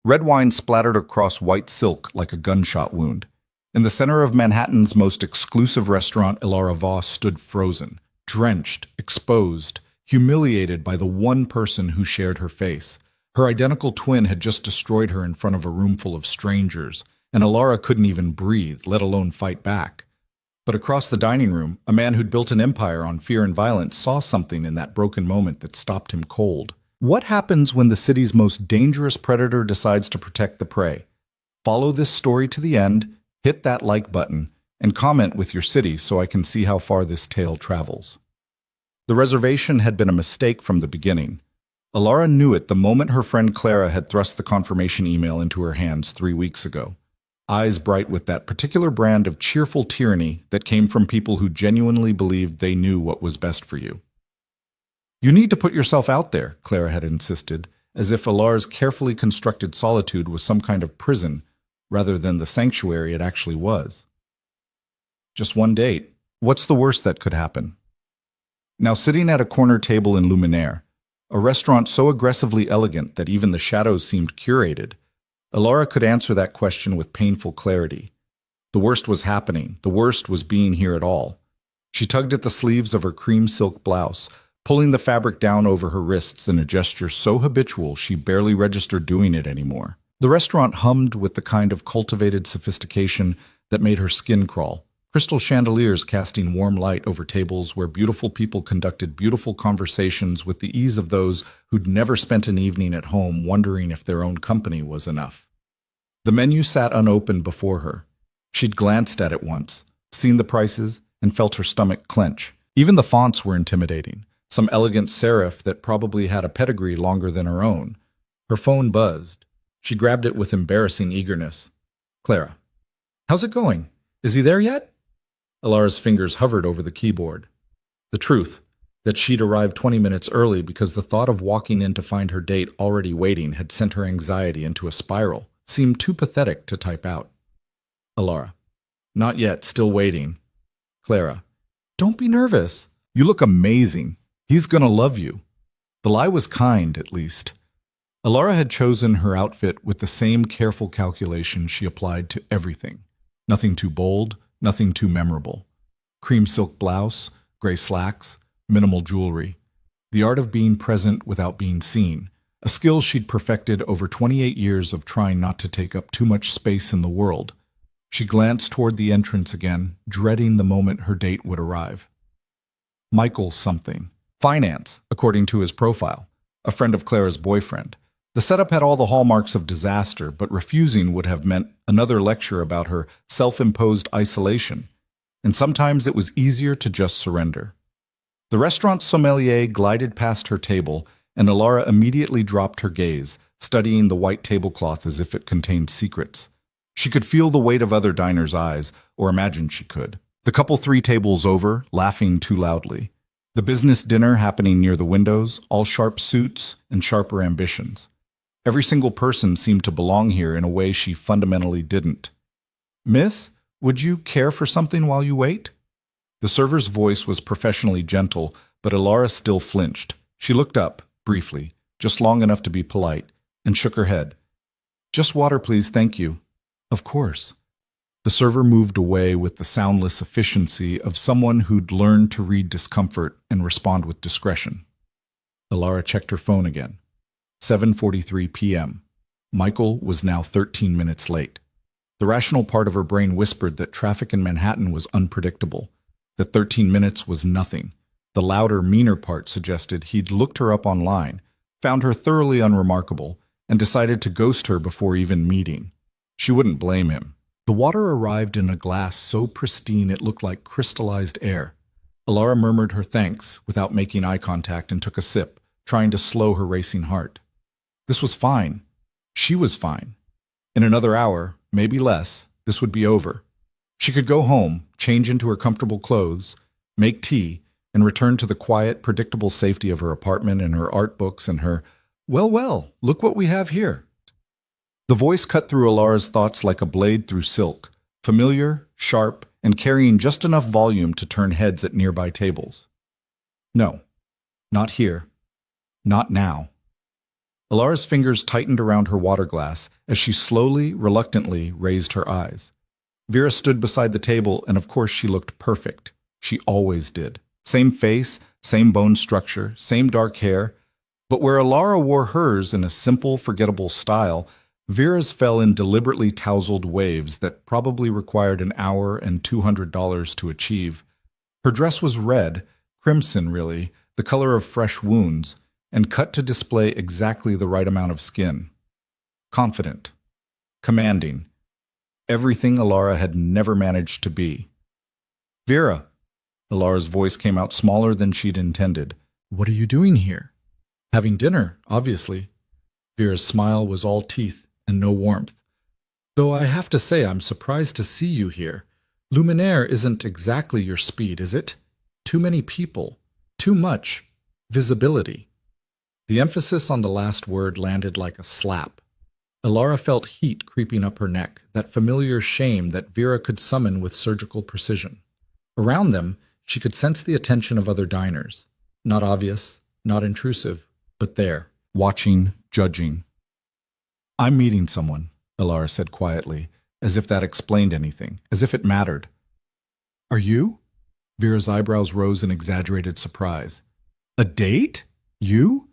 Red wine splattered across white silk like a gunshot wound. In the center of Manhattan's most exclusive restaurant, Ilara Voss stood frozen, drenched, exposed, humiliated by the one person who shared her face. Her identical twin had just destroyed her in front of a room full of strangers, and Ilara couldn't even breathe, let alone fight back. But across the dining room, a man who'd built an empire on fear and violence saw something in that broken moment that stopped him cold. What happens when the city's most dangerous predator decides to protect the prey? Follow this story to the end, hit that like button, and comment with your city so I can see how far this tale travels. The reservation had been a mistake from the beginning. Ilara knew it the moment her friend Clara had thrust the confirmation email into her hands 3 weeks ago. Eyes bright with that particular brand of cheerful tyranny that came from people who genuinely believed they knew what was best for you. You need to put yourself out there, Clara had insisted, as if Ilara's carefully constructed solitude was some kind of prison rather than the sanctuary it actually was. Just one date. What's the worst that could happen? Now sitting at a corner table in Luminaire, a restaurant so aggressively elegant that even the shadows seemed curated, Ilara could answer that question with painful clarity. The worst was happening. The worst was being here at all. She tugged at the sleeves of her cream silk blouse, pulling the fabric down over her wrists in a gesture so habitual she barely registered doing it anymore. The restaurant hummed with the kind of cultivated sophistication that made her skin crawl. Crystal chandeliers casting warm light over tables where beautiful people conducted beautiful conversations with the ease of those who'd never spent an evening at home wondering if their own company was enough. The menu sat unopened before her. She'd glanced at it once, seen the prices, and felt her stomach clench. Even the fonts were intimidating, some elegant serif that probably had a pedigree longer than her own. Her phone buzzed. She grabbed it with embarrassing eagerness. Clara. How's it going? Is he there yet? Ilara's fingers hovered over the keyboard. The truth, that she'd arrived 20 minutes early because the thought of walking in to find her date already waiting had sent her anxiety into a spiral, seemed too pathetic to type out. Ilara. Not yet, still waiting. Clara. Don't be nervous. You look amazing. He's gonna love you. The lie was kind, at least. Ilara had chosen her outfit with the same careful calculation she applied to everything. Nothing too bold, nothing too memorable. Cream silk blouse, gray slacks, minimal jewelry. The art of being present without being seen, a skill she'd perfected over 28 years of trying not to take up too much space in the world. She glanced toward the entrance again, dreading the moment her date would arrive. Michael something. Finance, according to his profile. A friend of Clara's boyfriend. The setup had all the hallmarks of disaster, but refusing would have meant another lecture about her self-imposed isolation, and sometimes it was easier to just surrender. The restaurant sommelier glided past her table, and Ilara immediately dropped her gaze, studying the white tablecloth as if it contained secrets. She could feel the weight of other diners' eyes, or imagined she could. The couple 3 tables over, laughing too loudly. The business dinner happening near the windows, all sharp suits and sharper ambitions. Every single person seemed to belong here in a way she fundamentally didn't. Miss, would you care for something while you wait? The server's voice was professionally gentle, but Ilara still flinched. She looked up, briefly, just long enough to be polite, and shook her head. Just water, please, thank you. Of course. The server moved away with the soundless efficiency of someone who'd learned to read discomfort and respond with discretion. Ilara checked her phone again. 7:43 p.m. Michael was now 13 minutes late. The rational part of her brain whispered that traffic in Manhattan was unpredictable, that 13 minutes was nothing. The louder, meaner part suggested he'd looked her up online, found her thoroughly unremarkable, and decided to ghost her before even meeting. She wouldn't blame him. The water arrived in a glass so pristine it looked like crystallized air. Ilara murmured her thanks without making eye contact and took a sip, trying to slow her racing heart. This was fine. She was fine. In another hour, maybe less, this would be over. She could go home, change into her comfortable clothes, make tea, and return to the quiet, predictable safety of her apartment and her art books and her, well, look what we have here. The voice cut through Ilara's thoughts like a blade through silk, familiar, sharp, and carrying just enough volume to turn heads at nearby tables. No, not here. Not now. Alara's fingers tightened around her water glass as she slowly, reluctantly raised her eyes. Vera stood beside the table, and of course she looked perfect. She always did. Same face, same bone structure, same dark hair. But where Alara wore hers in a simple, forgettable style, Vera's fell in deliberately tousled waves that probably required an hour and $200 to achieve. Her dress was red, crimson really, the color of fresh wounds, and cut to display exactly the right amount of skin. Confident. Commanding. Everything Alara had never managed to be. "Vera." Alara's voice came out smaller than she'd intended. "What are you doing here?" "Having dinner, obviously." Vera's smile was all teeth and no warmth. "Though I have to say I'm surprised to see you here. Luminaire isn't exactly your speed, is it? Too many people. Too much visibility." The emphasis on the last word landed like a slap. Alara felt heat creeping up her neck, that familiar shame that Vera could summon with surgical precision. Around them, she could sense the attention of other diners. Not obvious, not intrusive, but there, watching, judging. "I'm meeting someone," Alara said quietly, as if that explained anything, as if it mattered. "Are you?" Vera's eyebrows rose in exaggerated surprise. "A date? You?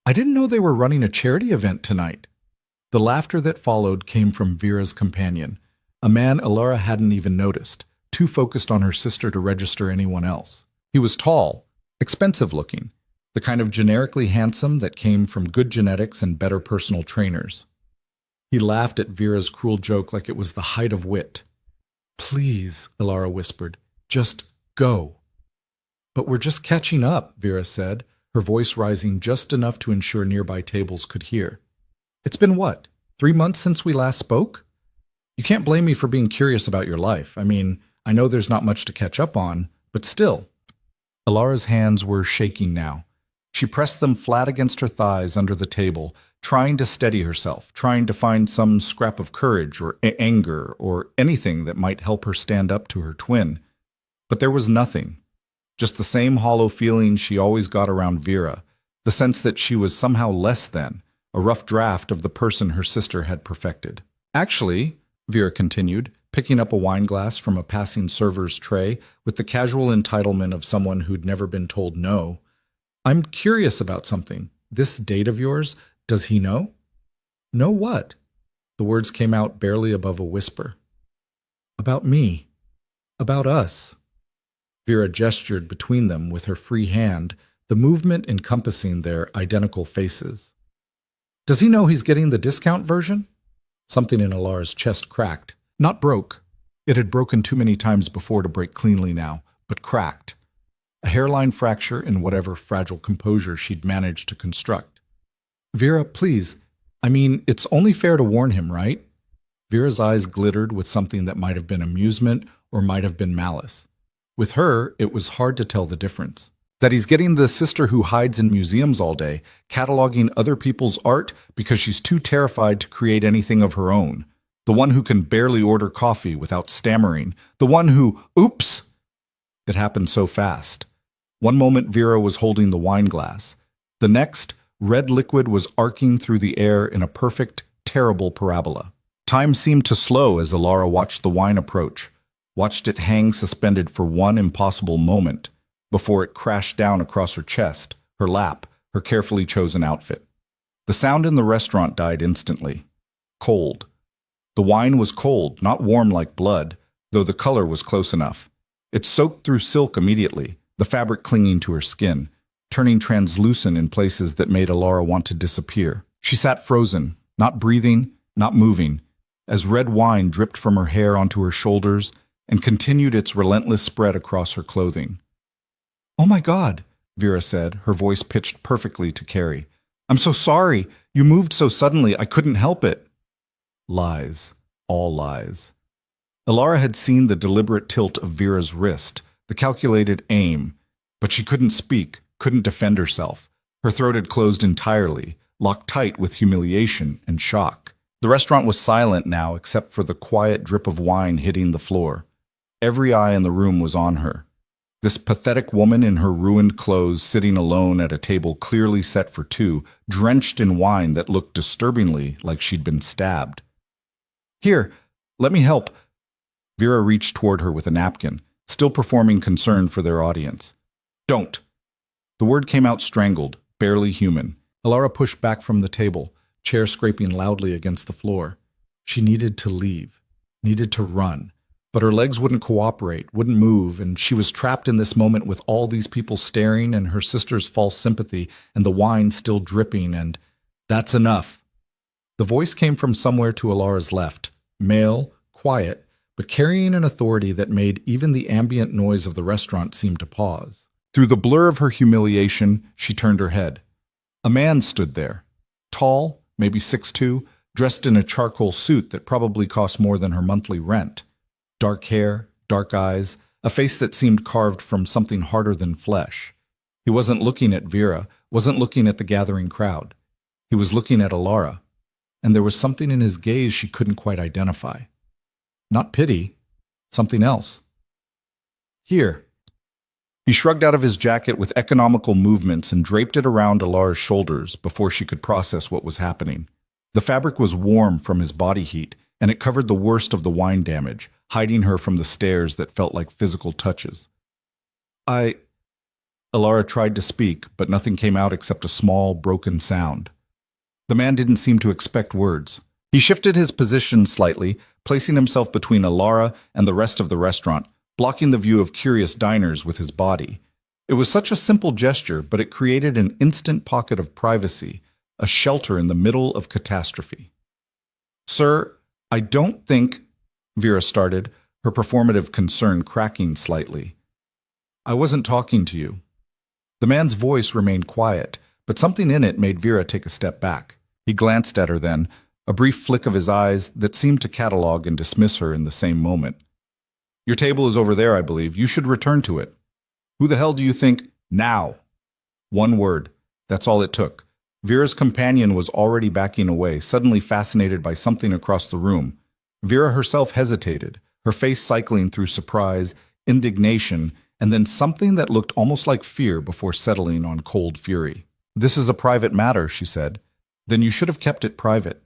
I didn't know they were running a charity event tonight." The laughter that followed came from Vera's companion, a man Alara hadn't even noticed, too focused on her sister to register anyone else. He was tall, expensive-looking, the kind of generically handsome that came from good genetics and better personal trainers. He laughed at Vera's cruel joke like it was the height of wit. "Please," Alara whispered, "just go." "But we're just catching up," Vera said, her voice rising just enough to ensure nearby tables could hear. "It's been what, 3 months since we last spoke? You can't blame me for being curious about your life. I mean, I know there's not much to catch up on, but still." Alara's hands were shaking now. She pressed them flat against her thighs under the table, trying to steady herself, trying to find some scrap of courage or anger or anything that might help her stand up to her twin. But there was nothing. Just the same hollow feeling she always got around Vera, the sense that she was somehow less than, a rough draft of the person her sister had perfected. "Actually," Vera continued, picking up a wine glass from a passing server's tray with the casual entitlement of someone who'd never been told no, "I'm curious about something. This date of yours, does he know?" "Know what?" The words came out barely above a whisper. "About me. About us." Vera gestured between them with her free hand, the movement encompassing their identical faces. "Does he know he's getting the discount version?" Something in Alara's chest cracked. Not broke. It had broken too many times before to break cleanly now, but cracked. A hairline fracture in whatever fragile composure she'd managed to construct. "Vera, please. I mean, it's only fair to warn him, right?" Vera's eyes glittered with something that might have been amusement or might have been malice. With her, it was hard to tell the difference. That he's getting the sister who hides in museums all day, cataloging other people's art because she's too terrified to create anything of her own. The one who can barely order coffee without stammering. The one who, oops! It happened so fast. One moment Vera was holding the wine glass. The next, red liquid was arcing through the air in a perfect, terrible parabola. Time seemed to slow as Alara watched the wine approach, watched it hang suspended for one impossible moment, before it crashed down across her chest, her lap, her carefully chosen outfit. The sound in the restaurant died instantly. Cold. The wine was cold, not warm like blood, though the color was close enough. It soaked through silk immediately, the fabric clinging to her skin, turning translucent in places that made Alara want to disappear. She sat frozen, not breathing, not moving, as red wine dripped from her hair onto her shoulders and continued its relentless spread across her clothing. "Oh my God," Vera said, her voice pitched perfectly to Carrie. "I'm so sorry. You moved so suddenly, I couldn't help it." Lies. All lies. Alara had seen the deliberate tilt of Vera's wrist, the calculated aim, but she couldn't speak, couldn't defend herself. Her throat had closed entirely, locked tight with humiliation and shock. The restaurant was silent now except for the quiet drip of wine hitting the floor. Every eye in the room was on her. This pathetic woman in her ruined clothes sitting alone at a table clearly set for two, drenched in wine that looked disturbingly like she'd been stabbed. "Here, let me help." Vera reached toward her with a napkin, still performing concern for their audience. "Don't." The word came out strangled, barely human. Alara pushed back from the table, chair scraping loudly against the floor. She needed to leave, needed to run. But her legs wouldn't cooperate, wouldn't move, and she was trapped in this moment with all these people staring and her sister's false sympathy and the wine still dripping, and that's enough. The voice came from somewhere to Alara's left, male, quiet, but carrying an authority that made even the ambient noise of the restaurant seem to pause. Through the blur of her humiliation, she turned her head. A man stood there, tall, maybe 6'2", dressed in a charcoal suit that probably cost more than her monthly rent. Dark hair, dark eyes, a face that seemed carved from something harder than flesh. He wasn't looking at Vera, wasn't looking at the gathering crowd. He was looking at Alara, and there was something in his gaze she couldn't quite identify. Not pity, something else. "Here." He shrugged out of his jacket with economical movements and draped it around Alara's shoulders before she could process what was happening. The fabric was warm from his body heat, and it covered the worst of the wine damage, hiding her from the stares that felt like physical touches. Alara tried to speak, but nothing came out except a small, broken sound. The man didn't seem to expect words. He shifted his position slightly, placing himself between Alara and the rest of the restaurant, blocking the view of curious diners with his body. It was such a simple gesture, but it created an instant pocket of privacy, a shelter in the middle of catastrophe. "Sir, I don't think," Vera started, her performative concern cracking slightly. "I wasn't talking to you." The man's voice remained quiet, but something in it made Vera take a step back. He glanced at her then, a brief flick of his eyes that seemed to catalog and dismiss her in the same moment. "Your table is over there, I believe. You should return to it." "Who the hell do you think—" "Now!" One word. That's all it took. Vera's companion was already backing away, suddenly fascinated by something across the room. Vera herself hesitated, her face cycling through surprise, indignation, and then something that looked almost like fear before settling on cold fury. "This is a private matter," she said. "Then you should have kept it private."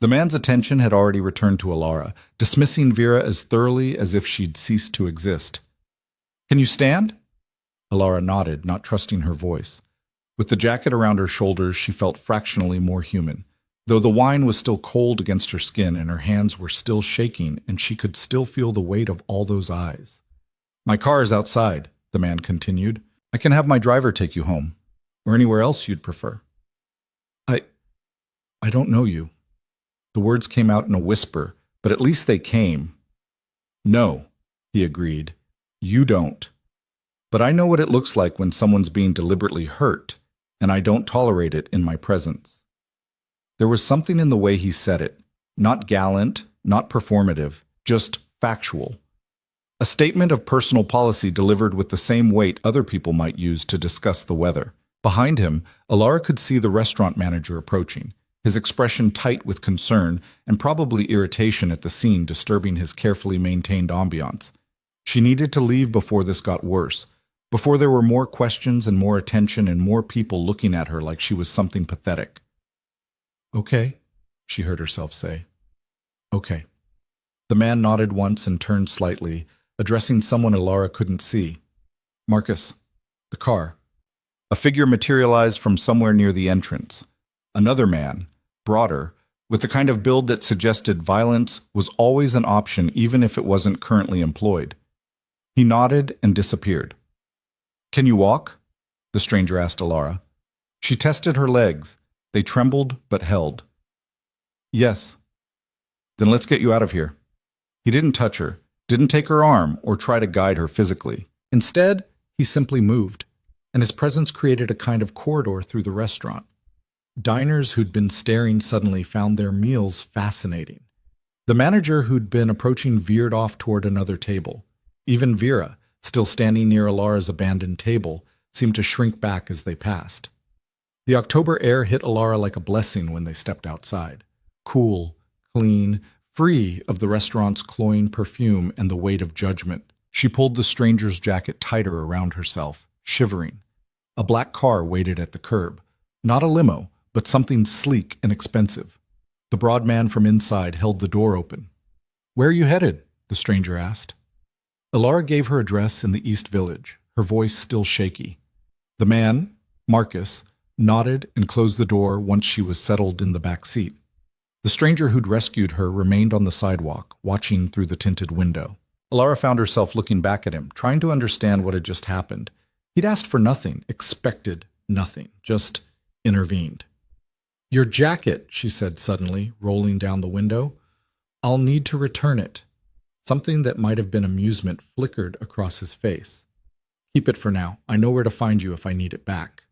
The man's attention had already returned to Alara, dismissing Vera as thoroughly as if she'd ceased to exist. "Can you stand?" Alara nodded, not trusting her voice. With the jacket around her shoulders, she felt fractionally more human, though the wine was still cold against her skin and her hands were still shaking and she could still feel the weight of all those eyes. "My car is outside," the man continued. "I can have my driver take you home, or anywhere else you'd prefer." I don't know you." The words came out in a whisper, but at least they came. "No," he agreed. "You don't. But I know what it looks like when someone's being deliberately hurt, and I don't tolerate it in my presence." There was something in the way he said it, not gallant, not performative, just factual. A statement of personal policy delivered with the same weight other people might use to discuss the weather. Behind him, Alara could see the restaurant manager approaching, his expression tight with concern and probably irritation at the scene disturbing his carefully maintained ambiance. She needed to leave before this got worse, before there were more questions and more attention and more people looking at her like she was something pathetic. "Okay," she heard herself say. "Okay." The man nodded once and turned slightly, addressing someone Alara couldn't see. "Marcus, the car." A figure materialized from somewhere near the entrance. Another man, broader, with the kind of build that suggested violence was always an option even if it wasn't currently employed. He nodded and disappeared. "Can you walk?" the stranger asked Alara. She tested her legs. They trembled but held. "Yes." "Then let's get you out of here." He didn't touch her, didn't take her arm or try to guide her physically. Instead, he simply moved, and his presence created a kind of corridor through the restaurant. Diners who'd been staring suddenly found their meals fascinating. The manager who'd been approaching veered off toward another table. Even Vera, still standing near Alara's abandoned table, seemed to shrink back as they passed. The October air hit Alara like a blessing when they stepped outside. Cool, clean, free of the restaurant's cloying perfume and the weight of judgment. She pulled the stranger's jacket tighter around herself, shivering. A black car waited at the curb. Not a limo, but something sleek and expensive. The broad man from inside held the door open. "Where are you headed?" the stranger asked. Alara gave her address in the East Village, her voice still shaky. The man, Marcus, nodded and closed the door once she was settled in the back seat. The stranger who'd rescued her remained on the sidewalk, watching through the tinted window. Alara found herself looking back at him, trying to understand what had just happened. He'd asked for nothing, expected nothing, just intervened. "Your jacket," she said suddenly, rolling down the window. "I'll need to return it." Something that might have been amusement flickered across his face. "Keep it for now. I know where to find you if I need it back."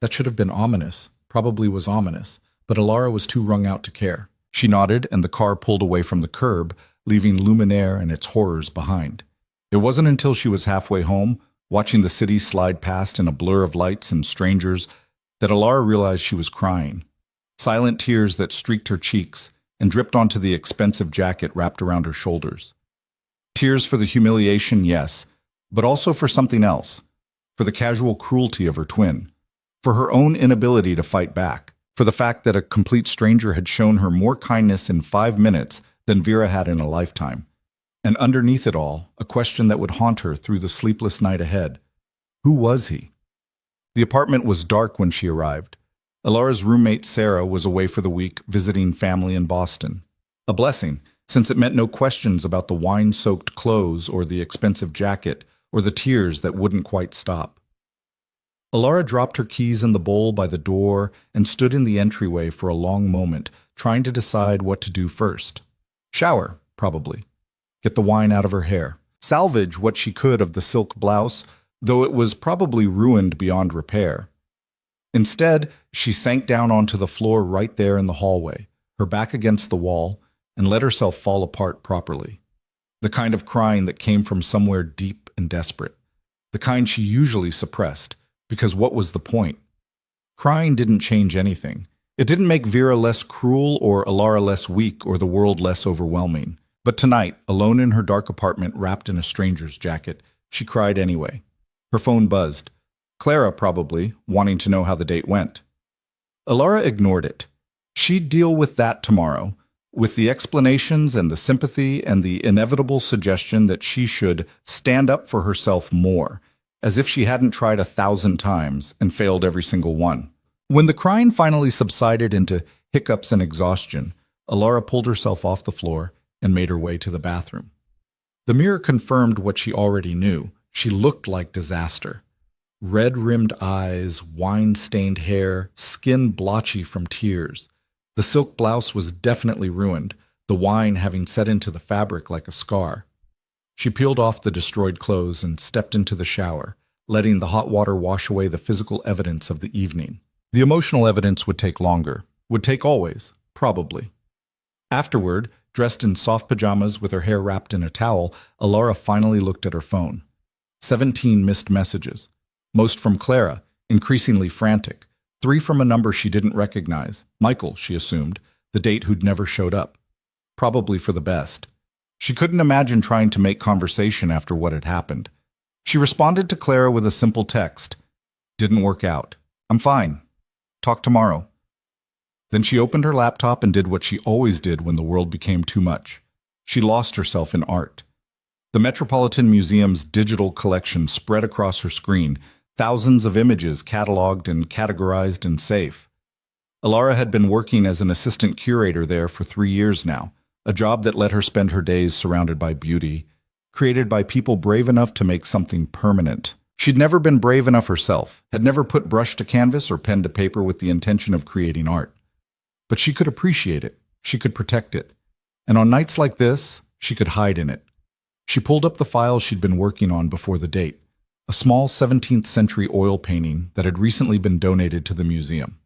That should have been ominous, probably was ominous, but Alara was too wrung out to care. She nodded, and the car pulled away from the curb, leaving Luminaire and its horrors behind. It wasn't until she was halfway home, watching the city slide past in a blur of lights and strangers, that Alara realized she was crying. Silent tears that streaked her cheeks and dripped onto the expensive jacket wrapped around her shoulders. Tears for the humiliation, yes, but also for something else, for the casual cruelty of her twin, for her own inability to fight back, for the fact that a complete stranger had shown her more kindness in 5 minutes than Vera had in a lifetime. And underneath it all, a question that would haunt her through the sleepless night ahead. Who was he? The apartment was dark when she arrived. Alara's roommate Sarah was away for the week visiting family in Boston. A blessing, since it meant no questions about the wine-soaked clothes or the expensive jacket or the tears that wouldn't quite stop. Alara dropped her keys in the bowl by the door and stood in the entryway for a long moment, trying to decide what to do first. Shower, probably. Get the wine out of her hair. Salvage what she could of the silk blouse, though it was probably ruined beyond repair. Instead, she sank down onto the floor right there in the hallway, her back against the wall, and let herself fall apart properly. The kind of crying that came from somewhere deep and desperate. The kind she usually suppressed, because what was the point? Crying didn't change anything. It didn't make Vera less cruel or Alara less weak or the world less overwhelming. But tonight, alone in her dark apartment wrapped in a stranger's jacket, she cried anyway. Her phone buzzed. Clara, probably, wanting to know how the date went. Alara ignored it. She'd deal with that tomorrow, with the explanations and the sympathy and the inevitable suggestion that she should stand up for herself more, as if she hadn't tried 1,000 times and failed every single one. When the crying finally subsided into hiccups and exhaustion, Alara pulled herself off the floor and made her way to the bathroom. The mirror confirmed what she already knew. She looked like disaster. Red-rimmed eyes, wine-stained hair, skin blotchy from tears. The silk blouse was definitely ruined, the wine having set into the fabric like a scar. She peeled off the destroyed clothes and stepped into the shower, letting the hot water wash away the physical evidence of the evening. The emotional evidence would take longer. Would take always, probably. Afterward, dressed in soft pajamas with her hair wrapped in a towel, Alara finally looked at her phone. 17 missed messages. Most from Clara, increasingly frantic. 3 from a number she didn't recognize. Michael, she assumed, the date who'd never showed up. Probably for the best. She couldn't imagine trying to make conversation after what had happened. She responded to Clara with a simple text. Didn't work out. I'm fine. Talk tomorrow. Then she opened her laptop and did what she always did when the world became too much. She lost herself in art. The Metropolitan Museum's digital collection spread across her screen, thousands of images cataloged and categorized and safe. Alara had been working as an assistant curator there for 3 years now, a job that let her spend her days surrounded by beauty, created by people brave enough to make something permanent. She'd never been brave enough herself, had never put brush to canvas or pen to paper with the intention of creating art. But she could appreciate it, she could protect it, and on nights like this, she could hide in it. She pulled up the files she'd been working on before the date, a small 17th century oil painting that had recently been donated to the museum.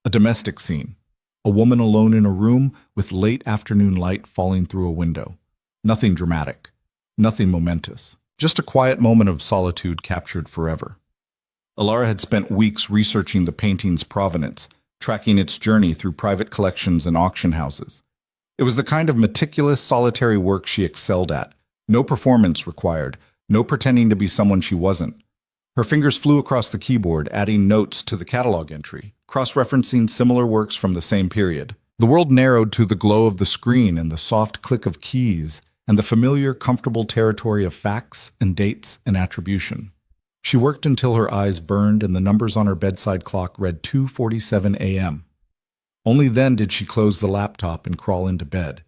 A domestic scene, a woman alone in a room with late afternoon light falling through a window. Nothing dramatic, nothing momentous, just a quiet moment of solitude captured forever. Alara had spent weeks researching the painting's provenance, tracking its journey through private collections and auction houses. It was the kind of meticulous, solitary work she excelled at, No performance required, no pretending to be someone she wasn't. Her fingers flew across the keyboard, adding notes to the catalog entry, cross-referencing similar works from the same period. The world narrowed to the glow of the screen and the soft click of keys, and the familiar, comfortable territory of facts and dates and attribution. She worked until her eyes burned and the numbers on her bedside clock read 2:47 a.m. Only then did she close the laptop and crawl into bed,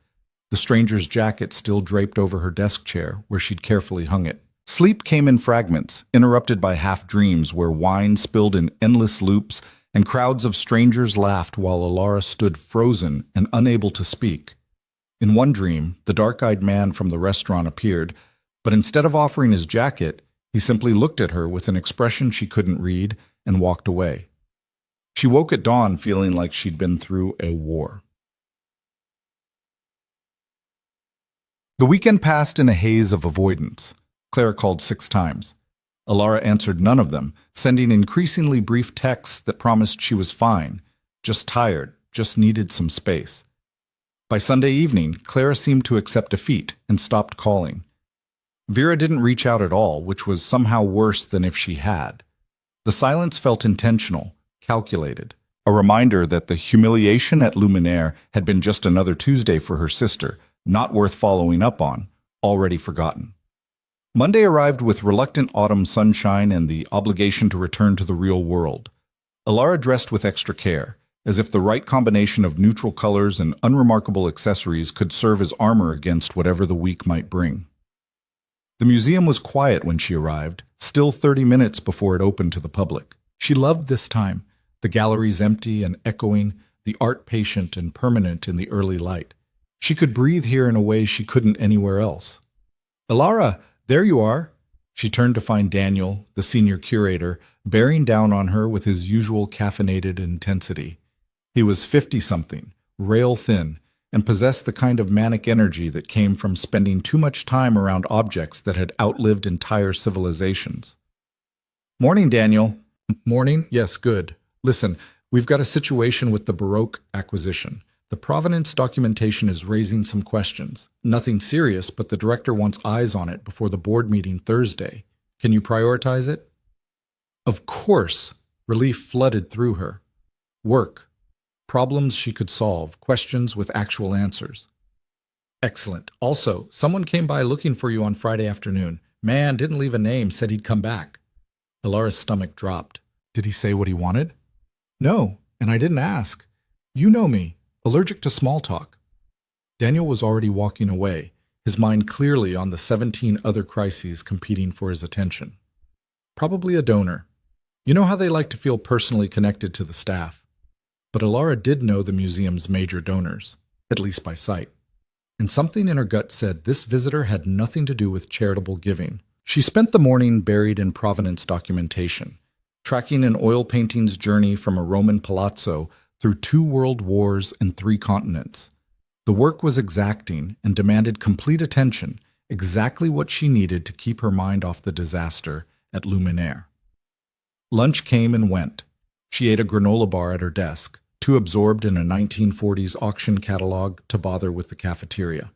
the stranger's jacket still draped over her desk chair where she'd carefully hung it. Sleep came in fragments, interrupted by half-dreams where wine spilled in endless loops and crowds of strangers laughed while Alara stood frozen and unable to speak. In one dream, the dark-eyed man from the restaurant appeared, but instead of offering his jacket, he simply looked at her with an expression she couldn't read and walked away. She woke at dawn feeling like she'd been through a war. The weekend passed in a haze of avoidance. Clara called 6 times. Alara answered none of them, sending increasingly brief texts that promised she was fine, just tired, just needed some space. By Sunday evening, Clara seemed to accept defeat and stopped calling. Vera didn't reach out at all, which was somehow worse than if she had. The silence felt intentional, calculated, a reminder that the humiliation at Luminaire had been just another Tuesday for her sister, not worth following up on, already forgotten. Monday arrived with reluctant autumn sunshine and the obligation to return to the real world. Alara dressed with extra care, as if the right combination of neutral colors and unremarkable accessories could serve as armor against whatever the week might bring. The museum was quiet when she arrived, still 30 minutes before it opened to the public. She loved this time, the galleries empty and echoing, the art patient and permanent in the early light. She could breathe here in a way she couldn't anywhere else. "Alara, there you are." She turned to find Daniel, the senior curator, bearing down on her with his usual caffeinated intensity. He was 50-something, rail-thin, and possessed the kind of manic energy that came from spending too much time around objects that had outlived entire civilizations. "Morning, Daniel." "Morning? Yes, good. Listen, we've got a situation with the Baroque acquisition. The provenance documentation is raising some questions. Nothing serious, but the director wants eyes on it before the board meeting Thursday. Can you prioritize it?" Of course. Relief flooded through her. Work. Problems she could solve, questions with actual answers. "Excellent. Also, someone came by looking for you on Friday afternoon. Man, didn't leave a name, said he'd come back." Alara's stomach dropped. "Did he say what he wanted?" "No, and I didn't ask. You know me, allergic to small talk." Daniel was already walking away, his mind clearly on the 17 other crises competing for his attention. Probably a donor. You know how they like to feel personally connected to the staff. But Alara did know the museum's major donors, at least by sight. And something in her gut said this visitor had nothing to do with charitable giving. She spent the morning buried in provenance documentation, tracking an oil painting's journey from a Roman palazzo through 2 world wars and 3 continents. The work was exacting and demanded complete attention, exactly what she needed to keep her mind off the disaster at Luminaire. Lunch came and went. She ate a granola bar at her desk, too absorbed in a 1940s auction catalog to bother with the cafeteria.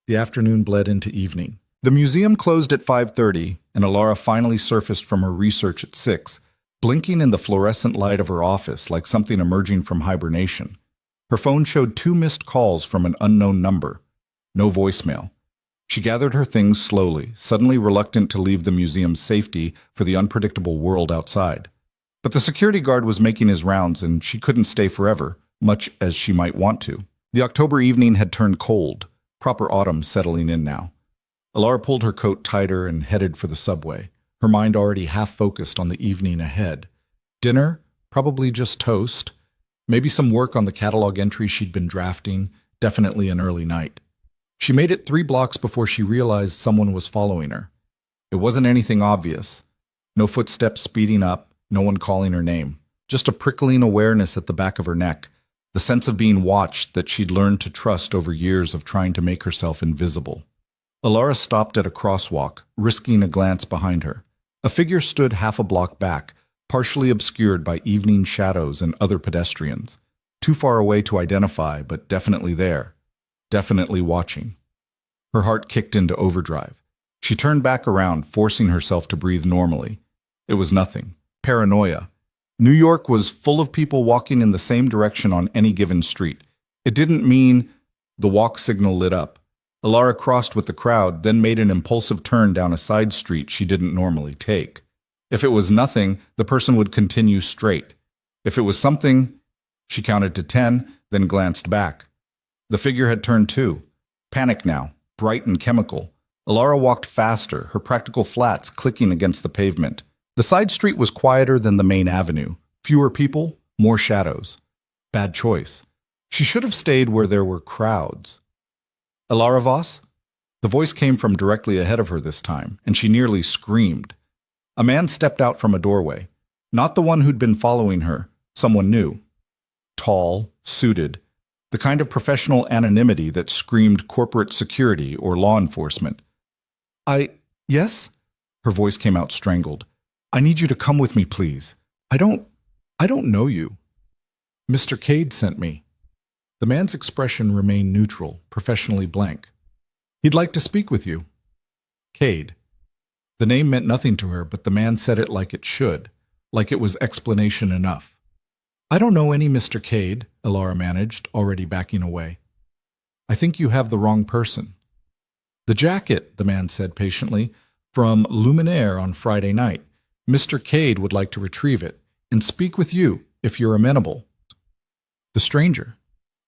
The afternoon bled into evening. The museum closed at 5:30, and Alara finally surfaced from her research at 6, blinking in the fluorescent light of her office like something emerging from hibernation. Her phone showed 2 missed calls from an unknown number. No voicemail. She gathered her things slowly, suddenly reluctant to leave the museum's safety for the unpredictable world outside. But the security guard was making his rounds, and she couldn't stay forever, much as she might want to. The October evening had turned cold, proper autumn settling in now. Alara pulled her coat tighter and headed for the subway, her mind already half-focused on the evening ahead. Dinner? Probably just toast. Maybe some work on the catalog entry she'd been drafting, definitely an early night. She made it 3 blocks before she realized someone was following her. It wasn't anything obvious. No footsteps speeding up. No one calling her name. Just a prickling awareness at the back of her neck, the sense of being watched that she'd learned to trust over years of trying to make herself invisible. Alara stopped at a crosswalk, risking a glance behind her. A figure stood half a block back, partially obscured by evening shadows and other pedestrians. Too far away to identify, but definitely there. Definitely watching. Her heart kicked into overdrive. She turned back around, forcing herself to breathe normally. It was nothing. Paranoia. New York was full of people walking in the same direction on any given street. It didn't mean the walk signal lit up. Alara crossed with the crowd, then made an impulsive turn down a side street she didn't normally take. If it was nothing, the person would continue straight. If it was something, she counted to 10, then glanced back. The figure had turned too. Panic now, bright and chemical. Alara walked faster, her practical flats clicking against the pavement. The side street was quieter than the main avenue. Fewer people, more shadows. Bad choice. She should have stayed where there were crowds. MafiaBoss? The voice came from directly ahead of her this time, and she nearly screamed. A man stepped out from a doorway. Not the one who'd been following her, someone new. Tall, suited, the kind of professional anonymity that screamed corporate security or law enforcement. Yes? Her voice came out strangled. I need you to come with me, please. I don't know you. Mr. Cade sent me. The man's expression remained neutral, professionally blank. He'd like to speak with you. Cade. The name meant nothing to her, but the man said it like it should, like it was explanation enough. I don't know any Mr. Cade, Alara managed, already backing away. I think you have the wrong person. The jacket, the man said patiently, from Luminaire on Friday night. Mr. Cade would like to retrieve it and speak with you if you're amenable. The stranger.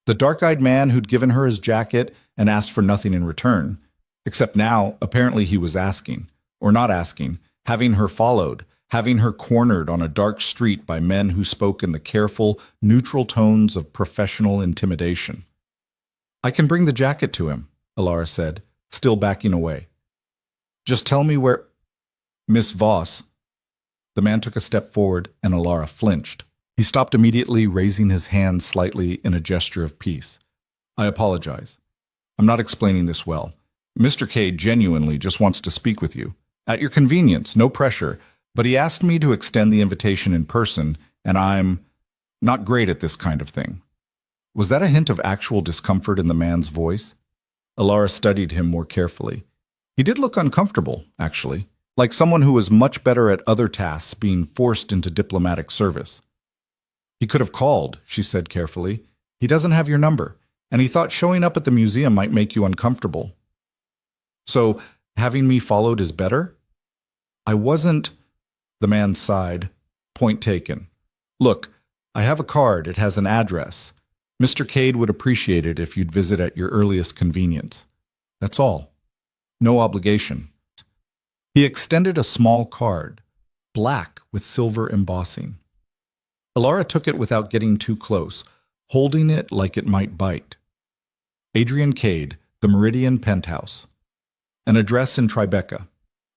The dark-eyed man who'd given her his jacket and asked for nothing in return. Except now, apparently he was asking, or not asking, having her followed, having her cornered on a dark street by men who spoke in the careful, neutral tones of professional intimidation. I can bring the jacket to him, Alara said, still backing away. Just tell me where... Miss Voss. The man took a step forward, and Alara flinched. He stopped immediately, raising his hand slightly in a gesture of peace. I apologize. I'm not explaining this well. Mr. Cade genuinely just wants to speak with you. At your convenience, no pressure, but he asked me to extend the invitation in person, and I'm not great at this kind of thing. Was that a hint of actual discomfort in the man's voice? Alara studied him more carefully. He did look uncomfortable, actually, like someone who was much better at other tasks being forced into diplomatic service. He could have called, she said carefully. He doesn't have your number, and he thought showing up at the museum might make you uncomfortable. So, having me followed is better? I wasn't... The man sighed. Point taken. Look, I have a card. It has an address. Mr. Cade would appreciate it if you'd visit at your earliest convenience. That's all. No obligation. He extended a small card, black with silver embossing. Alara took it without getting too close, holding it like it might bite. Adrian Cade, the Meridian Penthouse. An address in Tribeca.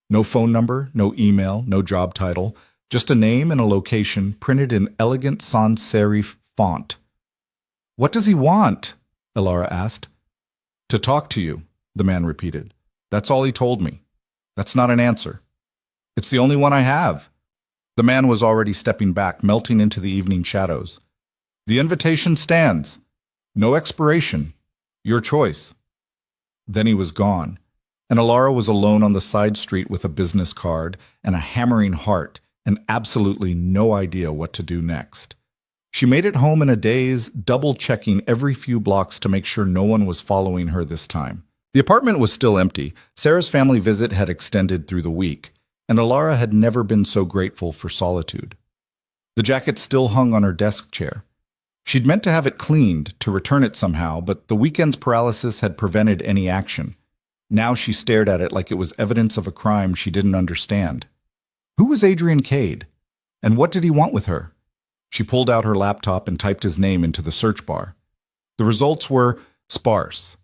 No phone number, no email, no job title, just a name and a location printed in elegant sans serif font. What does he want? Alara asked. To talk to you, the man repeated. That's all he told me. That's not an answer. It's the only one I have. The man was already stepping back, melting into the evening shadows. The invitation stands. No expiration. Your choice. Then he was gone, and Alara was alone on the side street with a business card and a hammering heart and absolutely no idea what to do next. She made it home in a daze, double-checking every few blocks to make sure no one was following her this time. The apartment was still empty. Sarah's family visit had extended through the week, and Alara had never been so grateful for solitude. The jacket still hung on her desk chair. She'd meant to have it cleaned, to return it somehow, but the weekend's paralysis had prevented any action. Now she stared at it like it was evidence of a crime she didn't understand. Who was Adrian Cade? And what did he want with her? She pulled out her laptop and typed his name into the search bar. The results were sparse.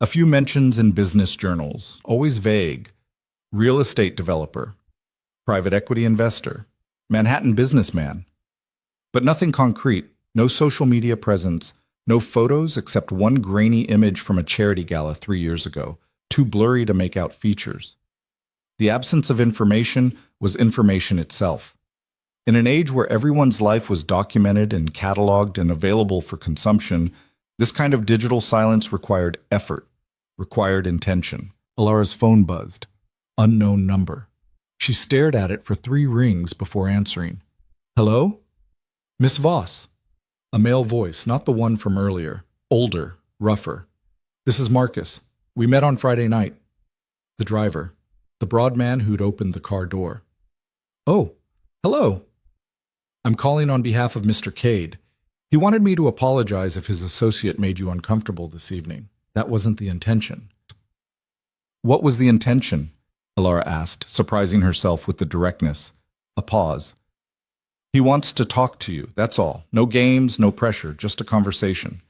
A few mentions in business journals, always vague. Real estate developer, private equity investor, Manhattan businessman. But nothing concrete, no social media presence, no photos except one grainy image from a charity gala 3 years ago, too blurry to make out features. The absence of information was information itself. In an age where everyone's life was documented and cataloged and available for consumption, this kind of digital silence required effort, required intention. Alara's phone buzzed. Unknown number. She stared at it for 3 rings before answering. Hello? Miss Voss. A male voice, not the one from earlier. Older, rougher. This is Marcus. We met on Friday night. The driver. The broad man who'd opened the car door. Oh, hello. I'm calling on behalf of Mr. Cade. He wanted me to apologize if his associate made you uncomfortable this evening. That wasn't the intention. What was the intention? Alara asked, surprising herself with the directness. A pause. He wants to talk to you, that's all. No games, no pressure, just a conversation.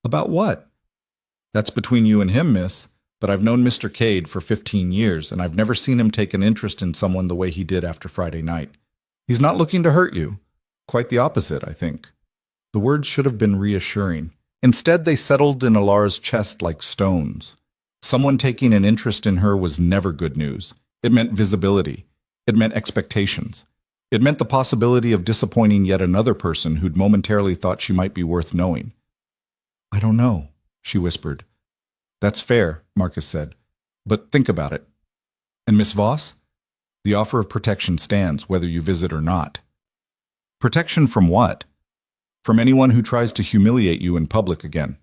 About what? That's between you and him, miss. But I've known Mr. Cade for 15 years, and I've never seen him take an interest in someone the way he did after Friday night. He's not looking to hurt you. Quite the opposite, I think. The words should have been reassuring. Instead, they settled in Alara's chest like stones. Someone taking an interest in her was never good news. It meant visibility. It meant expectations. It meant the possibility of disappointing yet another person who'd momentarily thought she might be worth knowing. I don't know, she whispered. That's fair, Marcus said. But think about it. And Miss Voss? The offer of protection stands, whether you visit or not. Protection from what? From anyone who tries to humiliate you in public again.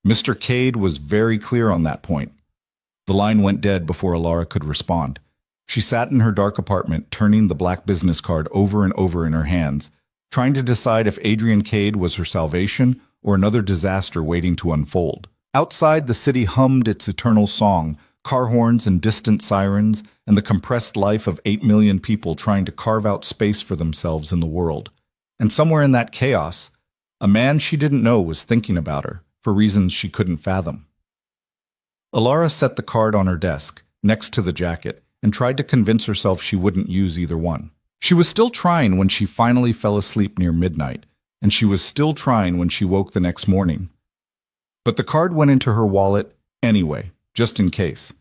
Mr. Cade was very clear on that point. The line went dead before Alara could respond. She sat in her dark apartment, turning the black business card over and over in her hands, trying to decide if Adrian Cade was her salvation or another disaster waiting to unfold. Outside, the city hummed its eternal song, car horns and distant sirens, and the compressed life of 8 million people trying to carve out space for themselves in the world. And somewhere in that chaos, a man she didn't know was thinking about her, for reasons she couldn't fathom. Alara set the card on her desk, next to the jacket, and tried to convince herself she wouldn't use either one. She was still trying when she finally fell asleep near midnight, and she was still trying when she woke the next morning. But the card went into her wallet anyway, just in case.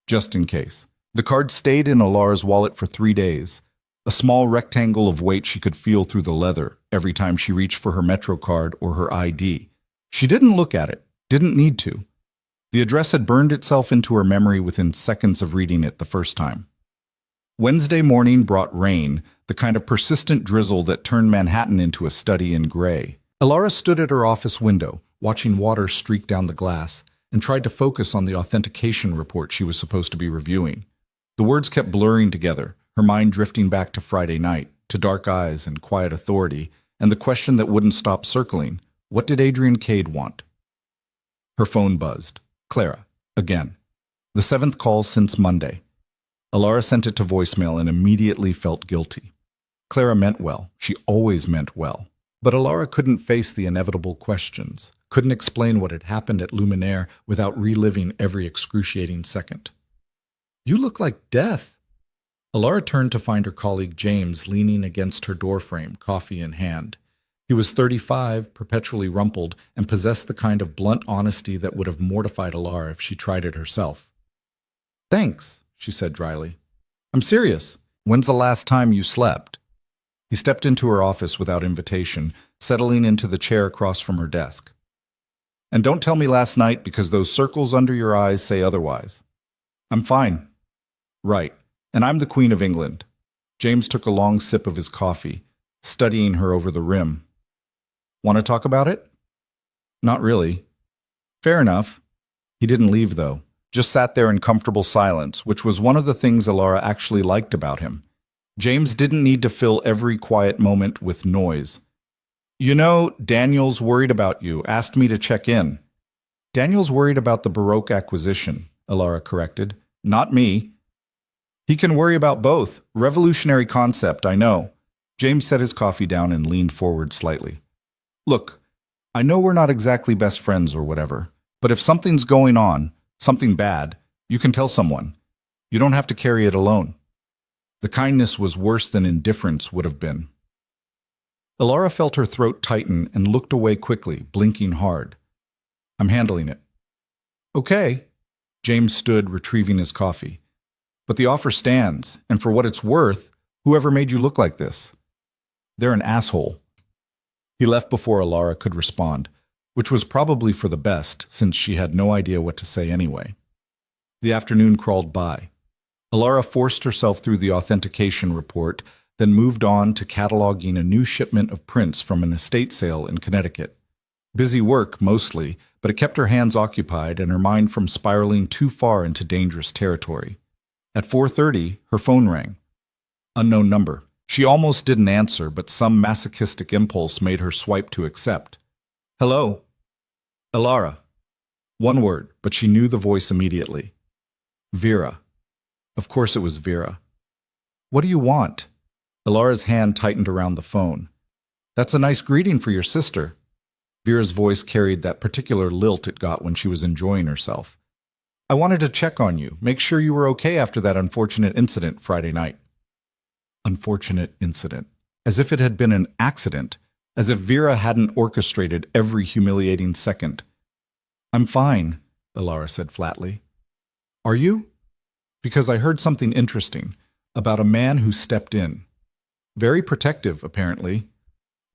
Just in case. The card stayed in Alara's wallet for 3 days, a small rectangle of weight she could feel through the leather every time she reached for her Metro card or her ID. She didn't look at it, didn't need to. The address had burned itself into her memory within seconds of reading it the first time. Wednesday morning brought rain, the kind of persistent drizzle that turned Manhattan into a study in gray. Alara stood at her office window, watching water streak down the glass, and tried to focus on the authentication report she was supposed to be reviewing. The words kept blurring together, her mind drifting back to Friday night, to dark eyes and quiet authority, and the question that wouldn't stop circling, what did Adrian Cade want? Her phone buzzed. Clara, again. The 7th call since Monday. Alara sent it to voicemail and immediately felt guilty. Clara meant well. She always meant well. But Alara couldn't face the inevitable questions, couldn't explain what had happened at Luminaire without reliving every excruciating second. You look like death. Alara turned to find her colleague James leaning against her doorframe, coffee in hand. He was 35, perpetually rumpled, and possessed the kind of blunt honesty that would have mortified Alara if she tried it herself. Thanks, she said dryly. I'm serious. When's the last time you slept? He stepped into her office without invitation, settling into the chair across from her desk. And don't tell me last night because those circles under your eyes say otherwise. I'm fine. Right. And I'm the Queen of England. James took a long sip of his coffee, studying her over the rim. Want to talk about it? Not really. Fair enough. He didn't leave, though. Just sat there in comfortable silence, which was one of the things Alara actually liked about him. James didn't need to fill every quiet moment with noise. You know, Daniel's worried about you, asked me to check in. Daniel's worried about the Baroque acquisition, Alara corrected. Not me. He can worry about both. Revolutionary concept, I know. James set his coffee down and leaned forward slightly. Look, I know we're not exactly best friends or whatever, but if something's going on, something bad, you can tell someone. You don't have to carry it alone. The kindness was worse than indifference would have been. Alara felt her throat tighten and looked away quickly, blinking hard. I'm handling it. Okay. James stood, retrieving his coffee. But the offer stands, and for what it's worth, whoever made you look like this? They're an asshole. He left before Alara could respond, which was probably for the best, since she had no idea what to say anyway. The afternoon crawled by. Alara forced herself through the authentication report, then moved on to cataloging a new shipment of prints from an estate sale in Connecticut. Busy work, mostly, but it kept her hands occupied and her mind from spiraling too far into dangerous territory. At 4:30, her phone rang. Unknown number. She almost didn't answer, but some masochistic impulse made her swipe to accept. Hello? Alara. One word, but she knew the voice immediately. Vera. Of course it was Vera. What do you want? Alara's hand tightened around the phone. That's a nice greeting for your sister. Vera's voice carried that particular lilt it got when she was enjoying herself. I wanted to check on you, make sure you were okay after that unfortunate incident Friday night. Unfortunate incident. As if it had been an accident, as if Vera hadn't orchestrated every humiliating second. I'm fine, Alara said flatly. Are you? Because I heard something interesting about a man who stepped in. Very protective, apparently.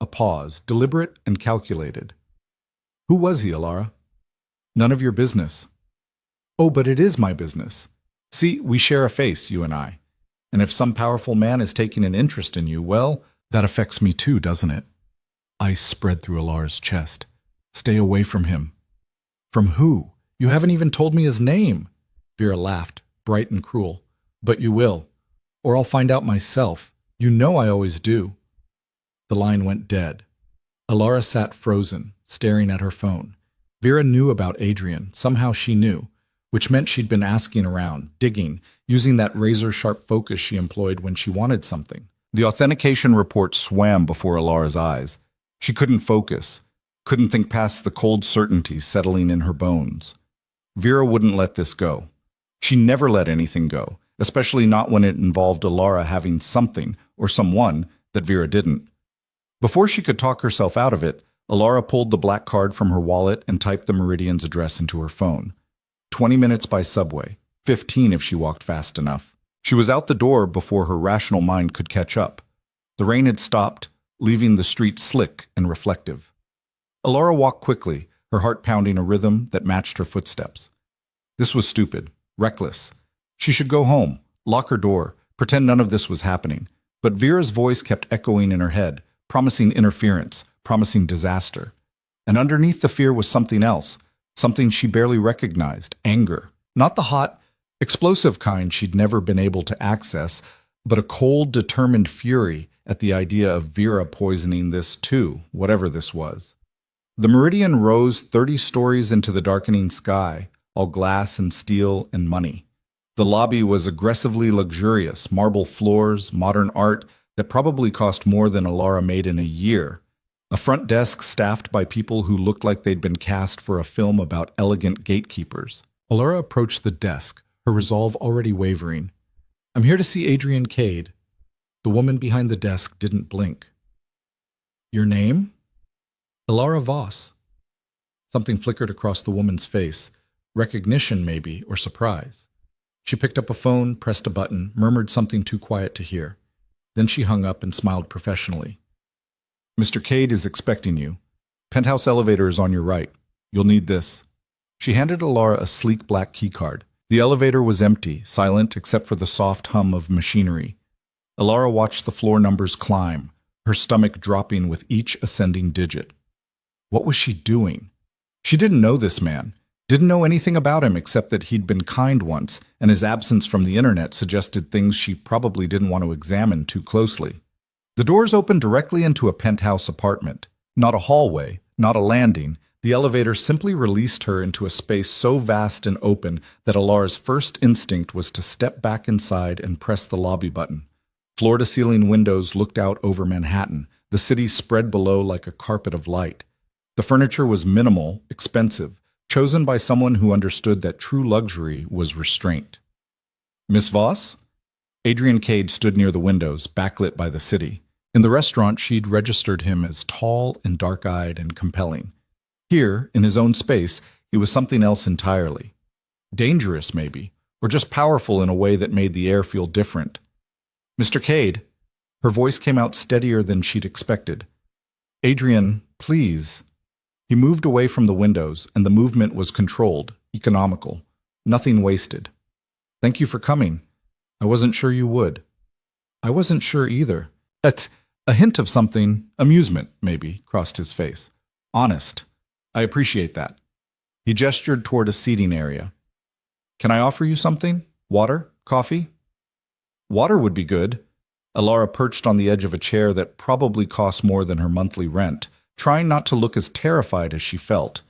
A pause, deliberate and calculated. Who was he, Alara? None of your business. Oh, but it is my business. See, we share a face, you and I. And if some powerful man is taking an interest in you, well, that affects me too, doesn't it? Ice spread through Alara's chest. Stay away from him. From who? You haven't even told me his name. Vera laughed, bright and cruel. But you will. Or I'll find out myself. You know I always do. The line went dead. Alara sat frozen, staring at her phone. Vera knew about Adrian. Somehow she knew, which meant she'd been asking around, digging, using that razor-sharp focus she employed when she wanted something. The authentication report swam before Alara's eyes. She couldn't focus, couldn't think past the cold certainty settling in her bones. Vera wouldn't let this go. She never let anything go, especially not when it involved Alara having something, or someone, that Vera didn't. Before she could talk herself out of it, Alara pulled the black card from her wallet and typed the Meridian's address into her phone. 20 minutes by subway, 15 if she walked fast enough. She was out the door before her rational mind could catch up. The rain had stopped, leaving the street slick and reflective. Alara walked quickly, her heart pounding a rhythm that matched her footsteps. This was stupid, reckless. She should go home, lock her door, pretend none of this was happening. But Vera's voice kept echoing in her head, promising interference, promising disaster. And underneath the fear was something else, something she barely recognized, anger. Not the hot, explosive kind she'd never been able to access, but a cold, determined fury at the idea of Vera poisoning this too, whatever this was. The Meridian rose 30 stories into the darkening sky, all glass and steel and money. The lobby was aggressively luxurious, marble floors, modern art that probably cost more than Alara made in a year. A front desk staffed by people who looked like they'd been cast for a film about elegant gatekeepers. Alara approached the desk, her resolve already wavering. I'm here to see Adrian Cade. The woman behind the desk didn't blink. Your name? Alara Voss. Something flickered across the woman's face. Recognition, maybe, or surprise. She picked up a phone, pressed a button, murmured something too quiet to hear. Then she hung up and smiled professionally. Mr. Cade is expecting you. Penthouse elevator is on your right. You'll need this. She handed Alara a sleek black keycard. The elevator was empty, silent except for the soft hum of machinery. Alara watched the floor numbers climb, her stomach dropping with each ascending digit. What was she doing? She didn't know this man. Didn't know anything about him except that he'd been kind once, and his absence from the internet suggested things she probably didn't want to examine too closely. The doors opened directly into a penthouse apartment. Not a hallway, not a landing. The elevator simply released her into a space so vast and open that Alara's first instinct was to step back inside and press the lobby button. Floor-to-ceiling windows looked out over Manhattan, the city spread below like a carpet of light. The furniture was minimal, expensive, chosen by someone who understood that true luxury was restraint. Miss Voss? Adrian Cade stood near the windows, backlit by the city. In the restaurant, she'd registered him as tall and dark-eyed and compelling. Here, in his own space, he was something else entirely. Dangerous, maybe, or just powerful in a way that made the air feel different. Mr. Cade, her voice came out steadier than she'd expected. Adrian, please. He moved away from the windows, and the movement was controlled, economical, nothing wasted. Thank you for coming. I wasn't sure you would. I wasn't sure either. That's a hint of something, amusement, maybe, crossed his face. Honest. I appreciate that. He gestured toward a seating area. Can I offer you something? Water? Coffee? Water would be good. Alara perched on the edge of a chair that probably cost more than her monthly rent, trying not to look as terrified as she felt.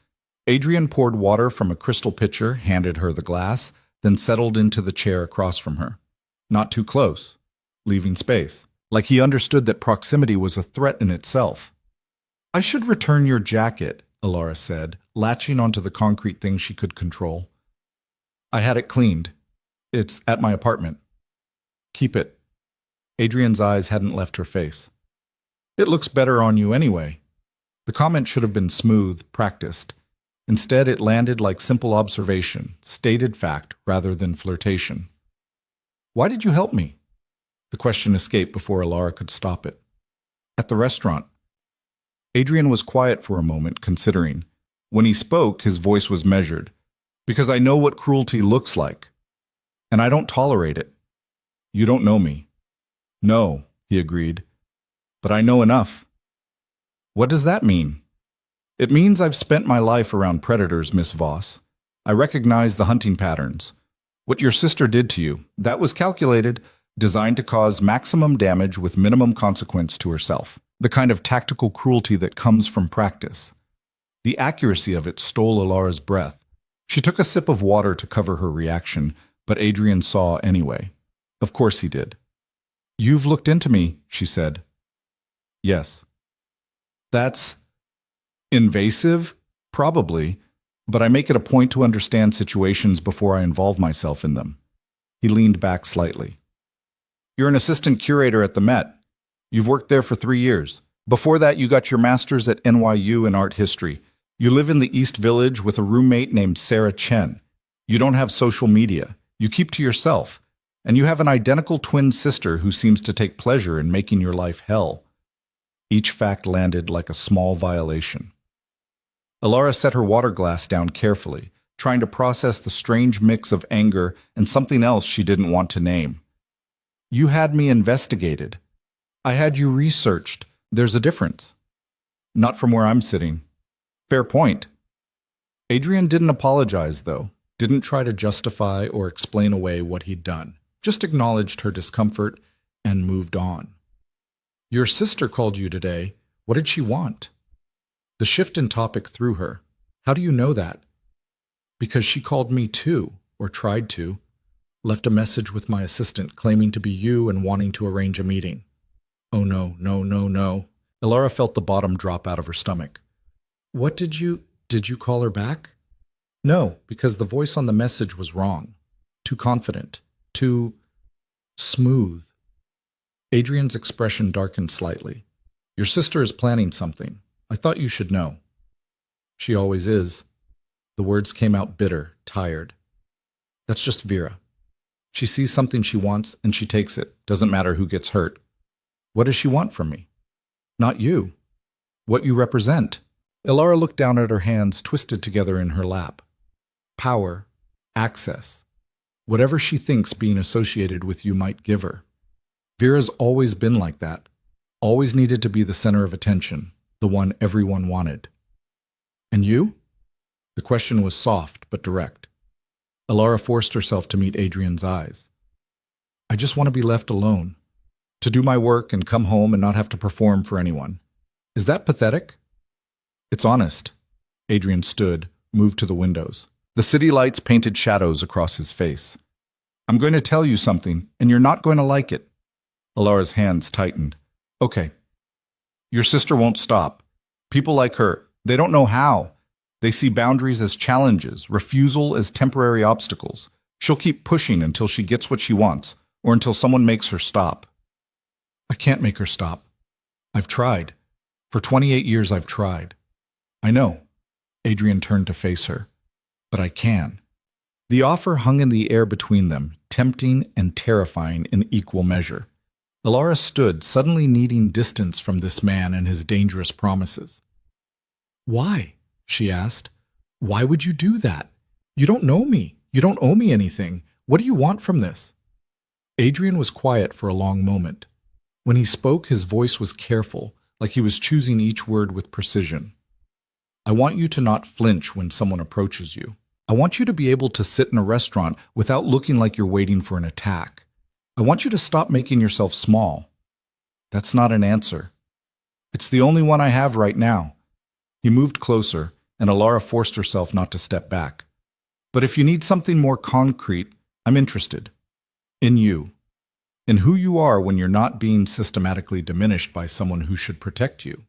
Adrian poured water from a crystal pitcher, handed her the glass, then settled into the chair across from her. Not too close, leaving space, like he understood that proximity was a threat in itself. I should return your jacket, Alara said, latching onto the concrete thing she could control. I had it cleaned. It's at my apartment. Keep it. Adrian's eyes hadn't left her face. It looks better on you anyway. The comment should have been smooth, practiced. Instead, it landed like simple observation, stated fact rather than flirtation. Why did you help me? The question escaped before Alara could stop it. At the restaurant. Adrian was quiet for a moment, considering. When he spoke, his voice was measured. Because I know what cruelty looks like. And I don't tolerate it. You don't know me. No, he agreed. But I know enough. What does that mean? It means I've spent my life around predators, Miss Voss. I recognize the hunting patterns. What your sister did to you, that was calculated, designed to cause maximum damage with minimum consequence to herself. The kind of tactical cruelty that comes from practice. The accuracy of it stole Alara's breath. She took a sip of water to cover her reaction, but Adrian saw anyway. Of course he did. You've looked into me, she said. Yes. That's invasive? Probably, but I make it a point to understand situations before I involve myself in them. He leaned back slightly. You're an assistant curator at the Met. You've worked there for 3 years. Before that, you got your master's at NYU in art history. You live in the East Village with a roommate named Sarah Chen. You don't have social media. You keep to yourself. And you have an identical twin sister who seems to take pleasure in making your life hell. Each fact landed like a small violation. Alara set her water glass down carefully, trying to process the strange mix of anger and something else she didn't want to name. You had me investigated. I had you researched. There's a difference. Not from where I'm sitting. Fair point. Adrian didn't apologize, though, didn't try to justify or explain away what he'd done, just acknowledged her discomfort and moved on. Your sister called you today. What did she want? The shift in topic threw her. How do you know that? Because she called me too, or tried to. Left a message with my assistant claiming to be you and wanting to arrange a meeting. Oh no, no, no, no. Alara felt the bottom drop out of her stomach. What did you call her back? No, because the voice on the message was wrong. Too confident. Too smooth. Adrian's expression darkened slightly. Your sister is planning something. I thought you should know. She always is. The words came out bitter, tired. That's just Vera. She sees something she wants and she takes it. Doesn't matter who gets hurt. What does she want from me? Not you. What you represent. Alara looked down at her hands twisted together in her lap. Power. Access. Whatever she thinks being associated with you might give her. Vera's always been like that. Always needed to be the center of attention. The one everyone wanted. And you? The question was soft but direct. Alara forced herself to meet Adrian's eyes. I just want to be left alone. To do my work and come home and not have to perform for anyone. Is that pathetic? It's honest. Adrian stood, moved to the windows. The city lights painted shadows across his face. I'm going to tell you something, and you're not going to like it. Alara's hands tightened. Okay. Your sister won't stop. People like her, they don't know how. They see boundaries as challenges, refusal as temporary obstacles. She'll keep pushing until she gets what she wants, or until someone makes her stop. I can't make her stop. I've tried. For 28 years I've tried. I know. Adrian turned to face her. But I can. The offer hung in the air between them, tempting and terrifying in equal measure. Alara stood, suddenly needing distance from this man and his dangerous promises. Why? She asked. Why would you do that? You don't know me. You don't owe me anything. What do you want from this? Adrian was quiet for a long moment. When he spoke, his voice was careful, like he was choosing each word with precision. I want you to not flinch when someone approaches you. I want you to be able to sit in a restaurant without looking like you're waiting for an attack. I want you to stop making yourself small. That's not an answer. It's the only one I have right now. He moved closer, and Alara forced herself not to step back. But if you need something more concrete, I'm interested. In you. In who you are when you're not being systematically diminished by someone who should protect you.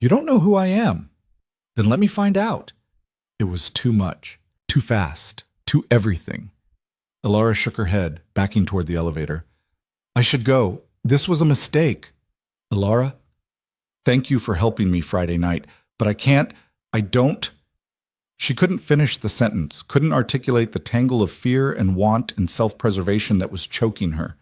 You don't know who I am. Then let me find out. It was too much, too fast, too everything. Alara shook her head, backing toward the elevator. I should go. This was a mistake. Alara, thank you for helping me Friday night, but I don't. She couldn't finish the sentence, couldn't articulate the tangle of fear and want and self-preservation that was choking her.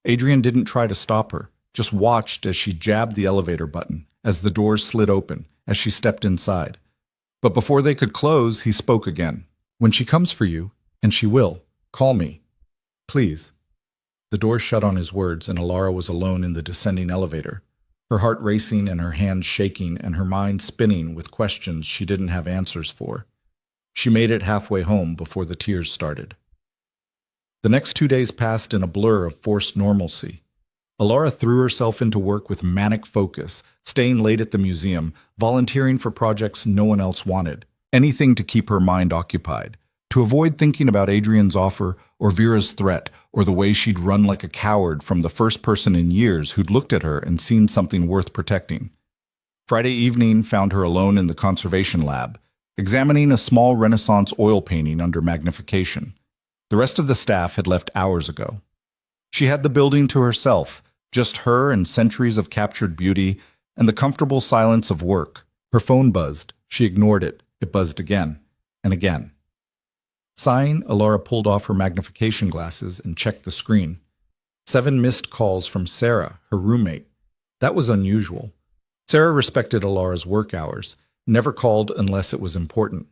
Adrian didn't try to stop her, just watched as she jabbed the elevator button, as the doors slid open, as she stepped inside. But before they could close, he spoke again. When she comes for you, and she will, call me. Please. The door shut on his words, and Alara was alone in the descending elevator, her heart racing and her hands shaking and her mind spinning with questions she didn't have answers for. She made it halfway home before the tears started. The next 2 days passed in a blur of forced normalcy. Alara threw herself into work with manic focus, staying late at the museum, volunteering for projects no one else wanted, anything to keep her mind occupied, to avoid thinking about Adrian's offer or Vera's threat or the way she'd run like a coward from the first person in years who'd looked at her and seen something worth protecting. Friday evening found her alone in the conservation lab, examining a small Renaissance oil painting under magnification. The rest of the staff had left hours ago. She had the building to herself, just her and centuries of captured beauty and the comfortable silence of work. Her phone buzzed. She ignored it. It buzzed again and again. Sighing, Alara pulled off her magnification glasses and checked the screen. 7 missed calls from Sarah, her roommate. That was unusual. Sarah respected Alara's work hours, never called unless it was important.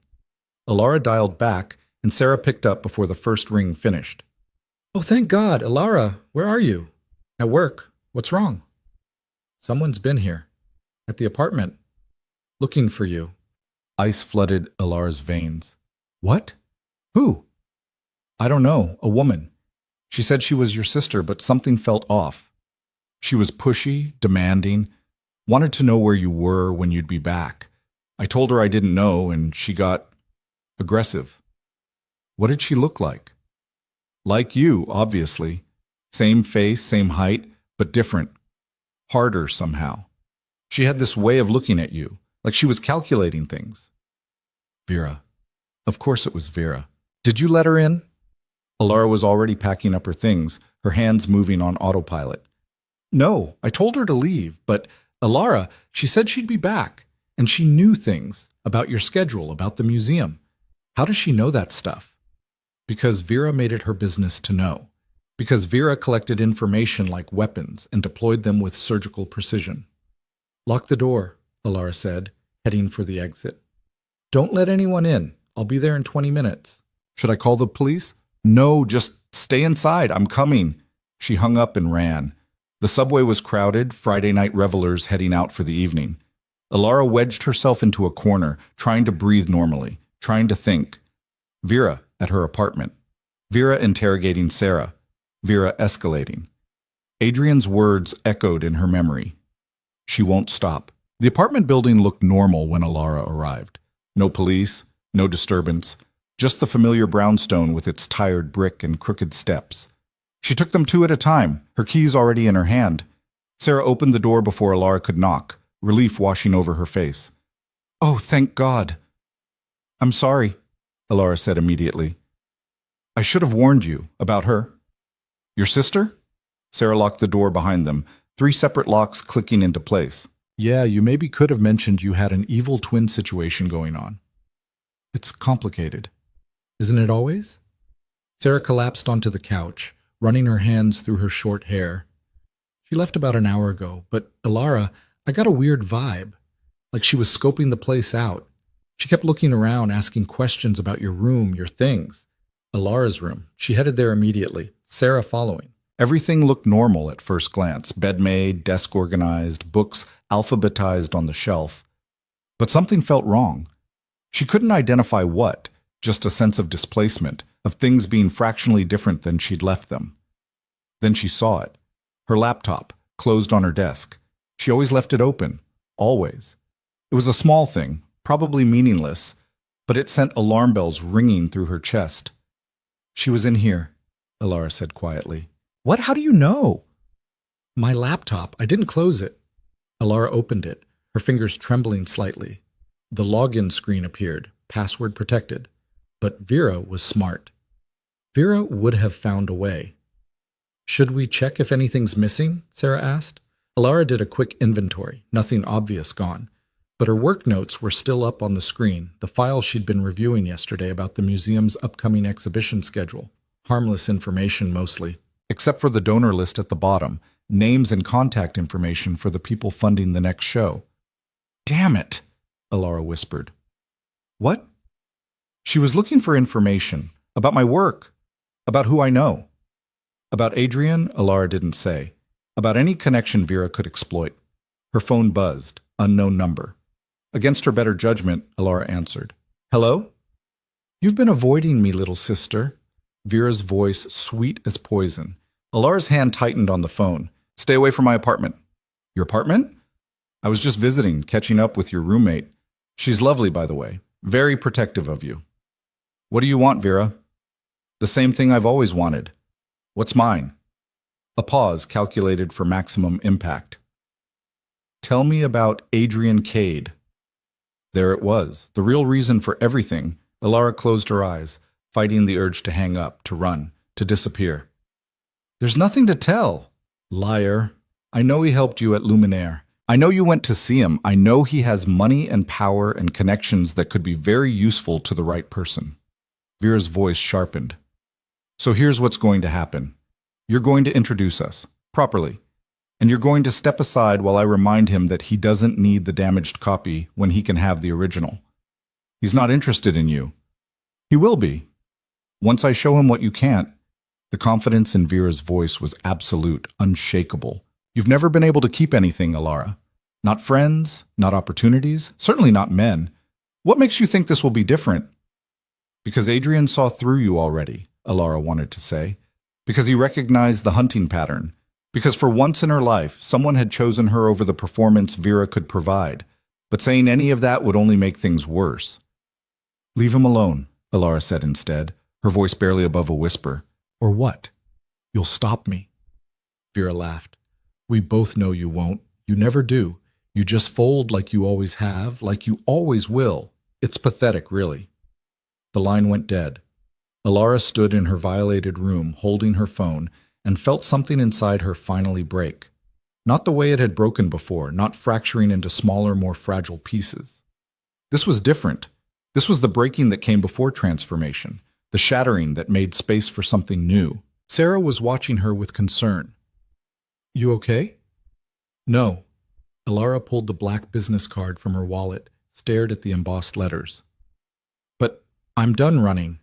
Alara dialed back, and Sarah picked up before the first ring finished. Oh, thank God, Alara, where are you? At work. What's wrong? Someone's been here. At the apartment. Looking for you. Ice flooded Alara's veins. What? Who? I don't know. A woman. She said she was your sister, but something felt off. She was pushy, demanding, wanted to know where you were when you'd be back. I told her I didn't know, and she got aggressive. What did she look like? Like you, obviously. Same face, same height, but different. Harder somehow. She had this way of looking at you, like she was calculating things. Vera. Of course it was Vera. Did you let her in? Alara was already packing up her things, her hands moving on autopilot. No, I told her to leave, but Alara, she said she'd be back, and she knew things about your schedule, about the museum. How does she know that stuff? Because Vera made it her business to know. Because Vera collected information like weapons and deployed them with surgical precision. Lock the door, Alara said, heading for the exit. Don't let anyone in. I'll be there in 20 minutes. Should I call the police? No, just stay inside. I'm coming. She hung up and ran. The subway was crowded, Friday night revelers heading out for the evening. Alara wedged herself into a corner, trying to breathe normally, trying to think. Vera at her apartment. Vera interrogating Sarah. Vera escalating. Adrian's words echoed in her memory. She won't stop. The apartment building looked normal when Alara arrived. No police, no disturbance, just the familiar brownstone with its tired brick and crooked steps. She took them 2 at a time, her keys already in her hand. Sarah opened the door before Alara could knock, relief washing over her face. Oh, thank God. I'm sorry, Alara said immediately. I should have warned you about her. Your sister? Sarah locked the door behind them, 3 separate locks clicking into place. Yeah, you maybe could have mentioned you had an evil twin situation going on. It's complicated. Isn't it always? Sarah collapsed onto the couch, running her hands through her short hair. She left about an hour ago, but Alara, I got a weird vibe, like she was scoping the place out. She kept looking around, asking questions about your room, your things. Alara's room. She headed there immediately, Sarah following. Everything looked normal at first glance. Bed made, desk organized, books alphabetized on the shelf. But something felt wrong. She couldn't identify what, just a sense of displacement, of things being fractionally different than she'd left them. Then she saw it. Her laptop, closed on her desk. She always left it open. Always. It was a small thing, probably meaningless, but it sent alarm bells ringing through her chest. She was in here, Alara said quietly. What? How do you know? My laptop. I didn't close it. Alara opened it, her fingers trembling slightly. The login screen appeared, password protected. But Vera was smart. Vera would have found a way. Should we check if anything's missing? Sarah asked. Alara did a quick inventory, nothing obvious gone. But her work notes were still up on the screen, the file she'd been reviewing yesterday about the museum's upcoming exhibition schedule. Harmless information mostly. Except for the donor list at the bottom, names and contact information for the people funding the next show. Damn it, Alara whispered. What? She was looking for information about my work, about who I know. About Adrian, Alara didn't say. About any connection Vera could exploit. Her phone buzzed, unknown number. Against her better judgment, Alara answered. Hello? You've been avoiding me, little sister. Vera's voice sweet as poison. Alara's hand tightened on the phone. Stay away from my apartment. Your apartment? I was just visiting, catching up with your roommate. She's lovely, by the way. Very protective of you. What do you want, Vera? The same thing I've always wanted. What's mine? A pause calculated for maximum impact. Tell me about Adrian Cade. There it was, the real reason for everything. Alara closed her eyes, fighting the urge to hang up, to run, to disappear. There's nothing to tell. Liar. I know he helped you at Luminaire. I know you went to see him. I know he has money and power and connections that could be very useful to the right person. Vera's voice sharpened. So here's what's going to happen. You're going to introduce us, properly. And you're going to step aside while I remind him that he doesn't need the damaged copy when he can have the original. He's not interested in you. He will be. Once I show him what you can't. The confidence in Vera's voice was absolute, unshakable. You've never been able to keep anything, Alara. Not friends, not opportunities, certainly not men. What makes you think this will be different? Because Adrian saw through you already, Alara wanted to say. Because he recognized the hunting pattern. Because for once in her life, someone had chosen her over the performance Vera could provide. But saying any of that would only make things worse. Leave him alone, Alara said instead, her voice barely above a whisper. Or what? You'll stop me. Vera laughed. We both know you won't. You never do. You just fold like you always have, like you always will. It's pathetic, really. The line went dead. Alara stood in her violated room, holding her phone, and felt something inside her finally break. Not the way it had broken before, not fracturing into smaller, more fragile pieces. This was different. This was the breaking that came before transformation, the shattering that made space for something new. Sarah was watching her with concern. You okay? No. Alara pulled the black business card from her wallet, stared at the embossed letters. But I'm done running.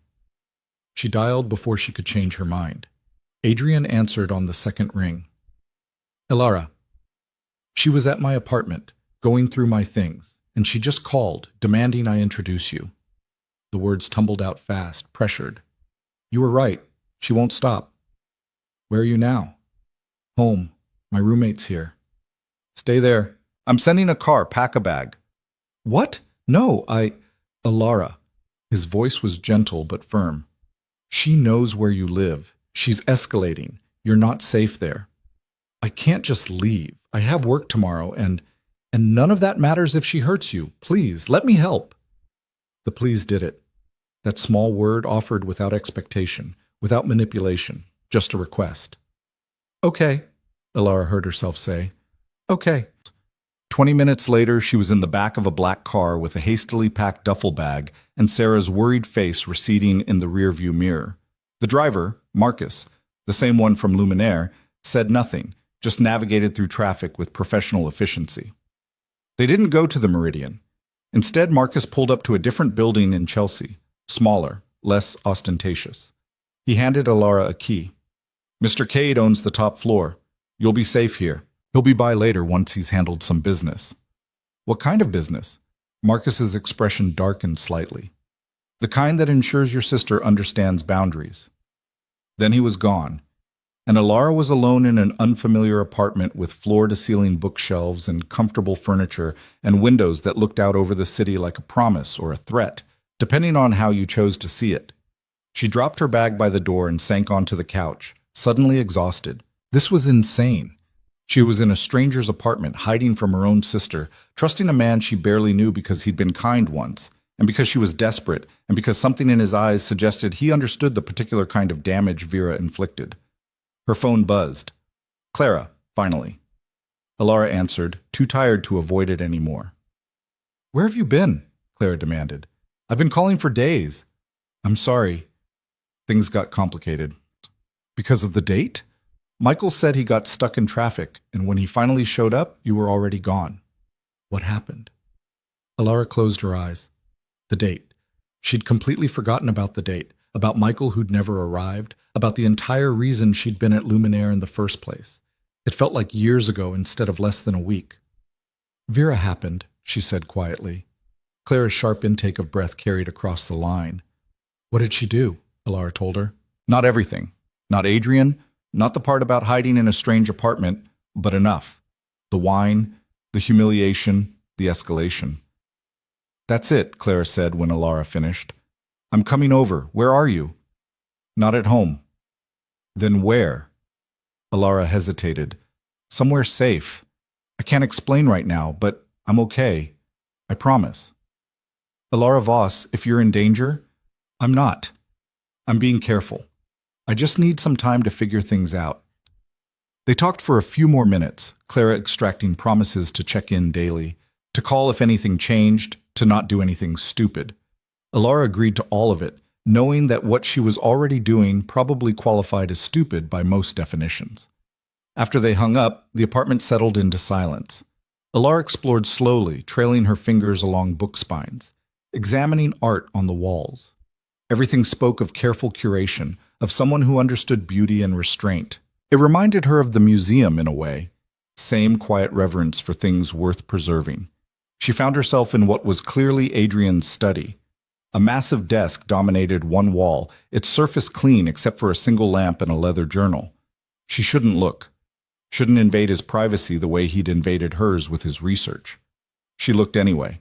She dialed before she could change her mind. Adrian answered on the second ring. Alara. She was at my apartment, going through my things, and she just called, demanding I introduce you. The words tumbled out fast, pressured. You were right. She won't stop. Where are you now? Home. My roommate's here. Stay there. I'm sending a car. Pack a bag. What? No, Alara. His voice was gentle but firm. She knows where you live. She's escalating. You're not safe there. I can't just leave. I have work tomorrow, and none of that matters if she hurts you. Please, let me help. The please did it. That small word offered without expectation, without manipulation, just a request. Okay, Alara heard herself say. Okay. 20 minutes later, she was in the back of a black car with a hastily packed duffel bag and Sarah's worried face receding in the rearview mirror. The driver, Marcus, the same one from Luminaire, said nothing, just navigated through traffic with professional efficiency. They didn't go to the Meridian. Instead, Marcus pulled up to a different building in Chelsea, smaller, less ostentatious. He handed Alara a key. Mr. Cade owns the top floor. You'll be safe here. He'll be by later once he's handled some business. What kind of business? Marcus's expression darkened slightly. The kind that ensures your sister understands boundaries. Then he was gone, and Alara was alone in an unfamiliar apartment with floor-to-ceiling bookshelves and comfortable furniture and windows that looked out over the city like a promise or a threat, depending on how you chose to see it. She dropped her bag by the door and sank onto the couch, suddenly exhausted. This was insane. She was in a stranger's apartment, hiding from her own sister, trusting a man she barely knew because he'd been kind once, and because she was desperate, and because something in his eyes suggested he understood the particular kind of damage Vera inflicted. Her phone buzzed. Clara, finally. Alara answered, too tired to avoid it anymore. Where have you been? Clara demanded. I've been calling for days. I'm sorry. Things got complicated. Because of the date? Michael said he got stuck in traffic, and when he finally showed up, you were already gone. What happened? Alara closed her eyes. The date. She'd completely forgotten about the date, about Michael who'd never arrived, about the entire reason she'd been at Luminaire in the first place. It felt like years ago instead of less than a week. Vera happened, she said quietly. Clara's sharp intake of breath carried across the line. What did she do? Alara told her. Not everything. Not Adrian, not the part about hiding in a strange apartment, but enough. The wine, the humiliation, the escalation. That's it, Clara said when Alara finished. I'm coming over. Where are you? Not at home. Then where? Alara hesitated. Somewhere safe. I can't explain right now, but I'm okay. I promise. Alara Voss, if you're in danger, I'm not. I'm being careful. I just need some time to figure things out. They talked for a few more minutes, Clara extracting promises to check in daily, to call if anything changed, to not do anything stupid. Alara agreed to all of it, knowing that what she was already doing probably qualified as stupid by most definitions. After they hung up, the apartment settled into silence. Alara explored slowly, trailing her fingers along book spines, examining art on the walls. Everything spoke of careful curation, of someone who understood beauty and restraint. It reminded her of the museum in a way. Same quiet reverence for things worth preserving. She found herself in what was clearly Adrian's study. A massive desk dominated one wall, its surface clean except for a single lamp and a leather journal. She shouldn't look. Shouldn't invade his privacy the way he'd invaded hers with his research. She looked anyway.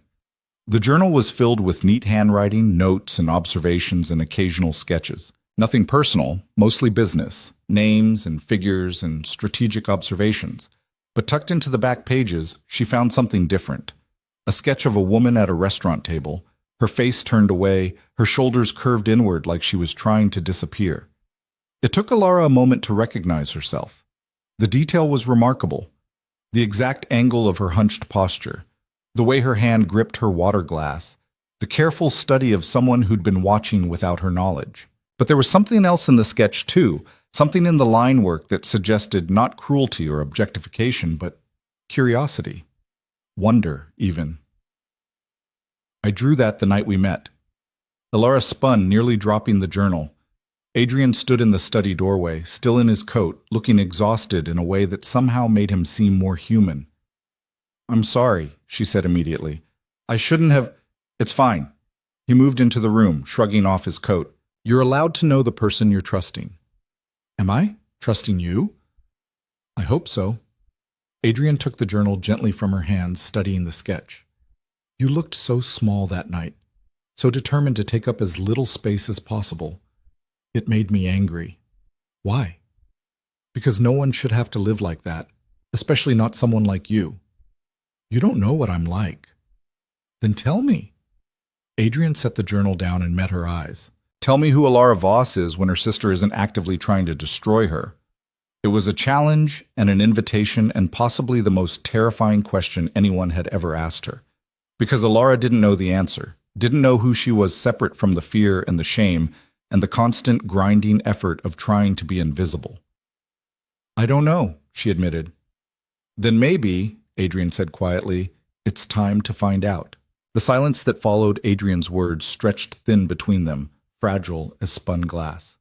The journal was filled with neat handwriting, notes and observations and occasional sketches. Nothing personal, mostly business, names and figures and strategic observations. But tucked into the back pages, she found something different. A sketch of a woman at a restaurant table, her face turned away, her shoulders curved inward like she was trying to disappear. It took Alara a moment to recognize herself. The detail was remarkable. The exact angle of her hunched posture, the way her hand gripped her water glass, the careful study of someone who'd been watching without her knowledge. But there was something else in the sketch, too, something in the line work that suggested not cruelty or objectification, but curiosity. Wonder, even. I drew that the night we met. Alara spun, nearly dropping the journal. Adrian stood in the study doorway, still in his coat, looking exhausted in a way that somehow made him seem more human. I'm sorry, she said immediately. I shouldn't have... It's fine. He moved into the room, shrugging off his coat. You're allowed to know the person you're trusting. Am I? Trusting you? I hope so. Adrian took the journal gently from her hands, studying the sketch. You looked so small that night, so determined to take up as little space as possible. It made me angry. Why? Because no one should have to live like that, especially not someone like you. You don't know what I'm like. Then tell me. Adrian set the journal down and met her eyes. Tell me who Alara Voss is when her sister isn't actively trying to destroy her. It was a challenge and an invitation and possibly the most terrifying question anyone had ever asked her. Because Alara didn't know the answer, didn't know who she was separate from the fear and the shame and the constant grinding effort of trying to be invisible. I don't know, she admitted. Then maybe, Adrian said quietly, it's time to find out. The silence that followed Adrian's words stretched thin between them, fragile as spun glass.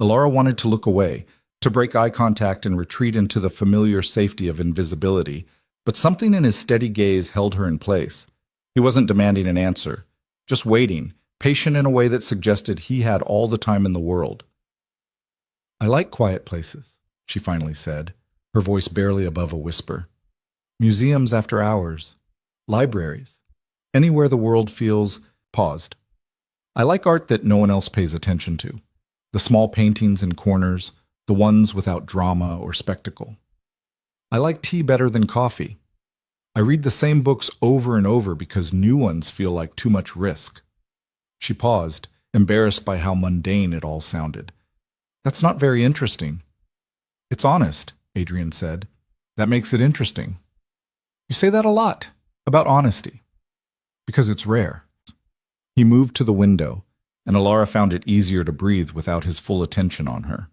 Alara wanted to look away, to break eye contact and retreat into the familiar safety of invisibility, but something in his steady gaze held her in place. He wasn't demanding an answer, just waiting, patient in a way that suggested he had all the time in the world. "I like quiet places," she finally said, her voice barely above a whisper. "Museums after hours, libraries, anywhere the world feels paused. I like art that no one else pays attention to, the small paintings in corners, the ones without drama or spectacle. I like tea better than coffee. I read the same books over and over because new ones feel like too much risk." She paused, embarrassed by how mundane it all sounded. "That's not very interesting." "It's honest," Adrian said. "That makes it interesting." "You say that a lot, about honesty." "Because it's rare." He moved to the window, and Alara found it easier to breathe without his full attention on her.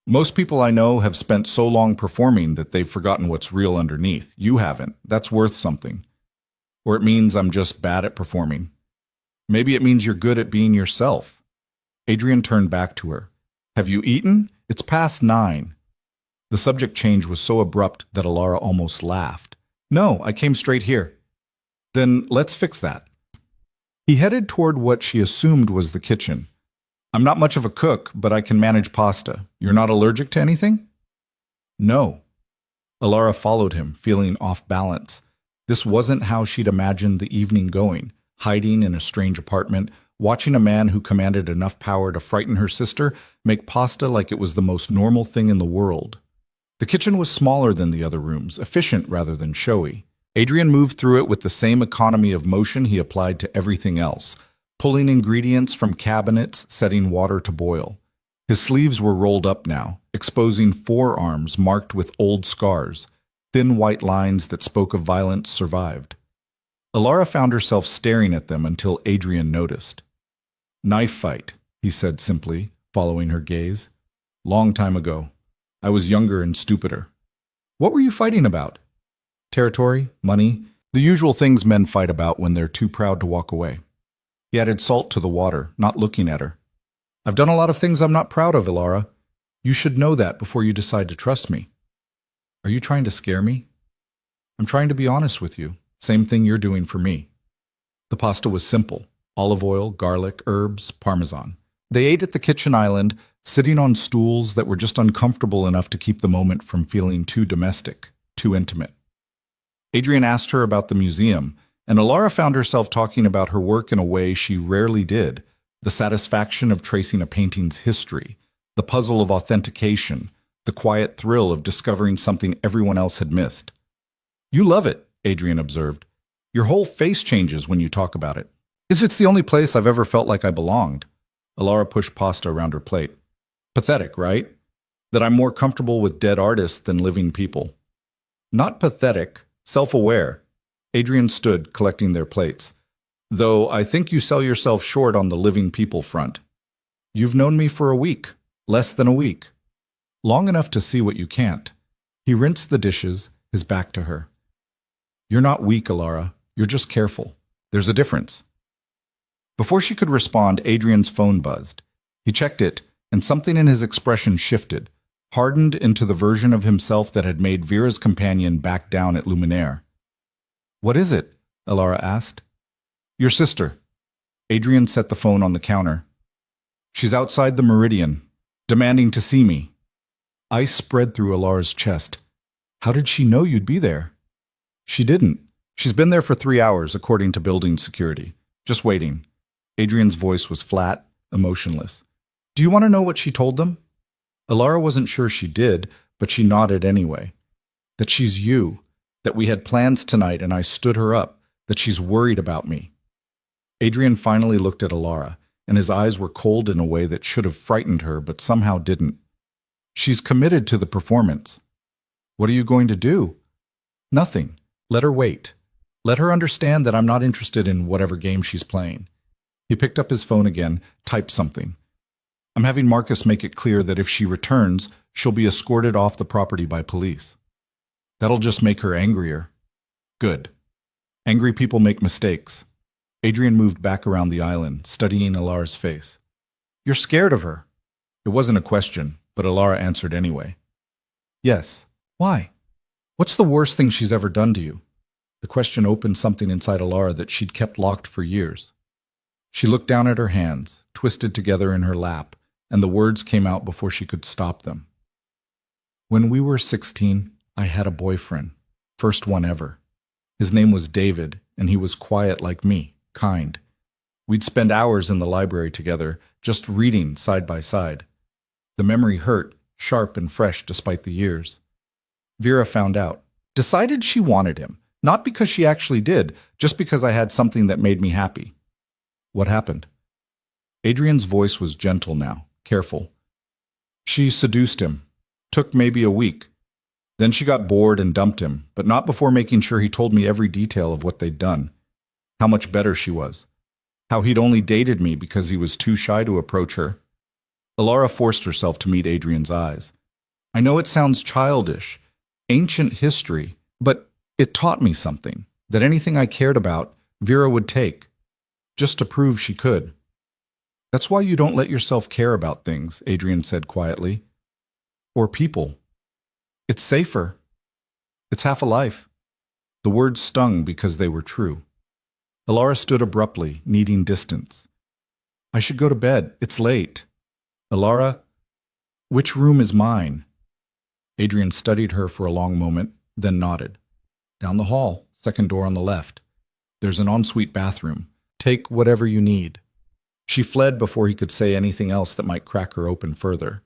"Most people I know have spent so long performing that they've forgotten what's real underneath. You haven't. That's worth something. Or it means I'm just bad at performing. Maybe it means you're good at being yourself." Adrian turned back to her. "Have you eaten? It's past 9. The subject change was so abrupt that Alara almost laughed. "No, I came straight here." "Then let's fix that." He headed toward what she assumed was the kitchen. "I'm not much of a cook, but I can manage pasta. You're not allergic to anything?" "No." Alara followed him, feeling off balance. This wasn't how she'd imagined the evening going, hiding in a strange apartment, watching a man who commanded enough power to frighten her sister make pasta like it was the most normal thing in the world. The kitchen was smaller than the other rooms, efficient rather than showy. Adrian moved through it with the same economy of motion he applied to everything else, pulling ingredients from cabinets, setting water to boil. His sleeves were rolled up now, exposing forearms marked with old scars, thin white lines that spoke of violence survived. Alara found herself staring at them until Adrian noticed. "Knife fight," he said simply, following her gaze. "Long time ago. I was younger and stupider." "What were you fighting about?" "Territory, money, the usual things men fight about when they're too proud to walk away." He added salt to the water, not looking at her. "I've done a lot of things I'm not proud of, Alara. You should know that before you decide to trust me." "Are you trying to scare me?" "I'm trying to be honest with you. Same thing you're doing for me." The pasta was simple: olive oil, garlic, herbs, parmesan. They ate at the kitchen island, sitting on stools that were just uncomfortable enough to keep the moment from feeling too domestic, too intimate. Adrian asked her about the museum, and Alara found herself talking about her work in a way she rarely did: the satisfaction of tracing a painting's history, the puzzle of authentication, the quiet thrill of discovering something everyone else had missed. "You love it," Adrian observed. "Your whole face changes when you talk about it." It's the only place I've ever felt like I belonged." Alara pushed pasta around her plate. "Pathetic, right? That I'm more comfortable with dead artists than living people." "Not pathetic, self-aware." Adrian stood, collecting their plates. "Though I think you sell yourself short on the living people front. You've known me for a week, less than a week. Long enough to see what you can't." He rinsed the dishes, his back to her. "You're not weak, Alara. You're just careful. There's a difference." Before she could respond, Adrian's phone buzzed. He checked it, and something in his expression shifted, hardened into the version of himself that had made Vera's companion back down at Luminaire. "What is it?" Alara asked. "Your sister." Adrian set the phone on the counter. "She's outside the Meridian, demanding to see me." Ice spread through Alara's chest. "How did she know you'd be there?" "She didn't. She's been there for 3 hours, according to building security. Just waiting." Adrian's voice was flat, emotionless. "Do you want to know what she told them?" Alara wasn't sure she did, but she nodded anyway. "That she's you, that we had plans tonight and I stood her up, that she's worried about me." Adrian finally looked at Alara, and his eyes were cold in a way that should have frightened her but somehow didn't. "She's committed to the performance." "What are you going to do?" "Nothing. Let her wait. Let her understand that I'm not interested in whatever game she's playing." He picked up his phone again, typed something. "I'm having Marcus make it clear that if she returns, she'll be escorted off the property by police." "That'll just make her angrier." "Good. Angry people make mistakes." Adrian moved back around the island, studying Alara's face. "You're scared of her." It wasn't a question. but Alara answered anyway. Yes. Why? What's the worst thing she's ever done to you? The question opened something inside Alara that she'd kept locked for years. She looked down at her hands, twisted together in her lap, and the words came out before she could stop them. When we were 16, I had a boyfriend. First one ever. His name was David, and he was quiet like me, kind. We'd spend hours in the library together, just reading side by side. The memory hurt, sharp and fresh despite the years. Vera found out. Decided she wanted him, not because she actually did, just because I had something that made me happy. What happened? Adrian's voice was gentle now, careful. She seduced him. Took maybe a week. Then she got bored and dumped him, but not before making sure he told me every detail of what they'd done. How much better she was. How he'd only dated me because he was too shy to approach her. Alara forced herself to meet Adrian's eyes. I know it sounds childish, ancient history, but it taught me something, that anything I cared about, Vera would take, just to prove she could. That's why you don't let yourself care about things, Adrian said quietly. Or people. It's safer. It's half a life. The words stung because they were true. Alara stood abruptly, needing distance. I should go to bed. It's late. Alara, which room is mine? Adrian studied her for a long moment, then nodded. Down the hall, second door on the left. There's an ensuite bathroom. Take whatever you need. She fled before he could say anything else that might crack her open further.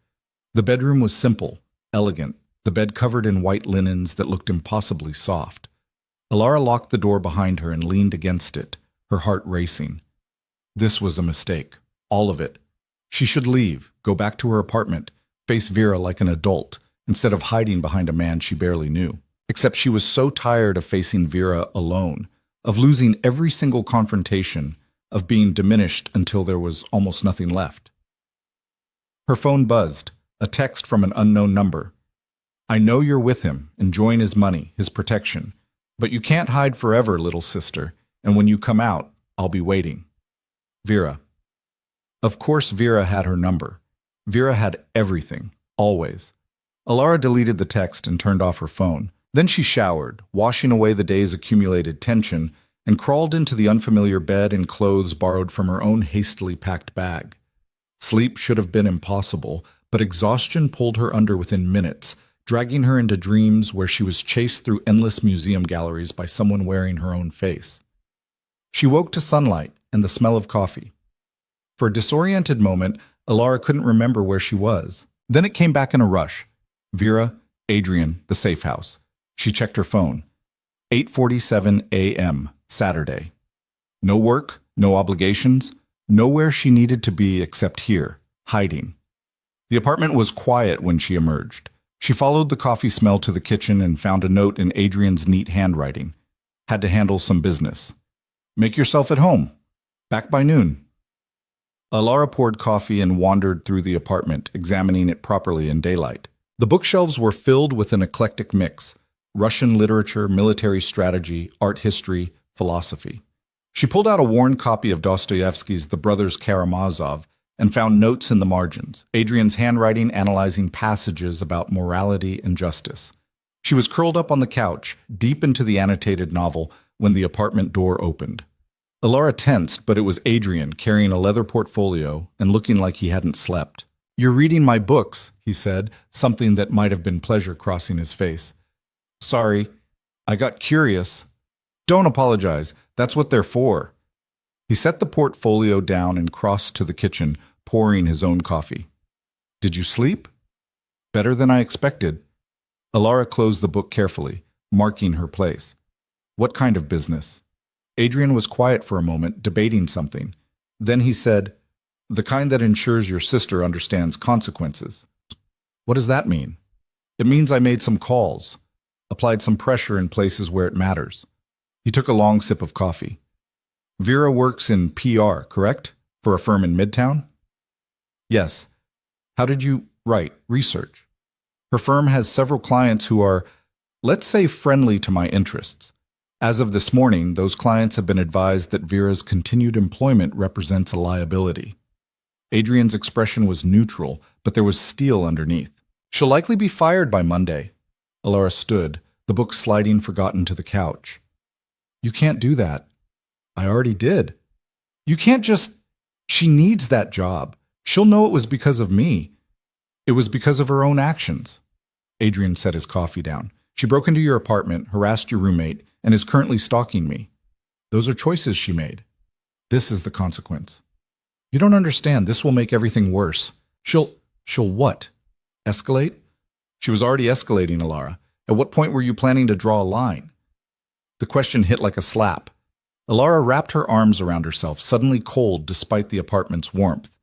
The bedroom was simple, elegant, the bed covered in white linens that looked impossibly soft. Alara locked the door behind her and leaned against it, her heart racing. This was a mistake. All of it. She should leave, go back to her apartment, face Vera like an adult, instead of hiding behind a man she barely knew. Except she was so tired of facing Vera alone, of losing every single confrontation, of being diminished until there was almost nothing left. Her phone buzzed, a text from an unknown number. I know you're with him, enjoying his money, his protection, but you can't hide forever, little sister, and when you come out, I'll be waiting. Vera. Of course Vera had her number. Vera had everything, always. Alara deleted the text and turned off her phone. Then she showered, washing away the day's accumulated tension, and crawled into the unfamiliar bed and clothes borrowed from her own hastily packed bag. Sleep should have been impossible, but exhaustion pulled her under within minutes, dragging her into dreams where she was chased through endless museum galleries by someone wearing her own face. She woke to sunlight and the smell of coffee. For a disoriented moment, Alara couldn't remember where she was. Then it came back in a rush. Vera, Adrian, the safe house. She checked her phone. 8:47 a.m., Saturday. No work, no obligations, nowhere she needed to be except here, hiding. The apartment was quiet when she emerged. She followed the coffee smell to the kitchen and found a note in Adrian's neat handwriting. Had to handle some business. Make yourself at home. Back by noon. Alara poured coffee and wandered through the apartment, examining it properly in daylight. The bookshelves were filled with an eclectic mix: Russian literature, military strategy, art history, philosophy. She pulled out a worn copy of Dostoevsky's The Brothers Karamazov and found notes in the margins, Adrian's handwriting analyzing passages about morality and justice. She was curled up on the couch, deep into the annotated novel, when the apartment door opened. Alara tensed, but it was Adrian, carrying a leather portfolio and looking like he hadn't slept. You're reading my books, he said, something that might have been pleasure crossing his face. Sorry, I got curious. Don't apologize, that's what they're for. He set the portfolio down and crossed to the kitchen, pouring his own coffee. Did you sleep? Better than I expected. Alara closed the book carefully, marking her place. What kind of business? Adrian was quiet for a moment, debating something. Then he said, the kind that ensures your sister understands consequences. What does that mean? It means I made some calls, applied some pressure in places where it matters. He took a long sip of coffee. Vera works in PR, correct? For a firm in Midtown? Yes. How did you write research? Her firm has several clients who are, let's say, friendly to my interests. As of this morning, those clients have been advised that Vera's continued employment represents a liability. Adrian's expression was neutral, but there was steel underneath. She'll likely be fired by Monday. Alara stood, the book sliding forgotten to the couch. You can't do that. I already did. You can't just... She needs that job. She'll know it was because of me. It was because of her own actions. Adrian set his coffee down. She broke into your apartment, harassed your roommate, and is currently stalking me. Those are choices she made. This is the consequence. You don't understand. This will make everything worse. She'll what? Escalate? She was already escalating, Alara. At what point were you planning to draw a line? The question hit like a slap. Alara wrapped her arms around herself, suddenly cold despite the apartment's warmth.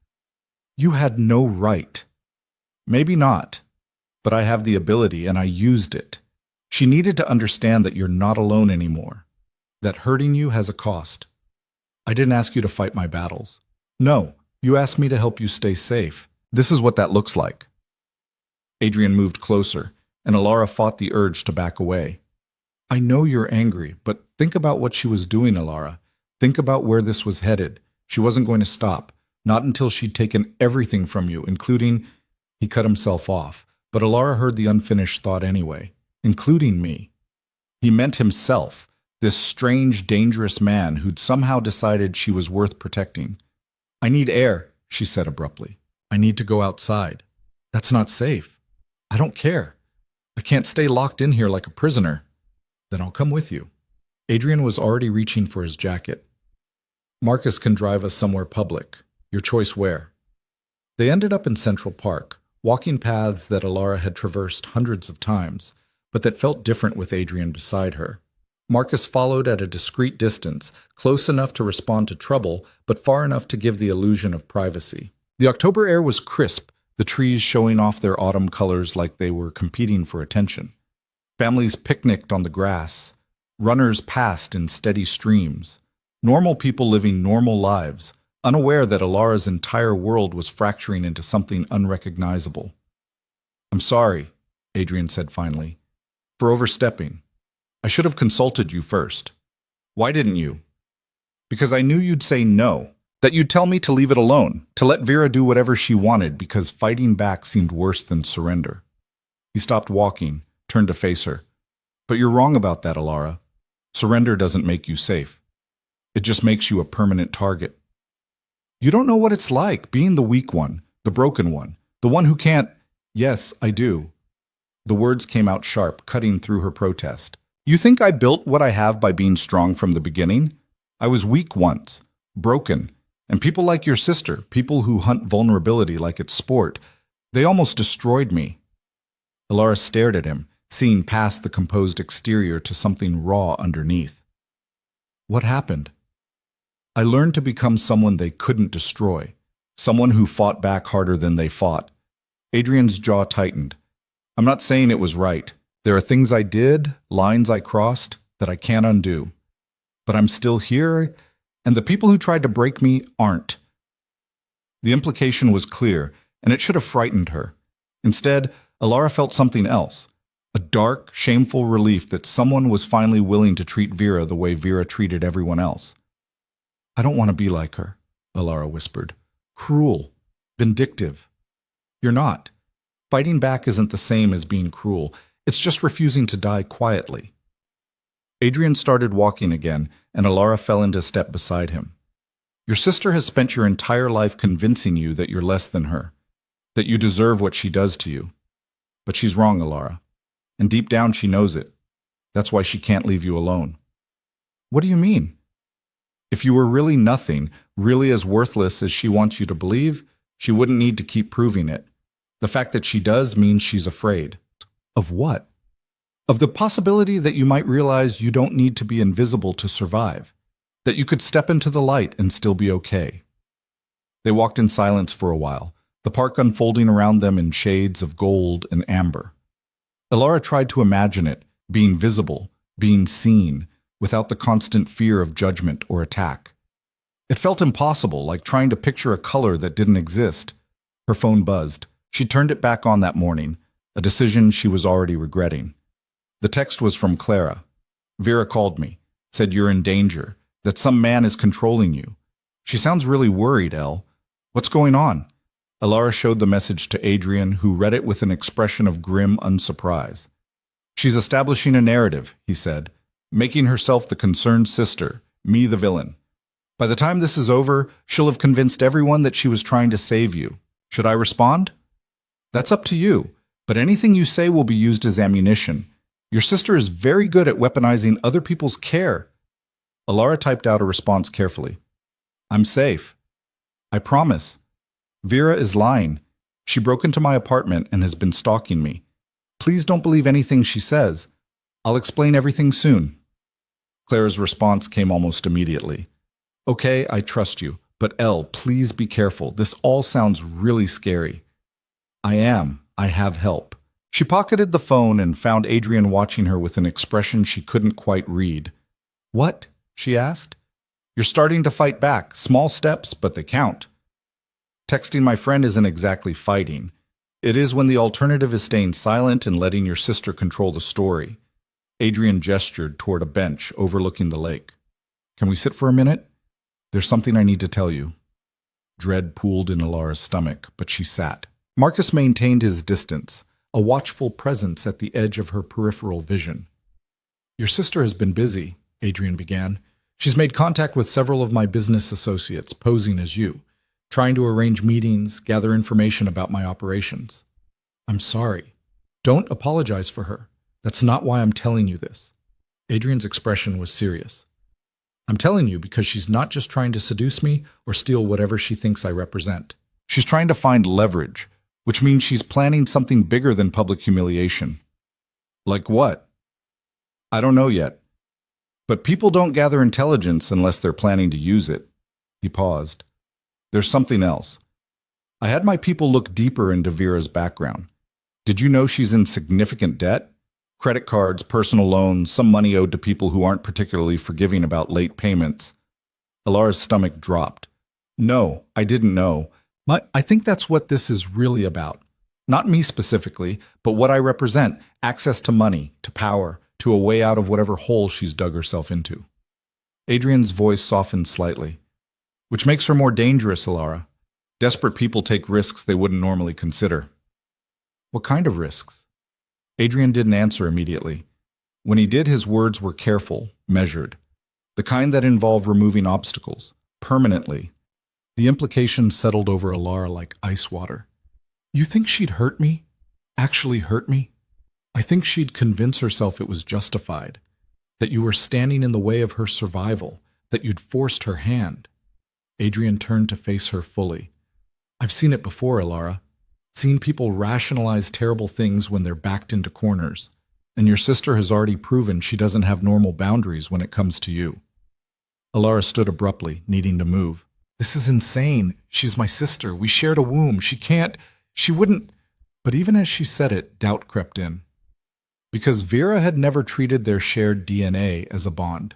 You had no right. Maybe not, but I have the ability and I used it. She needed to understand that you're not alone anymore, that hurting you has a cost. I didn't ask you to fight my battles. No, you asked me to help you stay safe. This is what that looks like. Adrian moved closer, and Alara fought the urge to back away. I know you're angry, but think about what she was doing, Alara. Think about where this was headed. She wasn't going to stop, not until she'd taken everything from you, including... He cut himself off, but Alara heard the unfinished thought anyway, including me. He meant himself, this strange, dangerous man who'd somehow decided she was worth protecting. I need air, she said abruptly. I need to go outside. That's not safe. I don't care. I can't stay locked in here like a prisoner. Then I'll come with you. Adrian was already reaching for his jacket. Marcus can drive us somewhere public. Your choice where. They ended up in Central Park, walking paths that Alara had traversed hundreds of times, but that felt different with Adrian beside her. Marcus followed at a discreet distance, close enough to respond to trouble, but far enough to give the illusion of privacy. The October air was crisp, the trees showing off their autumn colors like they were competing for attention. Families picnicked on the grass. Runners passed in steady streams. Normal people living normal lives, unaware that Alara's entire world was fracturing into something unrecognizable. I'm sorry, Adrian said finally, for overstepping. I should have consulted you first. Why didn't you? Because I knew you'd say no, that you'd tell me to leave it alone, to let Vera do whatever she wanted because fighting back seemed worse than surrender. He stopped walking, turned to face her. But you're wrong about that, Alara. Surrender doesn't make you safe. It just makes you a permanent target. You don't know what it's like, being the weak one, the broken one, the one who can't... Yes, I do. The words came out sharp, cutting through her protest. You think I built what I have by being strong from the beginning? I was weak once, broken, and people like your sister, people who hunt vulnerability like it's sport, they almost destroyed me. Alara stared at him, seeing past the composed exterior to something raw underneath. What happened? I learned to become someone they couldn't destroy, someone who fought back harder than they fought. Adrian's jaw tightened. I'm not saying it was right. There are things I did, lines I crossed, that I can't undo. But I'm still here, and the people who tried to break me aren't. The implication was clear, and it should have frightened her. Instead, Alara felt something else, a dark, shameful relief that someone was finally willing to treat Vera the way Vera treated everyone else. I don't want to be like her, Alara whispered. Cruel, vindictive. You're not. Fighting back isn't the same as being cruel. It's just refusing to die quietly. Adrian started walking again, and Alara fell into step beside him. Your sister has spent your entire life convincing you that you're less than her, that you deserve what she does to you. But she's wrong, Alara. And deep down she knows it. That's why she can't leave you alone. What do you mean? If you were really nothing, really as worthless as she wants you to believe, she wouldn't need to keep proving it. The fact that she does means she's afraid. Of what? Of the possibility that you might realize you don't need to be invisible to survive, that you could step into the light and still be okay. They walked in silence for a while, the park unfolding around them in shades of gold and amber. Alara tried to imagine it, being visible, being seen, without the constant fear of judgment or attack. It felt impossible, like trying to picture a color that didn't exist. Her phone buzzed. She turned it back on that morning, a decision she was already regretting. The text was from Clara. Vera called me, said you're in danger, that some man is controlling you. She sounds really worried, Elle. What's going on? Alara showed the message to Adrian, who read it with an expression of grim unsurprise. She's establishing a narrative, he said, making herself the concerned sister, me the villain. By the time this is over, she'll have convinced everyone that she was trying to save you. Should I respond? That's up to you, but anything you say will be used as ammunition. Your sister is very good at weaponizing other people's care. Alara typed out a response carefully. I'm safe. I promise. Vera is lying. She broke into my apartment and has been stalking me. Please don't believe anything she says. I'll explain everything soon. Clara's response came almost immediately. Okay, I trust you, but Elle, please be careful. This all sounds really scary. I am. I have help. She pocketed the phone and found Adrian watching her with an expression she couldn't quite read. What? She asked. You're starting to fight back. Small steps, but they count. Texting my friend isn't exactly fighting. It is when the alternative is staying silent and letting your sister control the story. Adrian gestured toward a bench overlooking the lake. Can we sit for a minute? There's something I need to tell you. Dread pooled in Alara's stomach, but she sat. Marcus maintained his distance, a watchful presence at the edge of her peripheral vision. Your sister has been busy, Adrian began. She's made contact with several of my business associates, posing as you, trying to arrange meetings, gather information about my operations. I'm sorry. Don't apologize for her. That's not why I'm telling you this. Adrian's expression was serious. I'm telling you because she's not just trying to seduce me or steal whatever she thinks I represent. She's trying to find leverage, which means she's planning something bigger than public humiliation. Like what? I don't know yet. But people don't gather intelligence unless they're planning to use it. He paused. There's something else. I had my people look deeper into Vera's background. Did you know she's in significant debt? Credit cards, personal loans, some money owed to people who aren't particularly forgiving about late payments. Alara's stomach dropped. No, I didn't know. I think that's what this is really about. Not me specifically, but what I represent, access to money, to power, to a way out of whatever hole she's dug herself into. Adrian's voice softened slightly. Which makes her more dangerous, Alara. Desperate people take risks they wouldn't normally consider. What kind of risks? Adrian didn't answer immediately. When he did, his words were careful, measured. The kind that involve removing obstacles, permanently. The implications settled over Alara like ice water. You think she'd hurt me? Actually hurt me? I think she'd convince herself it was justified, that you were standing in the way of her survival, that you'd forced her hand. Adrian turned to face her fully. I've seen it before, Alara. Seen people rationalize terrible things when they're backed into corners, and your sister has already proven she doesn't have normal boundaries when it comes to you. Alara stood abruptly, needing to move. This is insane. She's my sister. We shared a womb. She wouldn't. But even as she said it, doubt crept in. Because Vera had never treated their shared DNA as a bond.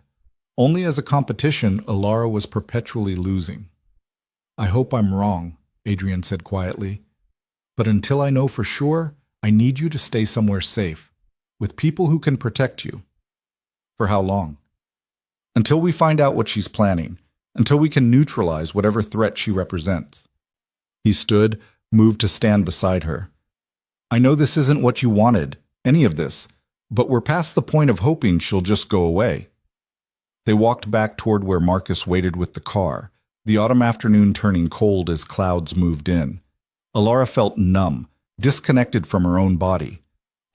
Only as a competition, Alara was perpetually losing. I hope I'm wrong, Adrian said quietly. But until I know for sure, I need you to stay somewhere safe, with people who can protect you. For how long? Until we find out what she's planning, until we can neutralize whatever threat she represents. He stood, moved to stand beside her. I know this isn't what you wanted, any of this, but we're past the point of hoping she'll just go away. They walked back toward where Marcus waited with the car, the autumn afternoon turning cold as clouds moved in. Alara felt numb, disconnected from her own body.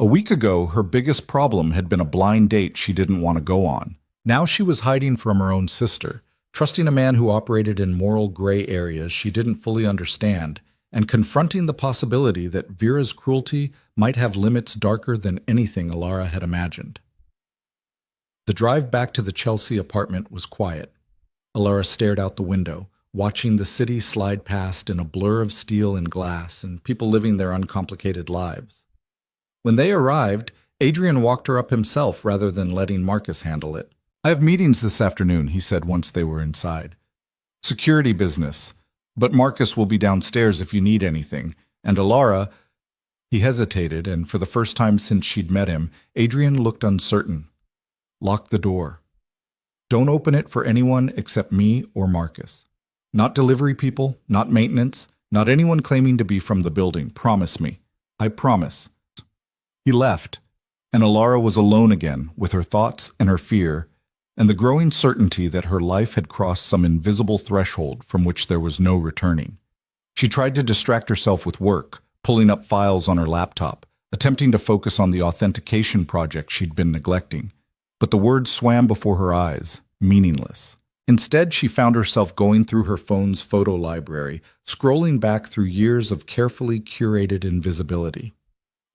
A week ago, her biggest problem had been a blind date she didn't want to go on. Now she was hiding from her own sister, trusting a man who operated in moral gray areas she didn't fully understand, and confronting the possibility that Vera's cruelty might have limits darker than anything Alara had imagined. The drive back to the Chelsea apartment was quiet. Alara stared out the window, watching the city slide past in a blur of steel and glass and people living their uncomplicated lives. When they arrived, Adrian walked her up himself rather than letting Marcus handle it. I have meetings this afternoon, he said once they were inside. Security business, but Marcus will be downstairs if you need anything, and Alara... He hesitated, and for the first time since she'd met him, Adrian looked uncertain. Lock the door. Don't open it for anyone except me or Marcus. Not delivery people, not maintenance, not anyone claiming to be from the building. Promise me. I promise. He left, and Alara was alone again with her thoughts and her fear, and the growing certainty that her life had crossed some invisible threshold from which there was no returning. She tried to distract herself with work, pulling up files on her laptop, attempting to focus on the authentication project she'd been neglecting. But the words swam before her eyes, meaningless. Instead, she found herself going through her phone's photo library, scrolling back through years of carefully curated invisibility.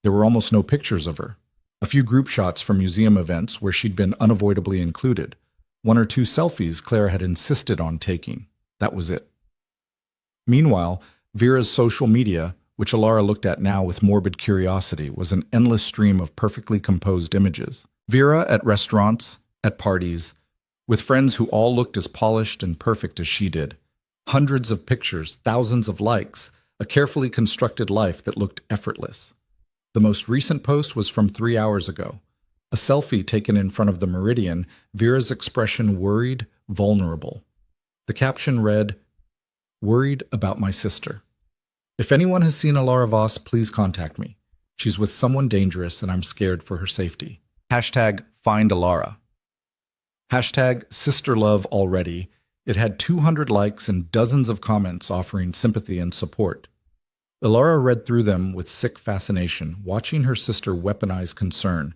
There were almost no pictures of her. A few group shots from museum events where she'd been unavoidably included. One or two selfies Claire had insisted on taking. That was it. Meanwhile, Vera's social media, which Alara looked at now with morbid curiosity, was an endless stream of perfectly composed images. Vera at restaurants, at parties, with friends who all looked as polished and perfect as she did. Hundreds of pictures, thousands of likes, a carefully constructed life that looked effortless. The most recent post was from 3 hours ago. A selfie taken in front of the Meridian, Vera's expression worried, vulnerable. The caption read, "Worried about my sister. If anyone has seen Alara Voss, please contact me. She's with someone dangerous and I'm scared for her safety. Hashtag find Alara." Hashtag sisterlove already. It had 200 likes and dozens of comments offering sympathy and support. Alara read through them with sick fascination, watching her sister weaponize concern,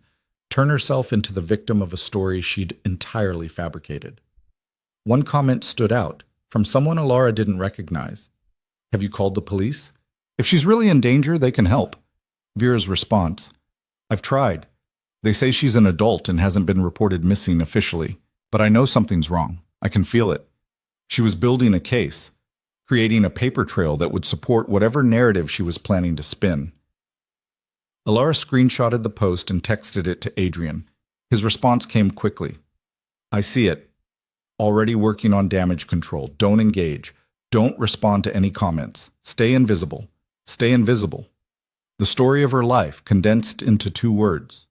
turn herself into the victim of a story she'd entirely fabricated. One comment stood out, from someone Alara didn't recognize. "Have you called the police? If she's really in danger, they can help." Vera's response, "I've tried. They say she's an adult and hasn't been reported missing officially, but I know something's wrong. I can feel it. She was building a case, creating a paper trail that would support whatever narrative she was planning to spin." Alara screenshotted the post and texted it to Adrian. His response came quickly. "I see it. Already working on damage control. Don't engage. Don't respond to any comments. Stay invisible. Stay invisible." The story of her life condensed into 2 words.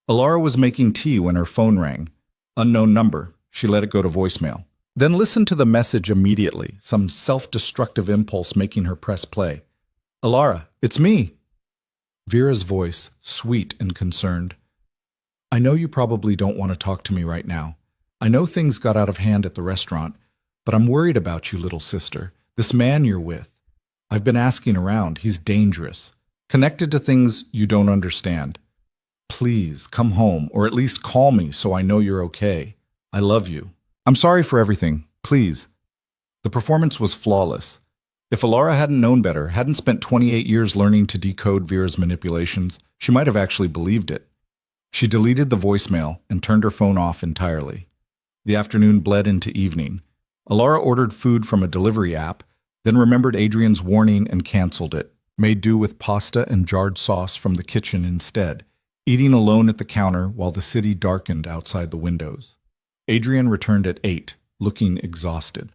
Alara was making tea when her phone rang. Unknown number. She let it go to voicemail. Then listened to the message immediately, some self-destructive impulse making her press play. "Alara, it's me." Vera's voice, sweet and concerned. "I know you probably don't want to talk to me right now. I know things got out of hand at the restaurant, but I'm worried about you, little sister. This man you're with. I've been asking around. He's dangerous. Connected to things you don't understand. Please, come home, or at least call me so I know you're okay. I love you. I'm sorry for everything. Please." The performance was flawless. If Alara hadn't known better, hadn't spent 28 years learning to decode Vera's manipulations, she might have actually believed it. She deleted the voicemail and turned her phone off entirely. The afternoon bled into evening. Alara ordered food from a delivery app, then remembered Adrian's warning and canceled it, made do with pasta and jarred sauce from the kitchen instead, eating alone at the counter while the city darkened outside the windows. Adrian returned at 8, looking exhausted.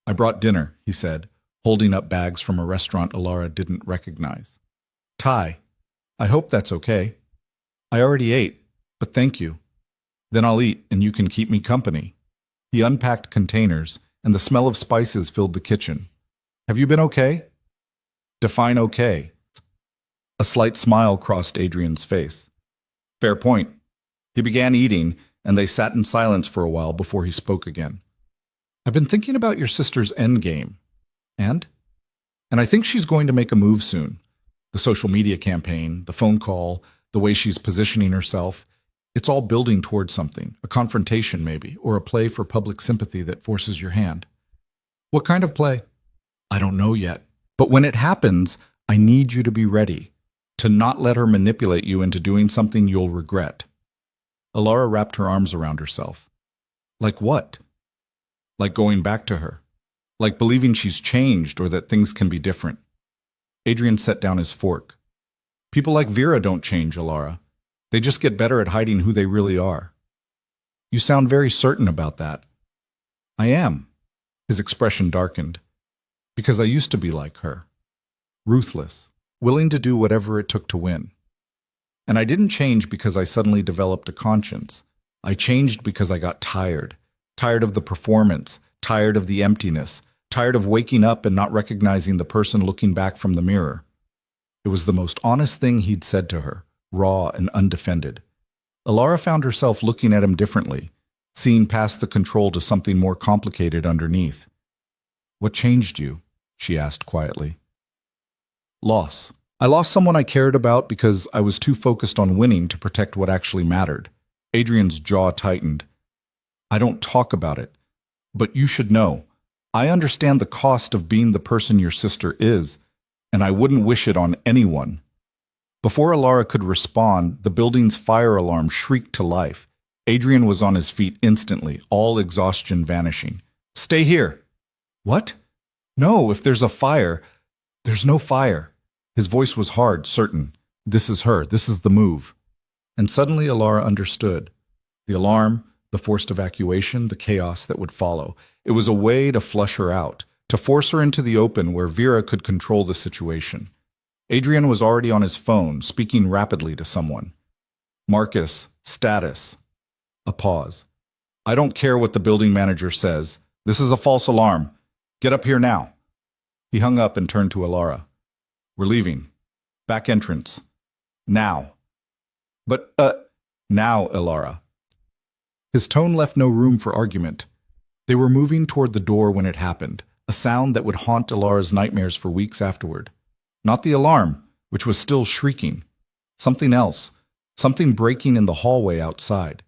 "I brought dinner," he said, holding up bags from a restaurant Alara didn't recognize. "Thai. I hope that's okay. I already ate, but thank you. Then I'll eat and you can keep me company." He unpacked containers, and the smell of spices filled the kitchen. "Have you been okay?" Define okay. A slight smile crossed Adrian's face. "Fair point." He began eating, and they sat in silence for a while before he spoke again. "I've been thinking about your sister's endgame. And? And I think she's going to make a move soon. The social media campaign, the phone call, the way she's positioning herself, it's all building towards something, a confrontation maybe, or a play for public sympathy that forces your hand." "What kind of play?" "I don't know yet. But when it happens, I need you to be ready, to not let her manipulate you into doing something you'll regret." Alara wrapped her arms around herself. "Like what?" "Like going back to her. Like believing she's changed or that things can be different." Adrian set down his fork. "People like Vera don't change, Alara. They just get better at hiding who they really are." "You sound very certain about that." "I am." His expression darkened. "Because I used to be like her. Ruthless, willing to do whatever it took to win. And I didn't change because I suddenly developed a conscience. I changed because I got tired. Tired of the performance, tired of the emptiness, tired of waking up and not recognizing the person looking back from the mirror. It was the most honest thing he'd said to her, raw and undefended. Alara found herself looking at him differently, seeing past the control to something more complicated underneath. "What changed you?" she asked quietly. "Loss. I lost someone I cared about because I was too focused on winning to protect what actually mattered." Adrian's jaw tightened. "I don't talk about it, but you should know. I understand the cost of being the person your sister is, and I wouldn't wish it on anyone." Before Alara could respond, the building's fire alarm shrieked to life. Adrian was on his feet instantly, all exhaustion vanishing. "Stay here." "What?" "No, if there's a fire." "There's no fire." His voice was hard, certain. "This is her. This is the move." And suddenly Alara understood. The alarm, the forced evacuation, the chaos that would follow. It was a way to flush her out, to force her into the open where Vera could control the situation. Adrian was already on his phone, speaking rapidly to someone. "Marcus, status." A pause. "I don't care what the building manager says. This is a false alarm. Get up here now." He hung up and turned to Alara. "We're leaving. Back entrance. Now." "But, now, Alara." His tone left no room for argument. They were moving toward the door when it happened, a sound that would haunt Alara's nightmares for weeks afterward. Not the alarm, which was still shrieking. Something else, something breaking in the hallway outside.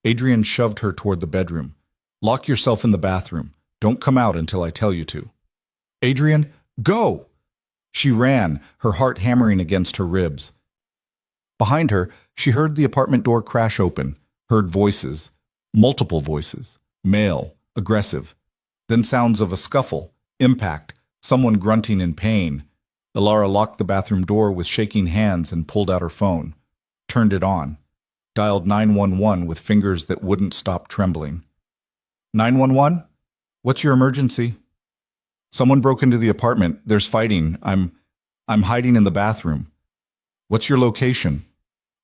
Adrian shoved her toward the bedroom. "Lock yourself in the bathroom. Don't come out until I tell you to." "Adrian, go!" She ran, her heart hammering against her ribs. Behind her, she heard the apartment door crash open, heard voices, multiple voices, male, aggressive. Then sounds of a scuffle, impact, someone grunting in pain. Alara locked the bathroom door with shaking hands and pulled out her phone, turned it on, dialed 911 with fingers that wouldn't stop trembling. 911? What's your emergency? Someone broke into the apartment. There's fighting. I'm hiding in the bathroom. What's your location?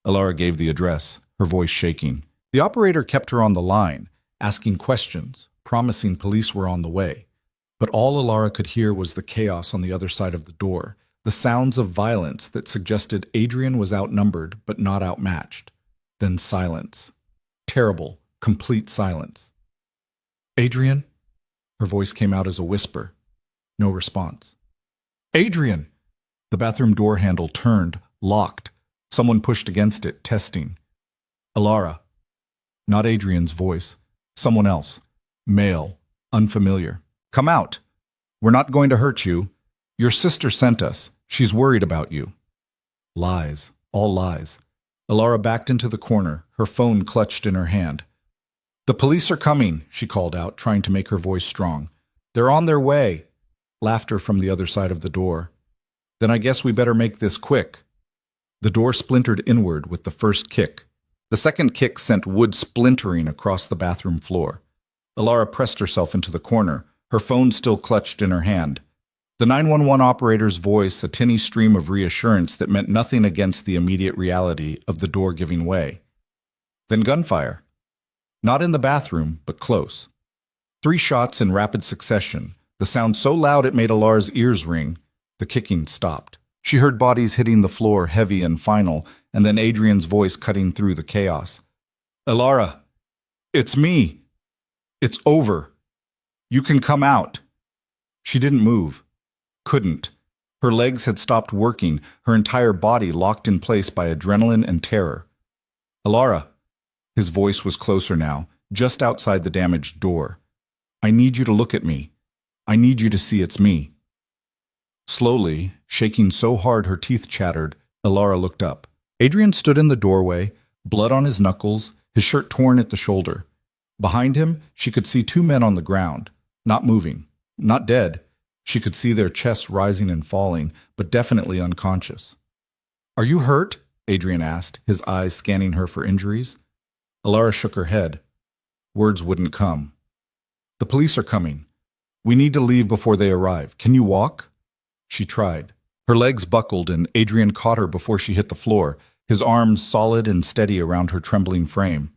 Alara gave the address, her voice shaking. The operator kept her on the line, asking questions, promising police were on the way. But all Alara could hear was the chaos on the other side of the door, the sounds of violence that suggested Adrian was outnumbered but not outmatched. Then silence. Terrible, complete silence. "Adrian?" Her voice came out as a whisper. No response. "Adrian!" The bathroom door handle turned, locked. Someone pushed against it, testing. Alara. Not Adrian's voice. Someone else. Male. Unfamiliar. "Come out. We're not going to hurt you. Your sister sent us. She's worried about you." Lies. All lies. Alara backed into the corner, her phone clutched in her hand. "The police are coming," she called out, trying to make her voice strong. "They're on their way." Laughter from the other side of the door. "Then I guess we better make this quick." The door splintered inward with the first kick. The second kick sent wood splintering across the bathroom floor. Alara pressed herself into the corner, her phone still clutched in her hand. The 911 operator's voice, a tinny stream of reassurance that meant nothing against the immediate reality of the door giving way. Then gunfire. Not in the bathroom, but close. 3 shots in rapid succession, the sound so loud it made Alara's ears ring. The kicking stopped. She heard bodies hitting the floor, heavy and final, and then Adrian's voice cutting through the chaos. "Alara, it's me. It's over. You can come out." She didn't move. Couldn't. Her legs had stopped working, her entire body locked in place by adrenaline and terror. "Alara." His voice was closer now, just outside the damaged door. "I need you to look at me. I need you to see it's me." Slowly, shaking so hard her teeth chattered, Alara looked up. Adrian stood in the doorway, blood on his knuckles, his shirt torn at the shoulder. Behind him, she could see 2 men on the ground, not moving, not dead. She could see their chests rising and falling, but definitely unconscious. "Are you hurt?" Adrian asked, his eyes scanning her for injuries. Alara shook her head. Words wouldn't come. "The police are coming. We need to leave before they arrive. Can you walk?" She tried. Her legs buckled and Adrian caught her before she hit the floor, his arms solid and steady around her trembling frame.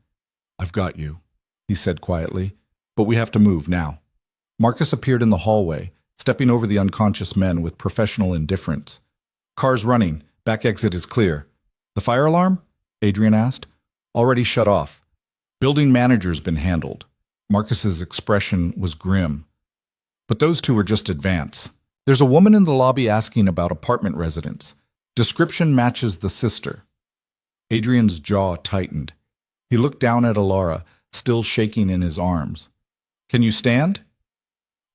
"I've got you," he said quietly, "but we have to move now." Marcus appeared in the hallway, stepping over the unconscious men with professional indifference. Car's running. Back exit is clear. The fire alarm? Adrian asked. Already shut off. Building manager's been handled. Marcus's expression was grim. But those two are just advance. There's a woman in the lobby asking about apartment residents. Description matches the sister. Adrian's jaw tightened. He looked down at Alara, still shaking in his arms. Can you stand?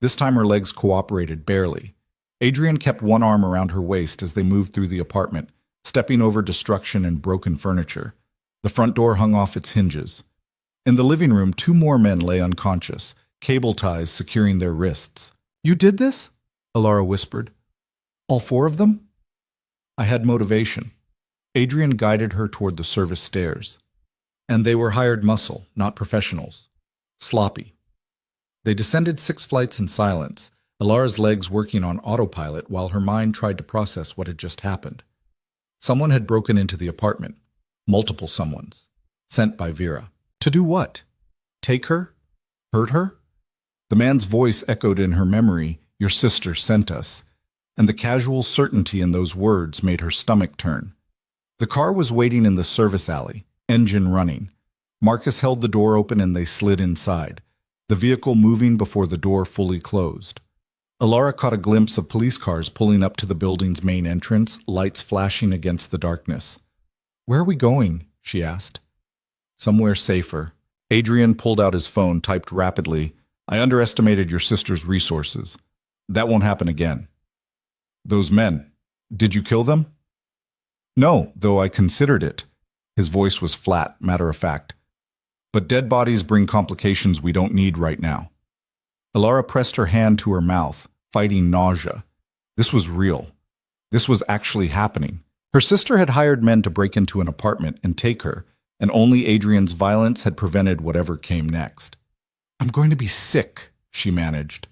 This time her legs cooperated barely. Adrian kept one arm around her waist as they moved through the apartment, stepping over destruction and broken furniture. The front door hung off its hinges. In the living room, two more men lay unconscious, cable ties securing their wrists. You did this? Alara whispered. All four of them? I had motivation. Adrian guided her toward the service stairs. And they were hired muscle, not professionals. Sloppy. They descended 6 flights in silence, Alara's legs working on autopilot while her mind tried to process what had just happened. Someone had broken into the apartment. Multiple someones. Sent by Vera. To do what? Take her? Hurt her? The man's voice echoed in her memory, your sister sent us, and the casual certainty in those words made her stomach turn. The car was waiting in the service alley, engine running. Marcus held the door open and they slid inside, the vehicle moving before the door fully closed. Alara caught a glimpse of police cars pulling up to the building's main entrance, lights flashing against the darkness. Where are we going? She asked. Somewhere safer. Adrian pulled out his phone, typed rapidly, I underestimated your sister's resources. That won't happen again. Those men. Did you kill them? No, though I considered it. His voice was flat, matter of fact. But dead bodies bring complications we don't need right now. Alara pressed her hand to her mouth, fighting nausea. This was real. This was actually happening. Her sister had hired men to break into an apartment and take her, and only Adrian's violence had prevented whatever came next. I'm going to be sick, she managed.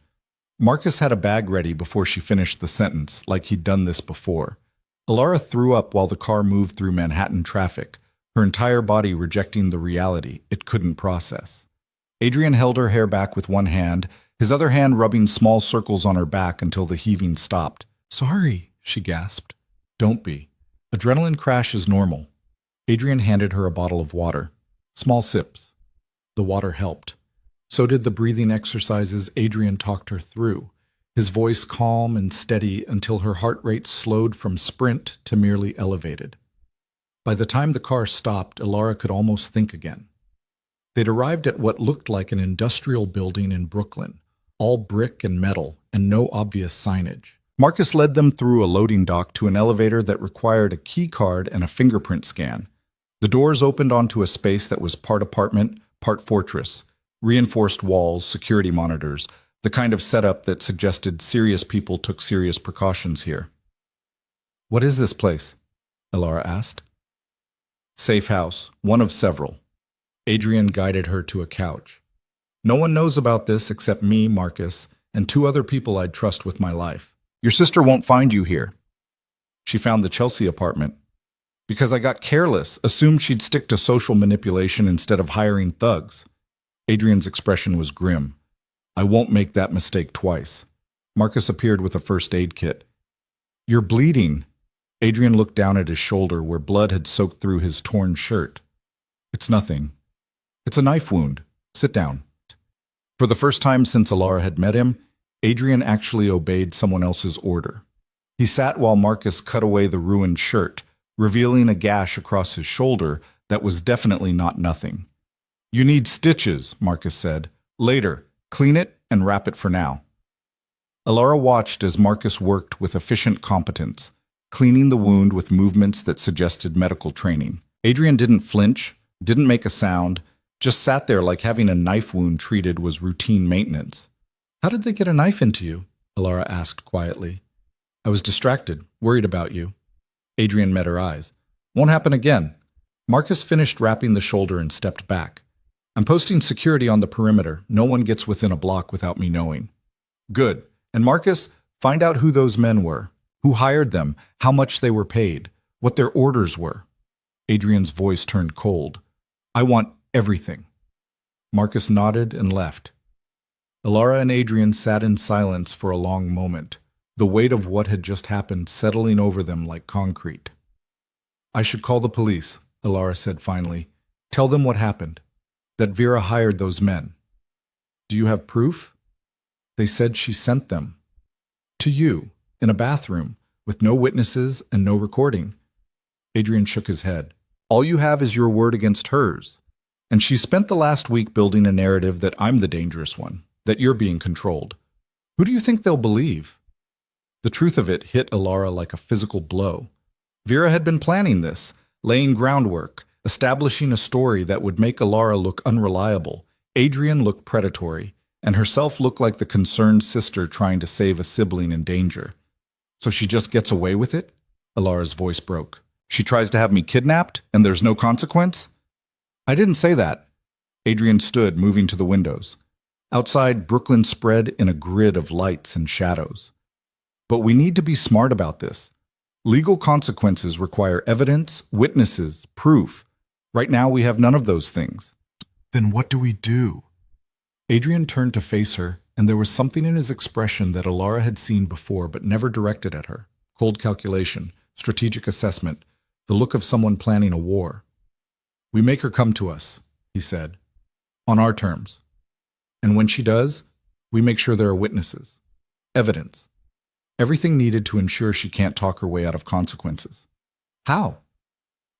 Marcus had a bag ready before she finished the sentence, like he'd done this before. Alara threw up while the car moved through Manhattan traffic, her entire body rejecting the reality it couldn't process. Adrian held her hair back with one hand, his other hand rubbing small circles on her back until the heaving stopped. Sorry, she gasped. Don't be. Adrenaline crash is normal. Adrian handed her a bottle of water. Small sips. The water helped. So did the breathing exercises Adrian talked her through, his voice calm and steady until her heart rate slowed from sprint to merely elevated. By the time the car stopped, Alara could almost think again. They'd arrived at what looked like an industrial building in Brooklyn, all brick and metal and no obvious signage. Marcus led them through a loading dock to an elevator that required a key card and a fingerprint scan. The doors opened onto a space that was part apartment, part fortress, reinforced walls, security monitors, the kind of setup that suggested serious people took serious precautions here. What is this place? Alara asked. Safe house, one of several. Adrian guided her to a couch. No one knows about this except me, Marcus, and 2 other people I'd trust with my life. Your sister won't find you here. She found the Chelsea apartment. Because I got careless, assumed she'd stick to social manipulation instead of hiring thugs. Adrian's expression was grim. I won't make that mistake twice. Marcus appeared with a first aid kit. You're bleeding. Adrian looked down at his shoulder where blood had soaked through his torn shirt. It's nothing. It's a knife wound. Sit down. For the first time since Alara had met him, Adrian actually obeyed someone else's order. He sat while Marcus cut away the ruined shirt, revealing a gash across his shoulder that was definitely not nothing. You need stitches, Marcus said. Later, clean it and wrap it for now. Alara watched as Marcus worked with efficient competence, cleaning the wound with movements that suggested medical training. Adrian didn't flinch, didn't make a sound, just sat there like having a knife wound treated was routine maintenance. How did they get a knife into you? Alara asked quietly. I was distracted, worried about you. Adrian met her eyes. Won't happen again. Marcus finished wrapping the shoulder and stepped back. I'm posting security on the perimeter. No one gets within a block without me knowing. Good. And Marcus, find out who those men were, who hired them, how much they were paid, what their orders were. Adrian's voice turned cold. I want everything. Marcus nodded and left. Alara and Adrian sat in silence for a long moment, the weight of what had just happened settling over them like concrete. I should call the police, Alara said finally. Tell them what happened, that Vera hired those men. Do you have proof? They said she sent them. To you, in a bathroom, with no witnesses and no recording. Adrian shook his head. All you have is your word against hers. And she spent the last week building a narrative that I'm the dangerous one, that you're being controlled. Who do you think they'll believe? The truth of it hit Alara like a physical blow. Vera had been planning this, laying groundwork, establishing a story that would make Alara look unreliable, Adrian look predatory, and herself look like the concerned sister trying to save a sibling in danger. So she just gets away with it? Alara's voice broke. She tries to have me kidnapped, and there's no consequence? I didn't say that. Adrian stood, moving to the windows. Outside, Brooklyn spread in a grid of lights and shadows. But we need to be smart about this. Legal consequences require evidence, witnesses, proof. Right now, we have none of those things. Then what do we do? Adrian turned to face her, and there was something in his expression that Alara had seen before but never directed at her. Cold calculation, strategic assessment, the look of someone planning a war. We make her come to us, he said, on our terms. And when she does, we make sure there are witnesses, evidence, everything needed to ensure she can't talk her way out of consequences. How?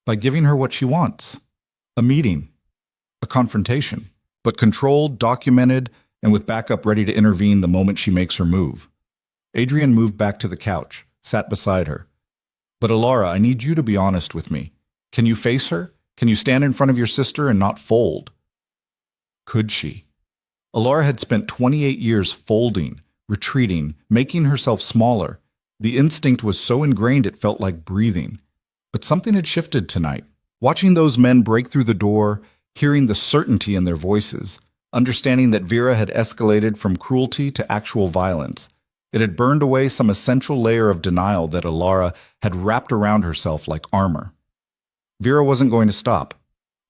By giving her what she wants. A meeting, a confrontation, but controlled, documented, and with backup ready to intervene the moment she makes her move. Adrian moved back to the couch, sat beside her. But Alara, I need you to be honest with me. Can you face her? Can you stand in front of your sister and not fold? Could she? Alara had spent 28 years folding, retreating, making herself smaller. The instinct was so ingrained it felt like breathing. But something had shifted tonight. Watching those men break through the door, hearing the certainty in their voices, understanding that Vera had escalated from cruelty to actual violence, it had burned away some essential layer of denial that Alara had wrapped around herself like armor. Vera wasn't going to stop,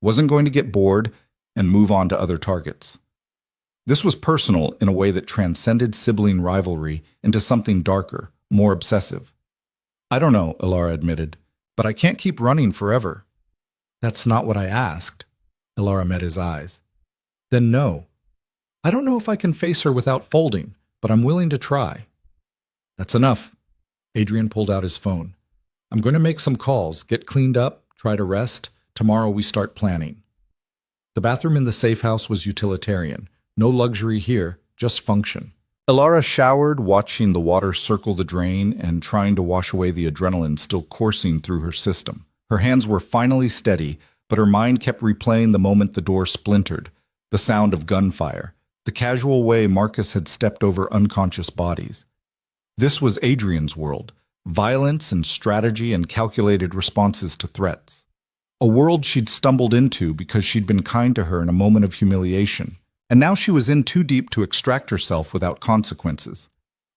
wasn't going to get bored and move on to other targets. This was personal in a way that transcended sibling rivalry into something darker, more obsessive. I don't know, Alara admitted, but I can't keep running forever. That's not what I asked. Alara met his eyes. Then no. I don't know if I can face her without folding, but I'm willing to try. That's enough. Adrian pulled out his phone. I'm going to make some calls, get cleaned up, try to rest. Tomorrow we start planning. The bathroom in the safe house was utilitarian. No luxury here, just function. Alara showered, watching the water circle the drain and trying to wash away the adrenaline still coursing through her system. Her hands were finally steady, but her mind kept replaying the moment the door splintered, the sound of gunfire, the casual way Marcus had stepped over unconscious bodies. This was Adrian's world, violence and strategy and calculated responses to threats. A world she'd stumbled into because she'd been kind to her in a moment of humiliation, and now she was in too deep to extract herself without consequences.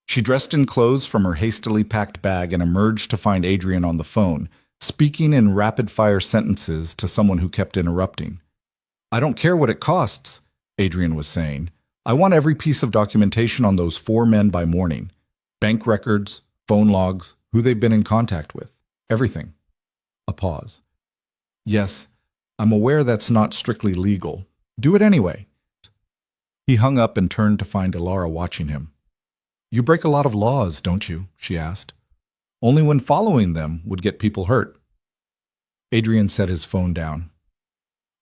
She dressed in clothes from her hastily packed bag and emerged to find Adrian on the phone, speaking in rapid-fire sentences to someone who kept interrupting. I don't care what it costs, Adrian was saying. I want every piece of documentation on those 4 men by morning. Bank records, phone logs, who they've been in contact with. Everything. A pause. Yes, I'm aware that's not strictly legal. Do it anyway. He hung up and turned to find Alara watching him. You break a lot of laws, don't you? She asked. Only when following them would get people hurt. Adrian set his phone down.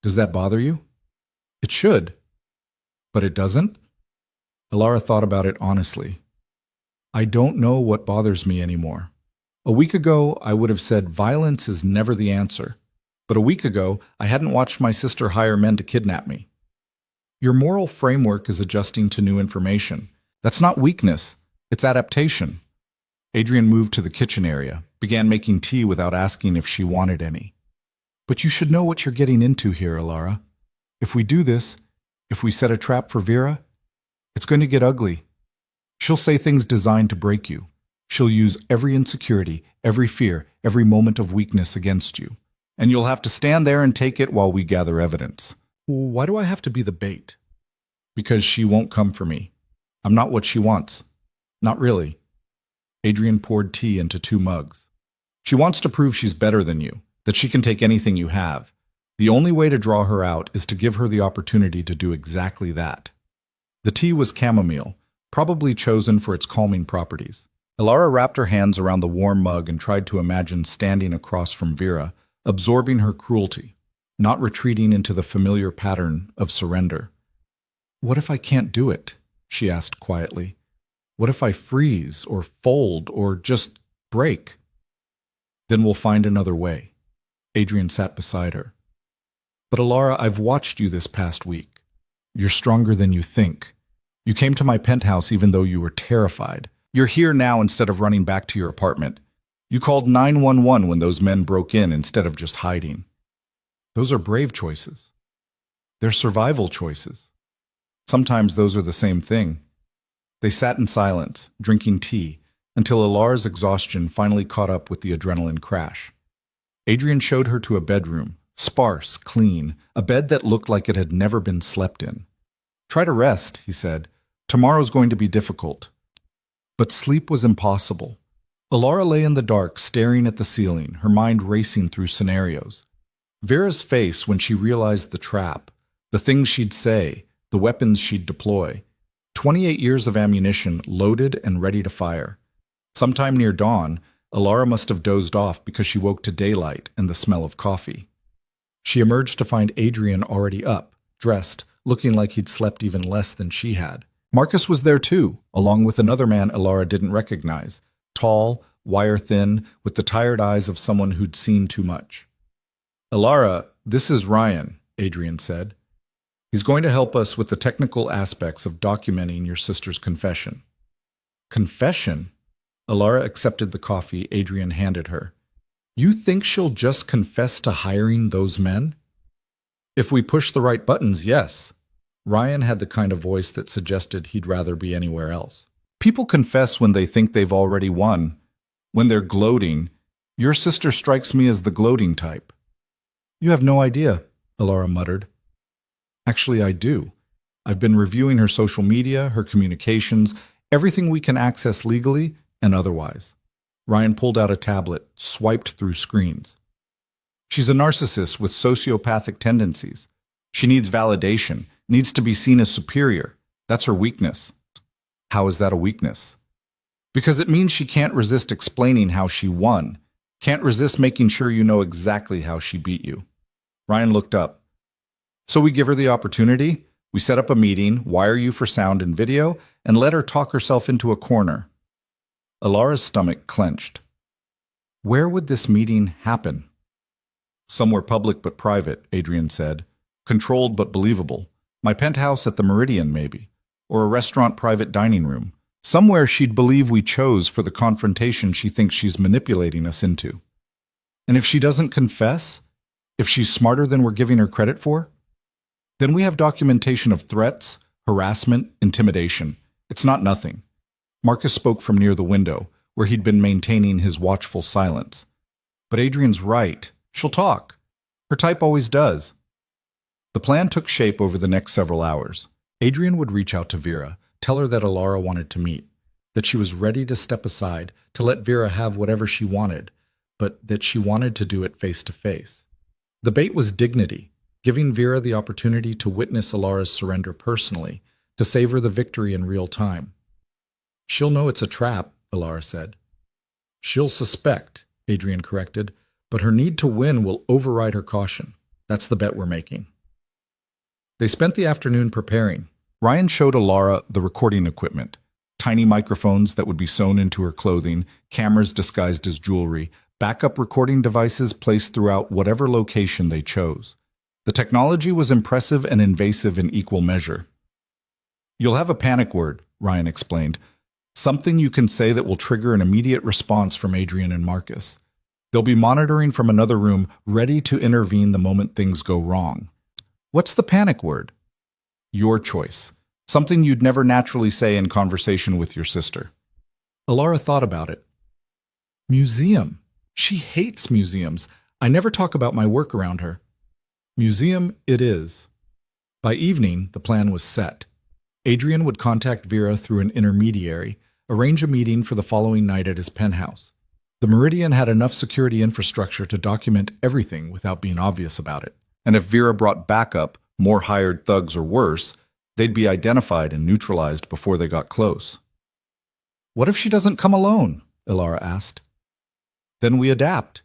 Does that bother you? It should. But it doesn't? Alara thought about it honestly. I don't know what bothers me anymore. A week ago, I would have said violence is never the answer. But a week ago, I hadn't watched my sister hire men to kidnap me. Your moral framework is adjusting to new information. That's not weakness. It's adaptation. Adrian moved to the kitchen area, began making tea without asking if she wanted any. But you should know what you're getting into here, Alara. If we do this, if we set a trap for Vera, it's going to get ugly. She'll say things designed to break you. She'll use every insecurity, every fear, every moment of weakness against you. And you'll have to stand there and take it while we gather evidence. Why do I have to be the bait? Because she won't come for me. I'm not what she wants. Not really. Adrian poured tea into 2 mugs. She wants to prove she's better than you, that she can take anything you have. The only way to draw her out is to give her the opportunity to do exactly that. The tea was chamomile, probably chosen for its calming properties. Elara wrapped her hands around the warm mug and tried to imagine standing across from Vera, absorbing her cruelty, not retreating into the familiar pattern of surrender. "What if I can't do it?" she asked quietly. "What if I freeze or fold or just break?" "Then we'll find another way." Adrian sat beside her. "But Elara, I've watched you this past week. You're stronger than you think. You came to my penthouse even though you were terrified. You're here now instead of running back to your apartment. You called 911 when those men broke in instead of just hiding. Those are brave choices. They're survival choices. Sometimes those are the same thing." They sat in silence, drinking tea, until Elara's exhaustion finally caught up with the adrenaline crash. Adrian showed her to a bedroom, sparse, clean, a bed that looked like it had never been slept in. "Try to rest," he said. "Tomorrow's going to be difficult." But sleep was impossible. Elara lay in the dark, staring at the ceiling, her mind racing through scenarios. Vera's face when she realized the trap, the things she'd say, the weapons she'd deploy. 28 years of ammunition loaded and ready to fire. Sometime near dawn, Elara must have dozed off because she woke to daylight and the smell of coffee. She emerged to find Adrian already up, dressed, looking like he'd slept even less than she had. Marcus was there too, along with another man Elara didn't recognize, tall, wire-thin, with the tired eyes of someone who'd seen too much. "Elara, this is Ryan," Adrian said. "He's going to help us with the technical aspects of documenting your sister's confession." "Confession?" Elara accepted the coffee Adrian handed her. "You think she'll just confess to hiring those men?" "If we push the right buttons, yes." Ryan had the kind of voice that suggested he'd rather be anywhere else. "People confess when they think they've already won. When they're gloating. Your sister strikes me as the gloating type." "You have no idea," Elara muttered. "Actually, I do. I've been reviewing her social media, her communications, everything we can access legally and otherwise." Ryan pulled out a tablet, swiped through screens. "She's a narcissist with sociopathic tendencies. She needs validation, needs to be seen as superior. That's her weakness." "How is that a weakness?" "Because it means she can't resist explaining how she won. Can't resist making sure you know exactly how she beat you." Ryan looked up. "So we give her the opportunity? We set up a meeting, wire you for sound and video, and let her talk herself into a corner." Elara's stomach clenched. "Where would this meeting happen?" "Somewhere public but private," Adrian said. "Controlled but believable. My penthouse at the Meridian, maybe. Or a restaurant private dining room. Somewhere she'd believe we chose for the confrontation she thinks she's manipulating us into. And if she doesn't confess? If she's smarter than we're giving her credit for? Then we have documentation of threats, harassment, intimidation. It's not nothing." Marcus spoke from near the window, where he'd been maintaining his watchful silence. "But Adrian's right. She'll talk. Her type always does." The plan took shape over the next several hours. Adrian would reach out to Vera, tell her that Elara wanted to meet, that she was ready to step aside, to let Vera have whatever she wanted, but that she wanted to do it face to face. The bait was dignity, giving Vera the opportunity to witness Elara's surrender personally, to savor the victory in real time. "She'll know it's a trap," Elara said. "She'll suspect," Adrian corrected, "but her need to win will override her caution. That's the bet we're making." They spent the afternoon preparing. Ryan showed Elara the recording equipment, tiny microphones that would be sewn into her clothing, cameras disguised as jewelry, backup recording devices placed throughout whatever location they chose. The technology was impressive and invasive in equal measure. "You'll have a panic word," Ryan explained. "Something you can say that will trigger an immediate response from Adrian and Marcus. They'll be monitoring from another room, ready to intervene the moment things go wrong." "What's the panic word?" "Your choice. Something you'd never naturally say in conversation with your sister." Elara thought about it. "Museum. She hates museums. I never talk about my work around her." "Museum it is." By evening, the plan was set. Adrian would contact Vera through an intermediary, arrange a meeting for the following night at his penthouse. The Meridian had enough security infrastructure to document everything without being obvious about it. And if Vera brought backup, more hired thugs or worse, they'd be identified and neutralized before they got close. What if she doesn't come alone? Ilara asked. Then we adapt.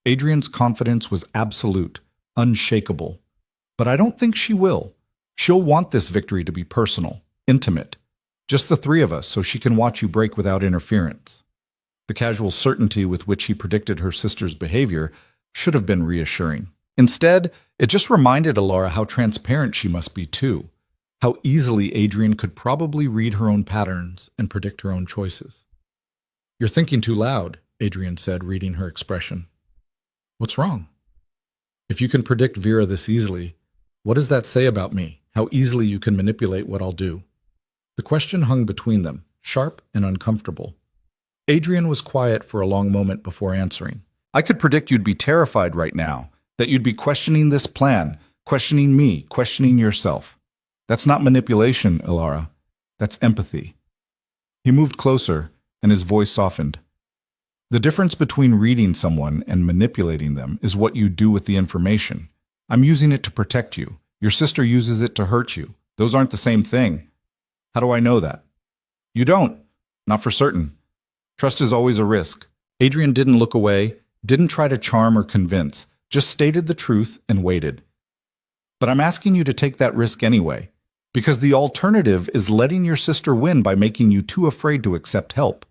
Adrian's confidence was absolute, unshakable. But I don't think she will. She'll want this victory to be personal, intimate. Just the three of us so she can watch you break without interference. The casual certainty with which he predicted her sister's behavior should have been reassuring. Instead, it just reminded Ilara how transparent she must be too, how easily Adrian could probably read her own patterns and predict her own choices. You're thinking too loud, Adrian said, reading her expression. What's wrong? If you can predict Vera this easily, what does that say about me? How easily you can manipulate what I'll do? The question hung between them, sharp and uncomfortable. Adrian was quiet for a long moment before answering. I could predict you'd be terrified right now, that you'd be questioning this plan, questioning me, questioning yourself. That's not manipulation, Ilara. That's empathy. He moved closer, and his voice softened. The difference between reading someone and manipulating them is what you do with the information. I'm using it to protect you. Your sister uses it to hurt you. Those aren't the same thing. How do I know that? You don't. Not for certain. Trust is always a risk. Adrian didn't look away, didn't try to charm or convince, just stated the truth and waited. But I'm asking you to take that risk anyway, because the alternative is letting your sister win by making you too afraid to accept help.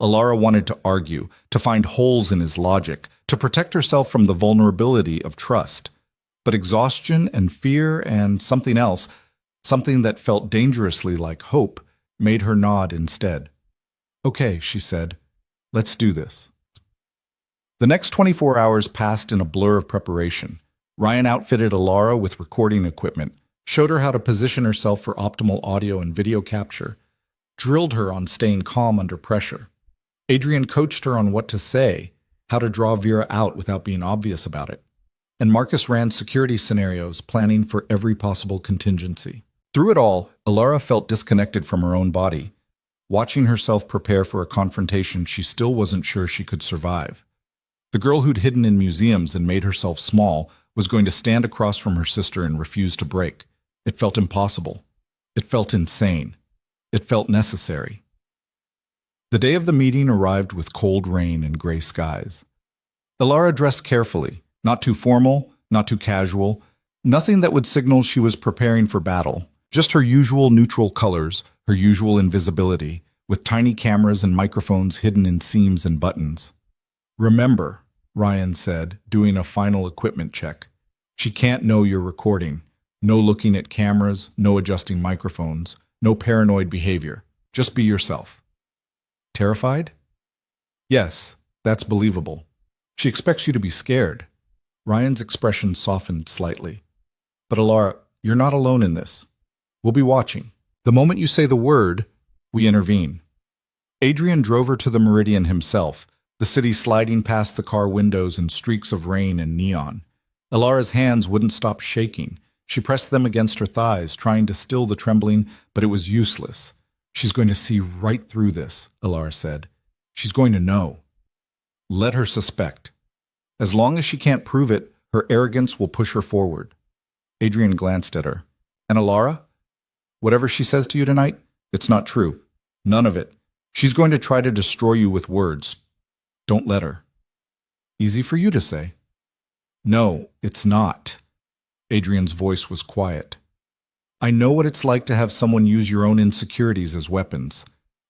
Ilara wanted to argue, to find holes in his logic, to protect herself from the vulnerability of trust. But exhaustion and fear and something else, something that felt dangerously like hope, made her nod instead. Okay, she said. Let's do this. The next 24 hours passed in a blur of preparation. Ryan outfitted Ilara with recording equipment, showed her how to position herself for optimal audio and video capture, drilled her on staying calm under pressure. Adrian coached her on what to say, how to draw Vera out without being obvious about it. And Marcus ran security scenarios, planning for every possible contingency. Through it all, Ilara felt disconnected from her own body, watching herself prepare for a confrontation she still wasn't sure she could survive. The girl who'd hidden in museums and made herself small was going to stand across from her sister and refuse to break. It felt impossible. It felt insane. It felt necessary. The day of the meeting arrived with cold rain and gray skies. Ilara dressed carefully, not too formal, not too casual, nothing that would signal she was preparing for battle, just her usual neutral colors, her usual invisibility, with tiny cameras and microphones hidden in seams and buttons. Remember, Ryan said, doing a final equipment check. She can't know you're recording. No looking at cameras, no adjusting microphones, no paranoid behavior. Just be yourself. Terrified? Yes, that's believable. She expects you to be scared. Ryan's expression softened slightly. But Ilara, you're not alone in this. We'll be watching. The moment you say the word, we intervene. Adrian drove her to the Meridian himself, the city sliding past the car windows in streaks of rain and neon. Ilara's hands wouldn't stop shaking. She pressed them against her thighs, trying to still the trembling, but it was useless. She's going to see right through this, Ilara said. She's going to know. Let her suspect. As long as she can't prove it, her arrogance will push her forward. Adrian glanced at her. And Ilara? Whatever she says to you tonight, it's not true. None of it. She's going to try to destroy you with words. Don't let her. Easy for you to say. No, it's not. Adrian's voice was quiet. I know what it's like to have someone use your own insecurities as weapons,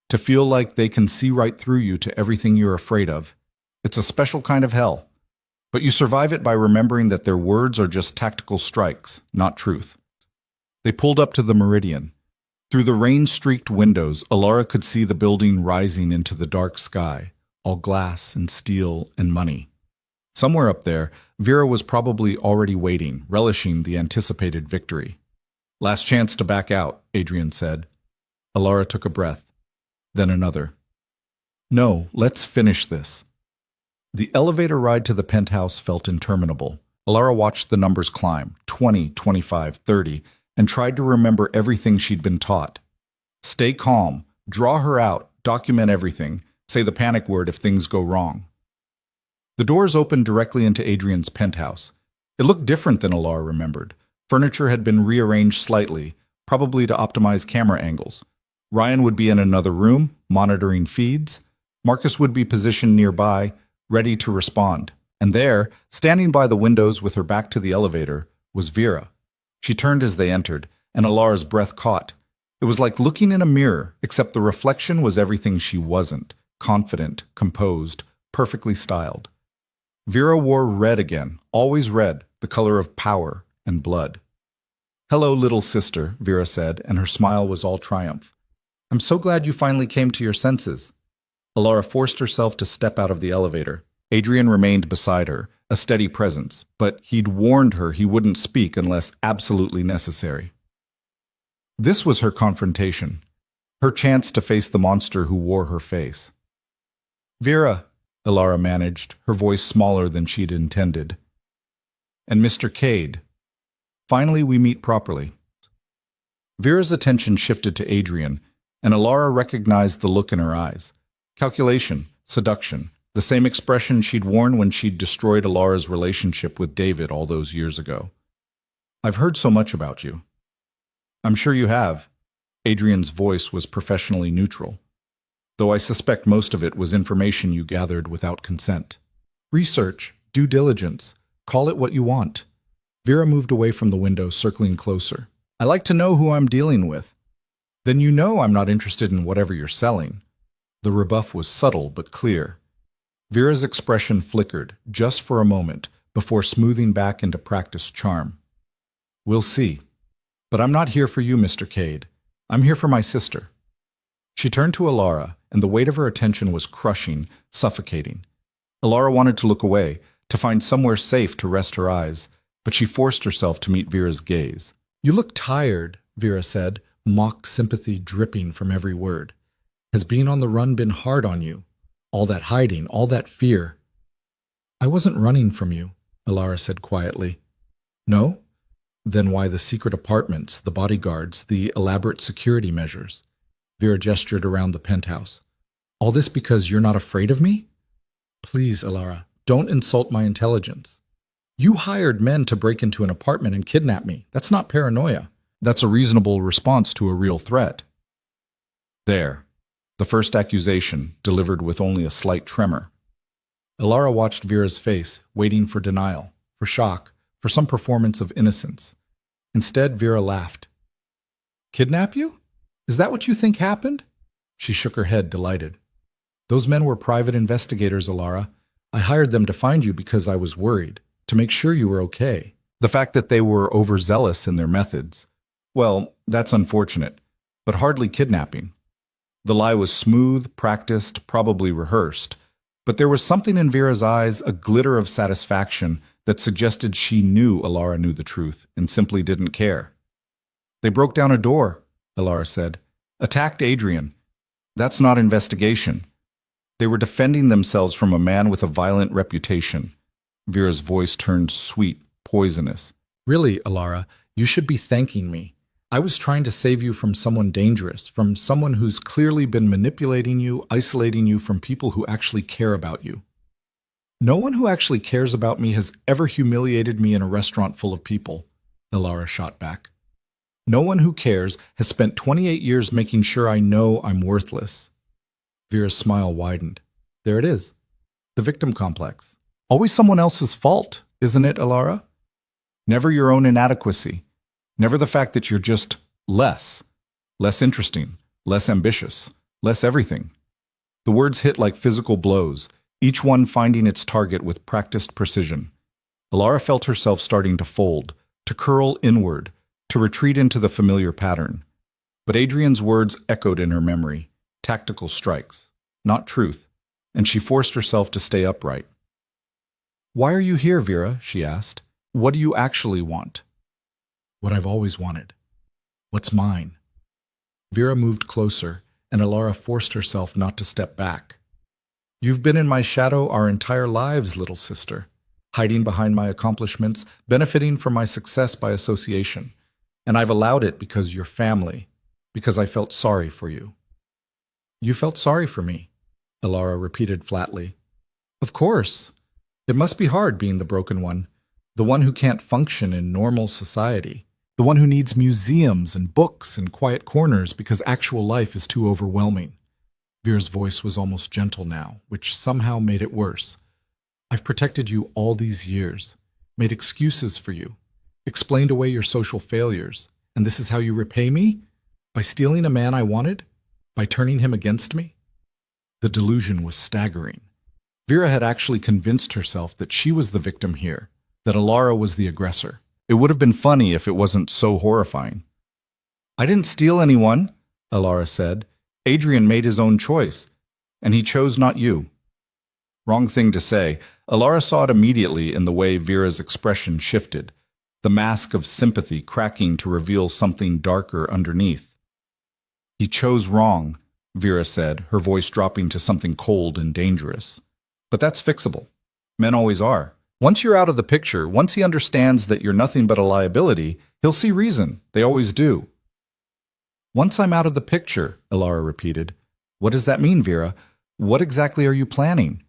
to feel like they can see right through you to everything you're afraid of. It's a special kind of hell. But you survive it by remembering that their words are just tactical strikes, not truth. They pulled up to the Meridian. Through the rain-streaked windows, Ilara could see the building rising into the dark sky, all glass and steel and money. Somewhere up there, Vera was probably already waiting, relishing the anticipated victory. Last chance to back out, Adrian said. Ilara took a breath, then another. No, let's finish this. The elevator ride to the penthouse felt interminable. Ilara watched the numbers climb, 20, 25, 30, and tried to remember everything she'd been taught. Stay calm, draw her out, document everything, say the panic word if things go wrong. The doors opened directly into Adrian's penthouse. It looked different than Alara remembered. Furniture had been rearranged slightly, probably to optimize camera angles. Ryan would be in another room, monitoring feeds. Marcus would be positioned nearby, ready to respond. And there, standing by the windows with her back to the elevator, was Vera. She turned as they entered, and Alara's breath caught. It was like looking in a mirror, except the reflection was everything she wasn't: confident, composed, perfectly styled. Vera wore red again, always red, the color of power and blood. "Hello, little sister," Vera said, and her smile was all triumph. "I'm so glad you finally came to your senses." Alara forced herself to step out of the elevator. Adrian remained beside her, a steady presence, but he'd warned her he wouldn't speak unless absolutely necessary. This was her confrontation, her chance to face the monster who wore her face. "Vera," Alara managed, her voice smaller than she'd intended. "And Mr. Cade. Finally we meet properly." Vera's attention shifted to Adrian, and Alara recognized the look in her eyes. Calculation, seduction, the same expression she'd worn when she'd destroyed Alara's relationship with David all those years ago. "I've heard so much about you." "I'm sure you have." Adrian's voice was professionally neutral, though I suspect most of it was information you gathered without consent. "Research, due diligence, call it what you want." Vera moved away from the window, circling closer. "I like to know who I'm dealing with." "Then you know I'm not interested in whatever you're selling." The rebuff was subtle but clear. Vera's expression flickered, just for a moment, before smoothing back into practiced charm. "We'll see. But I'm not here for you, Mr. Cade. I'm here for my sister." She turned to Alara, and the weight of her attention was crushing, suffocating. Alara wanted to look away, to find somewhere safe to rest her eyes, but she forced herself to meet Vera's gaze. "You look tired," Vera said, mock sympathy dripping from every word. "Has being on the run been hard on you? All that hiding, all that fear." "I wasn't running from you," Alara said quietly. "No? Then why the secret apartments, the bodyguards, the elaborate security measures?" Vera gestured around the penthouse. "All this because you're not afraid of me?" "Please, Alara, don't insult my intelligence. You hired men to break into an apartment and kidnap me. That's not paranoia. That's a reasonable response to a real threat." There. The first accusation, delivered with only a slight tremor. Alara watched Vera's face, waiting for denial, for shock, for some performance of innocence. Instead, Vera laughed. "Kidnap you? Is that what you think happened?" She shook her head, delighted. "Those men were private investigators, Alara. I hired them to find you because I was worried, to make sure you were okay. The fact that they were overzealous in their methods, well, that's unfortunate, but hardly kidnapping." The lie was smooth, practiced, probably rehearsed, but there was something in Vera's eyes, a glitter of satisfaction, that suggested she knew Alara knew the truth and simply didn't care. "They broke down a door," Alara said. "Attacked Adrian. That's not investigation. They were defending themselves from a man with a violent reputation." Vera's voice turned sweet, poisonous. "Really, Alara, you should be thanking me. I was trying to save you from someone dangerous, from someone who's clearly been manipulating you, isolating you from people who actually care about you." "No one who actually cares about me has ever humiliated me in a restaurant full of people," Alara shot back. "No one who cares has spent 28 years making sure I know I'm worthless." Vera's smile widened. There it is. The victim complex. Always someone else's fault, isn't it, Alara? Never your own inadequacy. Never the fact that you're just less interesting, less ambitious, less everything. The words hit like physical blows, each one finding its target with practiced precision. Alara felt herself starting to fold, to curl inward, to retreat into the familiar pattern. But Adrian's words echoed in her memory, tactical strikes, not truth, and she forced herself to stay upright. "Why are you here, Vera?" she asked. "What do you actually want?" "What I've always wanted. What's mine." Vera moved closer, and Alara forced herself not to step back. "You've been in my shadow our entire lives, little sister, hiding behind my accomplishments, benefiting from my success by association. And I've allowed it because you're family, because I felt sorry for you. You felt sorry for me, Alara repeated flatly. Of course. It must be hard being the broken one, the one who can't function in normal society, the one who needs museums and books and quiet corners because actual life is too overwhelming. Vera's voice was almost gentle now, which somehow made it worse. I've protected you all these years, made excuses for you, explained away your social failures, and this is how you repay me? By stealing a man I wanted? By turning him against me? The delusion was staggering. Vera had actually convinced herself that she was the victim here, that Alara was the aggressor. It would have been funny if it wasn't so horrifying. I didn't steal anyone, Alara said. Adrian made his own choice, and he chose not you. Wrong thing to say. Alara saw it immediately in the way Vera's expression shifted, the mask of sympathy cracking to reveal something darker underneath. He chose wrong, Vera said, her voice dropping to something cold and dangerous. But that's fixable. Men always are. Once you're out of the picture, once he understands that you're nothing but a liability, he'll see reason. They always do. Once I'm out of the picture, Alara repeated. What does that mean, Vera? What exactly are you planning?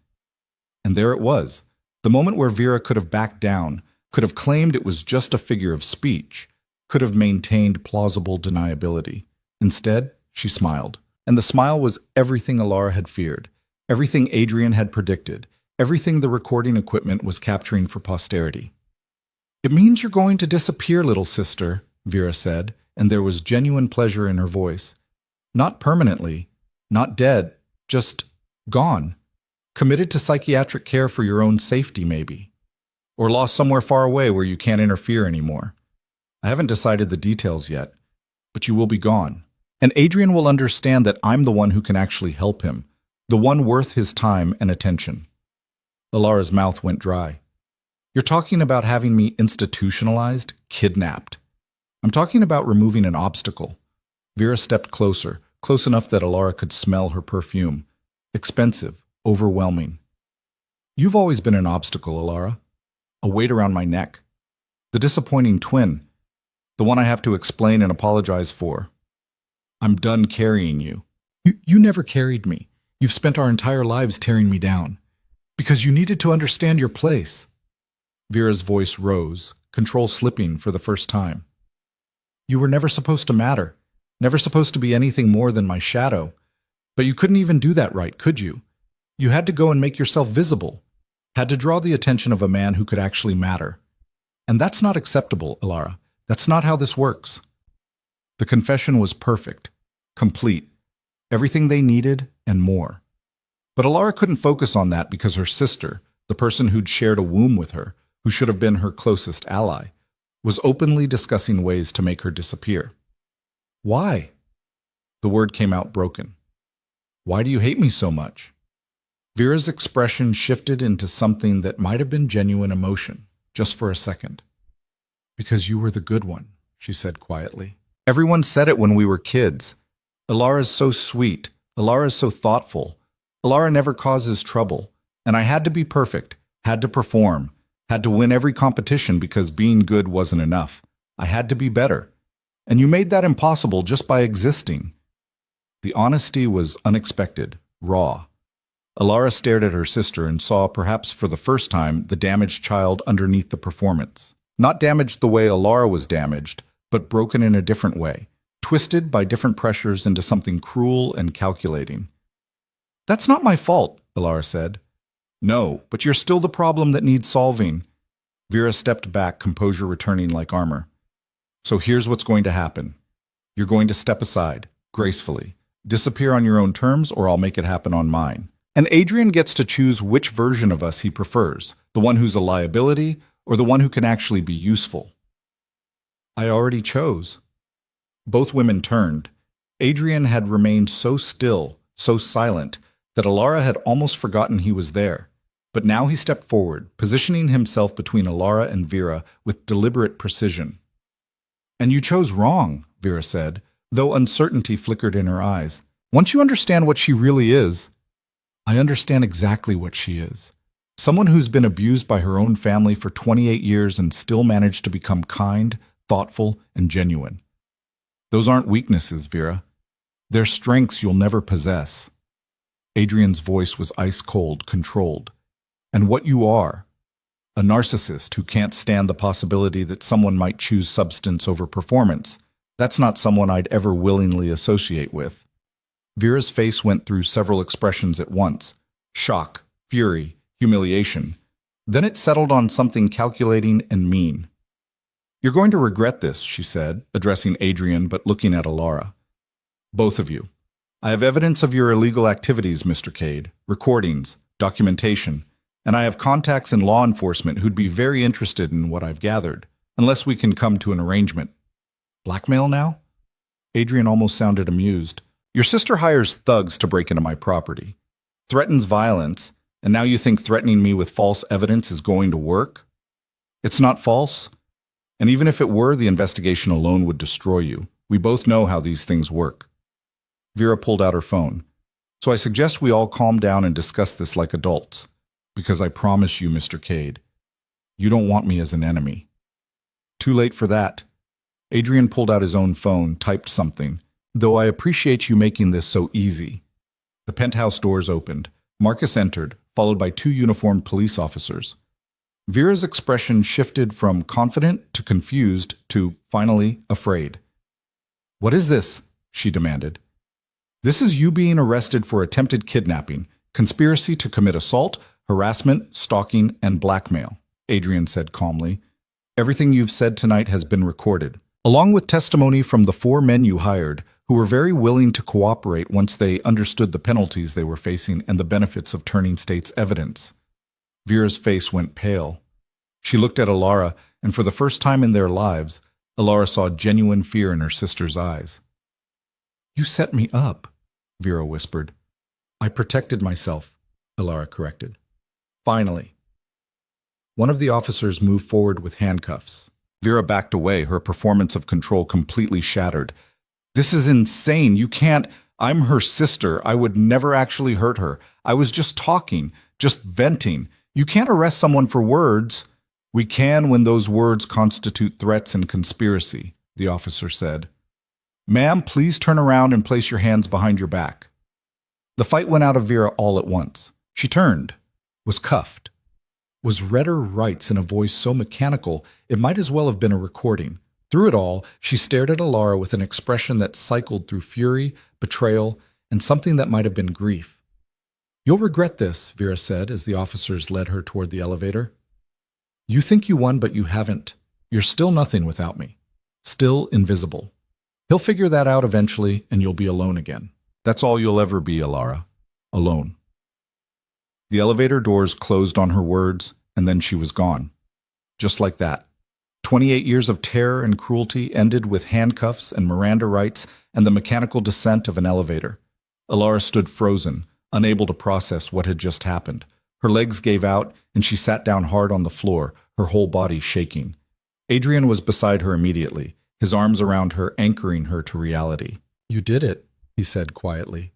And there it was, the moment where Vera could have backed down, could have claimed it was just a figure of speech, could have maintained plausible deniability. Instead, she smiled. And the smile was everything Alara had feared, everything Adrian had predicted, everything the recording equipment was capturing for posterity. It means you're going to disappear, little sister, Vera said, and there was genuine pleasure in her voice. Not permanently, not dead, just gone. Committed to psychiatric care for your own safety, maybe. Or lost somewhere far away where you can't interfere anymore. I haven't decided the details yet, but you will be gone. And Adrian will understand that I'm the one who can actually help him, the one worth his time and attention. Alara's mouth went dry. You're talking about having me institutionalized, kidnapped. I'm talking about removing an obstacle. Vera stepped closer, close enough that Alara could smell her perfume. Expensive, overwhelming. You've always been an obstacle, Alara. A weight around my neck. The disappointing twin. The one I have to explain and apologize for. I'm done carrying you. You never carried me. You've spent our entire lives tearing me down. Because you needed to understand your place. Vera's voice rose, control slipping for the first time. You were never supposed to matter, never supposed to be anything more than my shadow. But you couldn't even do that right, could you? You had to go and make yourself visible, had to draw the attention of a man who could actually matter. And that's not acceptable, Alara. That's not how this works. The confession was perfect, complete, everything they needed and more. But Alara couldn't focus on that because her sister, the person who'd shared a womb with her, who should have been her closest ally, was openly discussing ways to make her disappear. Why? The word came out broken. Why do you hate me so much? Vera's expression shifted into something that might have been genuine emotion, just for a second. Because you were the good one, she said quietly. Everyone said it when we were kids. Alara's so sweet. Alara's so thoughtful. Alara never causes trouble. And I had to be perfect, had to perform, had to win every competition because being good wasn't enough. I had to be better. And you made that impossible just by existing. The honesty was unexpected, raw. Alara stared at her sister and saw, perhaps for the first time, the damaged child underneath the performance. Not damaged the way Alara was damaged, but broken in a different way, twisted by different pressures into something cruel and calculating. That's not my fault, Alara said. No, but you're still the problem that needs solving. Vera stepped back, composure returning like armor. So here's what's going to happen. You're going to step aside, gracefully, disappear on your own terms, or I'll make it happen on mine. And Adrian gets to choose which version of us he prefers, the one who's a liability or the one who can actually be useful. I already chose. Both women turned. Adrian had remained so still, so silent, that Alara had almost forgotten he was there. But now he stepped forward, positioning himself between Alara and Vera with deliberate precision. And you chose wrong, Vera said, though uncertainty flickered in her eyes. Once you understand what she really is, I understand exactly what she is. Someone who's been abused by her own family for 28 years and still managed to become kind, thoughtful, and genuine. Those aren't weaknesses, Vera. They're strengths you'll never possess. Adrian's voice was ice-cold, controlled. And what you are, a narcissist who can't stand the possibility that someone might choose substance over performance, that's not someone I'd ever willingly associate with. Vera's face went through several expressions at once: shock, fury, humiliation. Then it settled on something calculating and mean. "You're going to regret this," she said, addressing Adrian but looking at Alara. "Both of you. I have evidence of your illegal activities, Mr. Cade, recordings, documentation, and I have contacts in law enforcement who'd be very interested in what I've gathered, unless we can come to an arrangement." "Blackmail now?" Adrian almost sounded amused. "Your sister hires thugs to break into my property, threatens violence, and now you think threatening me with false evidence is going to work? It's not false. And even if it were, the investigation alone would destroy you. We both know how these things work." Vera pulled out her phone. "So I suggest we all calm down and discuss this like adults. Because I promise you, Mr. Cade, you don't want me as an enemy." "Too late for that." Adrian pulled out his own phone, typed something. "Though I appreciate you making this so easy." The penthouse doors opened. Marcus entered, followed by 2 uniformed police officers. Vera's expression shifted from confident to confused to, finally, afraid. "What is this?" she demanded. "This is you being arrested for attempted kidnapping, conspiracy to commit assault, harassment, stalking, and blackmail," Adrian said calmly. "Everything you've said tonight has been recorded, along with testimony from the 4 men you hired, who were very willing to cooperate once they understood the penalties they were facing and the benefits of turning state's evidence." Vera's face went pale. She looked at Alara, and for the first time in their lives, Alara saw genuine fear in her sister's eyes. "You set me up," Vera whispered. "I protected myself," Alara corrected. "Finally." One of the officers moved forward with handcuffs. Vera backed away, her performance of control completely shattered. "This is insane. You can't. I'm her sister. I would never actually hurt her. I was just talking, just venting. You can't arrest someone for words." "We can when those words constitute threats and conspiracy," the officer said. "Ma'am, please turn around and place your hands behind your back." The fight went out of Vera all at once. She turned, was cuffed, was read her rights in a voice so mechanical it might as well have been a recording. Through it all, she stared at Alara with an expression that cycled through fury, betrayal, and something that might have been grief. "You'll regret this," Vera said as the officers led her toward the elevator. "You think you won, but you haven't. You're still nothing without me. Still invisible. He'll figure that out eventually, and you'll be alone again. That's all you'll ever be, Alara. Alone." The elevator doors closed on her words, and then she was gone. Just like that. 28 years of terror and cruelty ended with handcuffs and Miranda rights and the mechanical descent of an elevator. Alara stood frozen, unable to process what had just happened. Her legs gave out, and she sat down hard on the floor, her whole body shaking. Adrian was beside her immediately, his arms around her, anchoring her to reality. "You did it," he said quietly.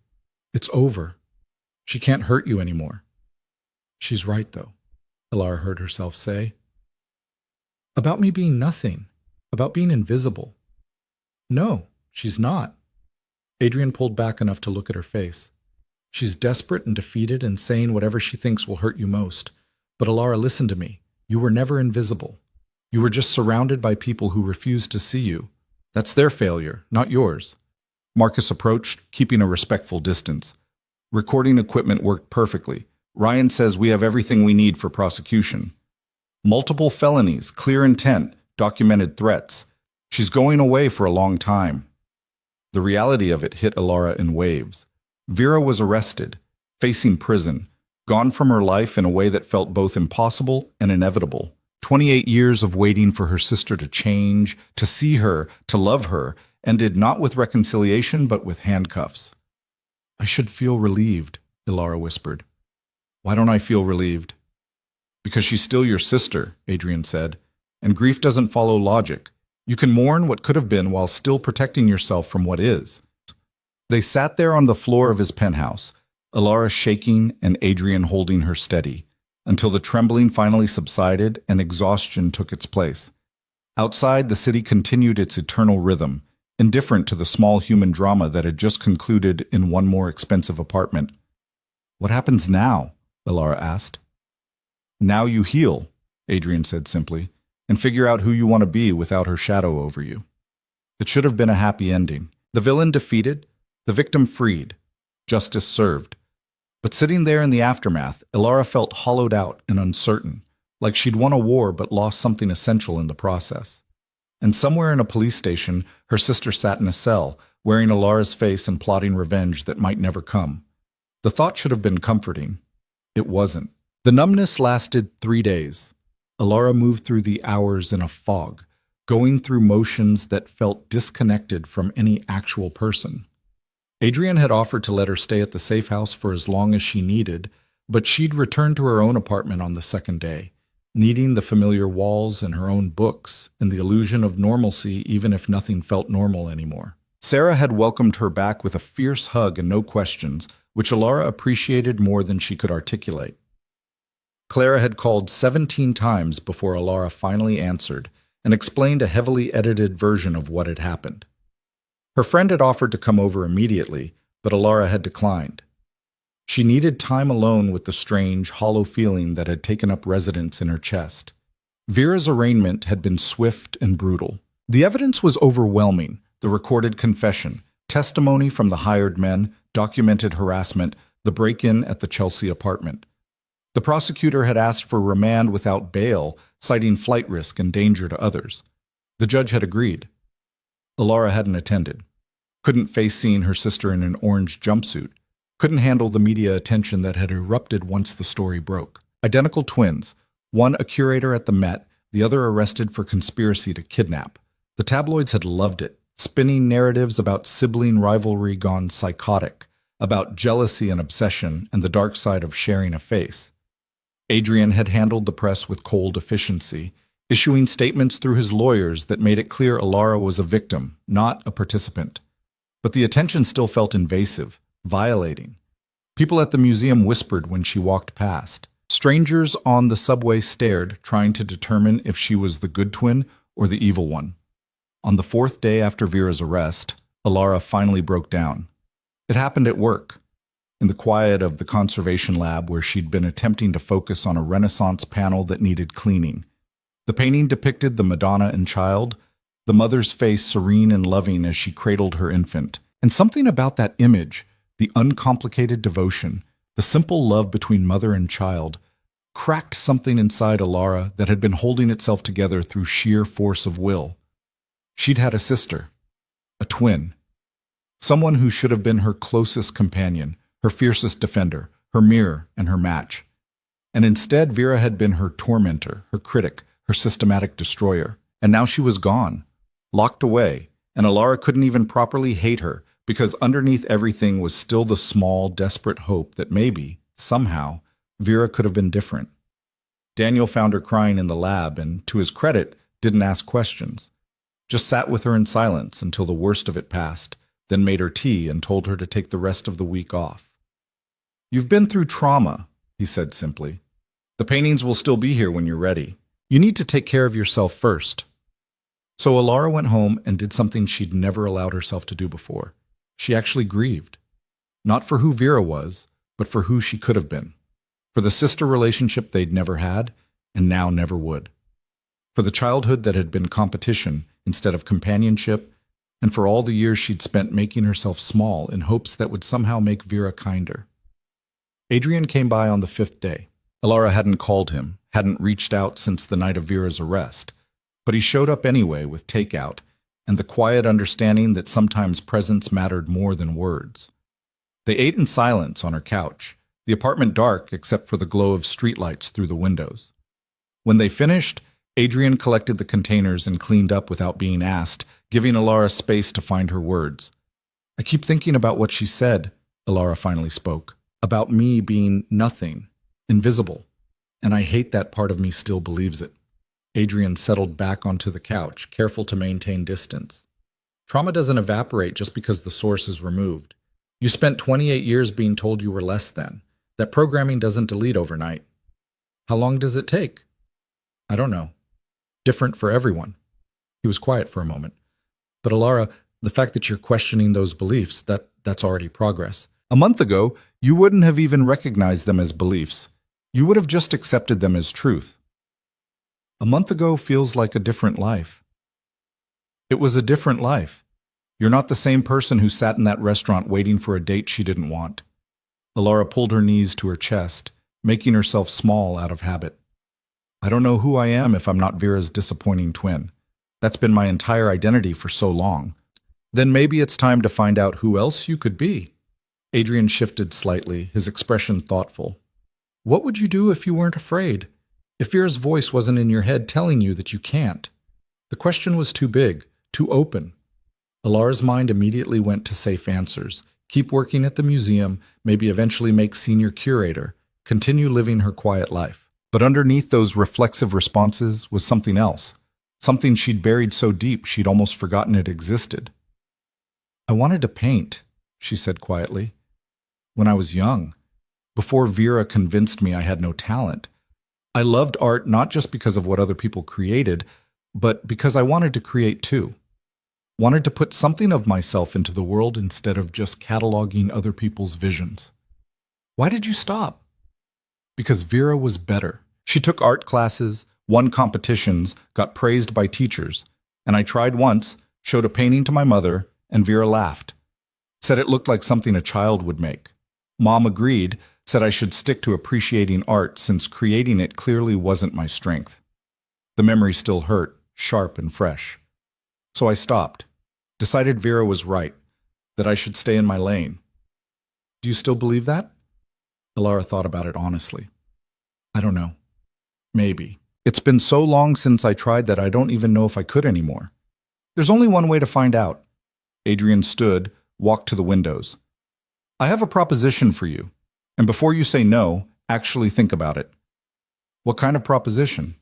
"It's over. She can't hurt you anymore." "She's right, though," Alara heard herself say. "About me being nothing, about being invisible." "No, she's not." Adrian pulled back enough to look at her face. "She's desperate and defeated and saying whatever she thinks will hurt you most. But Alara, listen to me. You were never invisible. You were just surrounded by people who refused to see you. That's their failure, not yours." Marcus approached, keeping a respectful distance. "Recording equipment worked perfectly. Ryan says we have everything we need for prosecution. Multiple felonies, clear intent, documented threats. She's going away for a long time." The reality of it hit Alara in waves. Vera was arrested, facing prison, gone from her life in a way that felt both impossible and inevitable. 28 years of waiting for her sister to change, to see her, to love her, ended not with reconciliation but with handcuffs. "I should feel relieved," Alara whispered. "Why don't I feel relieved?" "Because she's still your sister," Adrian said, "and grief doesn't follow logic. You can mourn what could have been while still protecting yourself from what is." They sat there on the floor of his penthouse, Alara shaking and Adrian holding her steady, until the trembling finally subsided and exhaustion took its place. Outside, the city continued its eternal rhythm, indifferent to the small human drama that had just concluded in one more expensive apartment. What happens now? Ilara asked. Now you heal, Adrian said simply, and figure out who you want to be without her shadow over you. It should have been a happy ending. The villain defeated, the victim freed, justice served. But sitting there in the aftermath, Ilara felt hollowed out and uncertain, like she'd won a war but lost something essential in the process. And somewhere in a police station, her sister sat in a cell, wearing Ilara's face and plotting revenge that might never come. The thought should have been comforting. It wasn't. The numbness lasted 3 days. Ilara moved through the hours in a fog, going through motions that felt disconnected from any actual person. Adrian had offered to let her stay at the safe house for as long as she needed, but she'd return to her own apartment on the second day, needing the familiar walls and her own books and the illusion of normalcy even if nothing felt normal anymore. Sarah had welcomed her back with a fierce hug and no questions, which Ilara appreciated more than she could articulate. Clara had called 17 times before Ilara finally answered and explained a heavily edited version of what had happened. Her friend had offered to come over immediately, but Ilara had declined. She needed time alone with the strange, hollow feeling that had taken up residence in her chest. Vera's arraignment had been swift and brutal. The evidence was overwhelming: the recorded confession, testimony from the hired men, documented harassment, the break-in at the Chelsea apartment. The prosecutor had asked for remand without bail, citing flight risk and danger to others. The judge had agreed. Ilara hadn't attended. Couldn't face seeing her sister in an orange jumpsuit. Couldn't handle the media attention that had erupted once the story broke. Identical twins, one a curator at the Met, the other arrested for conspiracy to kidnap. The tabloids had loved it, spinning narratives about sibling rivalry gone psychotic, about jealousy and obsession and the dark side of sharing a face. Adrian had handled the press with cold efficiency, issuing statements through his lawyers that made it clear Ilara was a victim, not a participant. But the attention still felt invasive, violating. People at the museum whispered when she walked past. Strangers on the subway stared, trying to determine if she was the good twin or the evil one. On the 4th day after Vera's arrest, Ilara finally broke down. It happened at work, in the quiet of the conservation lab where she'd been attempting to focus on a Renaissance panel that needed cleaning. The painting depicted the Madonna and Child, the mother's face serene and loving as she cradled her infant. And something about that image, the uncomplicated devotion, the simple love between mother and child, cracked something inside Ilara that had been holding itself together through sheer force of will. She'd had a sister, a twin, someone who should have been her closest companion, her fiercest defender, her mirror and her match. And instead, Vera had been her tormentor, her critic, her systematic destroyer. And now she was gone, locked away, and Ilara couldn't even properly hate her because underneath everything was still the small, desperate hope that maybe, somehow, Vera could have been different. Daniel found her crying in the lab and, to his credit, didn't ask questions. Just sat with her in silence until the worst of it passed, then made her tea and told her to take the rest of the week off. "You've been through trauma," he said simply. "The paintings will still be here when you're ready. You need to take care of yourself first." So Ilara went home and did something she'd never allowed herself to do before. She actually grieved. Not for who Vera was, but for who she could have been. For the sister relationship they'd never had, and now never would. For the childhood that had been competition instead of companionship, and for all the years she'd spent making herself small in hopes that would somehow make Vera kinder. Adrian came by on the 5th day. Ilara hadn't called him, hadn't reached out since the night of Vera's arrest, but he showed up anyway with takeout and the quiet understanding that sometimes presence mattered more than words. They ate in silence on her couch, the apartment dark except for the glow of streetlights through the windows. When they finished, Adrian collected the containers and cleaned up without being asked, giving Ilara space to find her words. "I keep thinking about what she said," Ilara finally spoke, "about me being nothing, invisible, and I hate that part of me still believes it." Adrian settled back onto the couch, careful to maintain distance. "Trauma doesn't evaporate just because the source is removed. You spent 28 years being told you were less than. That programming doesn't delete overnight." "How long does it take?" "I don't know. Different for everyone." He was quiet for a moment. But Alara, the fact that you're questioning those beliefs, that's already progress. A month ago, you wouldn't have even recognized them as beliefs. You would have just accepted them as truth. A month ago feels like a different life. It was a different life. You're not the same person who sat in that restaurant waiting for a date she didn't want. Alara pulled her knees to her chest, making herself small out of habit. I don't know who I am if I'm not Vera's disappointing twin. That's been my entire identity for so long. Then maybe it's time to find out who else you could be. Adrian shifted slightly, his expression thoughtful. What would you do if you weren't afraid? If Vera's voice wasn't in your head telling you that you can't? The question was too big, too open. Alara's mind immediately went to safe answers. Keep working at the museum, maybe eventually make senior curator, continue living her quiet life. But underneath those reflexive responses was something else, something she'd buried so deep she'd almost forgotten it existed. I wanted to paint, she said quietly. When I was young, before Vera convinced me I had no talent. I loved art not just because of what other people created, but because I wanted to create too. Wanted to put something of myself into the world instead of just cataloging other people's visions. Why did you stop? Because Vera was better. She took art classes, won competitions, got praised by teachers, and I tried once, showed a painting to my mother, and Vera laughed. Said it looked like something a child would make. Mom agreed, said I should stick to appreciating art since creating it clearly wasn't my strength. The memory still hurt, sharp and fresh. So I stopped. Decided Vera was right, that I should stay in my lane. Do you still believe that? Alara thought about it honestly. I don't know. Maybe. It's been so long since I tried that I don't even know if I could anymore. There's only one way to find out. Adrian stood, walked to the windows. I have a proposition for you, and before you say no, actually think about it. What kind of proposition?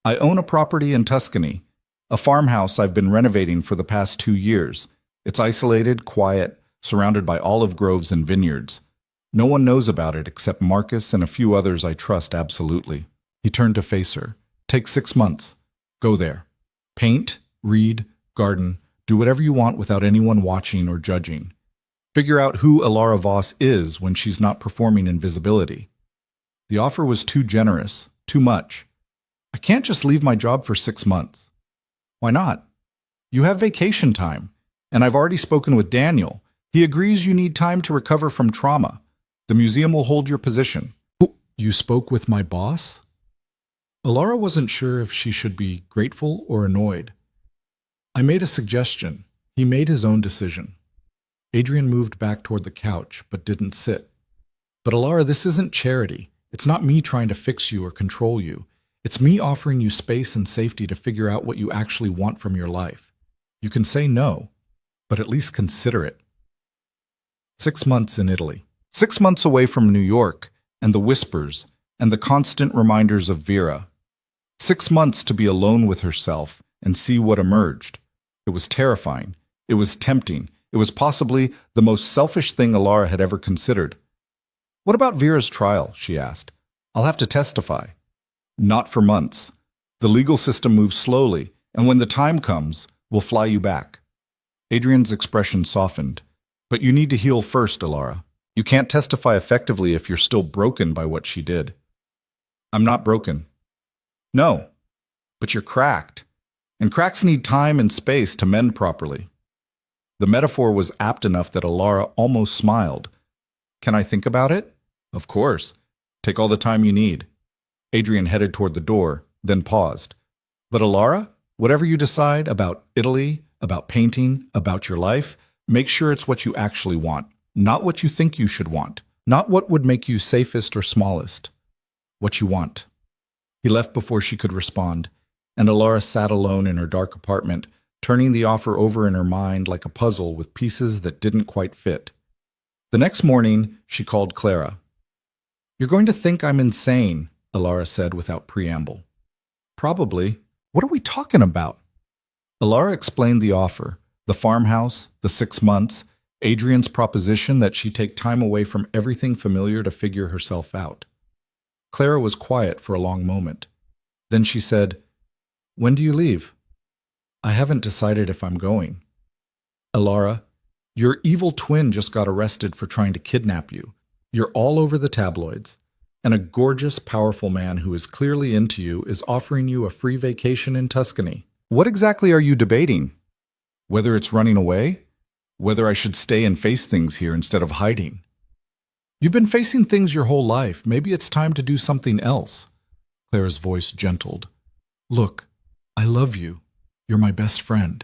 I own a property in Tuscany, a farmhouse I've been renovating for the past 2 years. It's isolated, quiet, surrounded by olive groves and vineyards. No one knows about it except Marcus and a few others I trust absolutely. He turned to face her. Take 6 months. Go there. Paint, read, garden, do whatever you want without anyone watching or judging. Figure out who Alara Voss is when she's not performing invisibility. The offer was too generous, too much. I can't just leave my job for 6 months. Why not? You have vacation time, and I've already spoken with Daniel. He agrees you need time to recover from trauma. The museum will hold your position. You spoke with my boss? Alara wasn't sure if she should be grateful or annoyed. I made a suggestion. He made his own decision. Adrian moved back toward the couch, but didn't sit. But Alara, this isn't charity. It's not me trying to fix you or control you. It's me offering you space and safety to figure out what you actually want from your life. You can say no, but at least consider it. 6 months in Italy. 6 months away from New York, and the whispers, and the constant reminders of Vera. 6 months to be alone with herself and see what emerged. It was terrifying. It was tempting. It was possibly the most selfish thing Alara had ever considered. What about Vera's trial? She asked. I'll have to testify. Not for months. The legal system moves slowly, and when the time comes, we'll fly you back. Adrian's expression softened. But you need to heal first, Alara. You can't testify effectively if you're still broken by what she did. I'm not broken. No, but you're cracked. And cracks need time and space to mend properly. The metaphor was apt enough that Alara almost smiled. Can I think about it? Of course. Take all the time you need. Adrian headed toward the door, then paused. But Alara, whatever you decide about Italy, about painting, about your life, make sure it's what you actually want, not what you think you should want, not what would make you safest or smallest. What you want. He left before she could respond, and Alara sat alone in her dark apartment, turning the offer over in her mind like a puzzle with pieces that didn't quite fit. The next morning, she called Clara. You're going to think I'm insane, Alara said without preamble. Probably. What are we talking about? Alara explained the offer, the farmhouse, the 6 months, Adrian's proposition that she take time away from everything familiar to figure herself out. Clara was quiet for a long moment. Then she said, When do you leave? I haven't decided if I'm going. Elara, your evil twin just got arrested for trying to kidnap you. You're all over the tabloids. And a gorgeous, powerful man who is clearly into you is offering you a free vacation in Tuscany. What exactly are you debating? Whether it's running away? Whether I should stay and face things here instead of hiding? You've been facing things your whole life. Maybe it's time to do something else. Clara's voice gentled. Look, I love you. You're my best friend.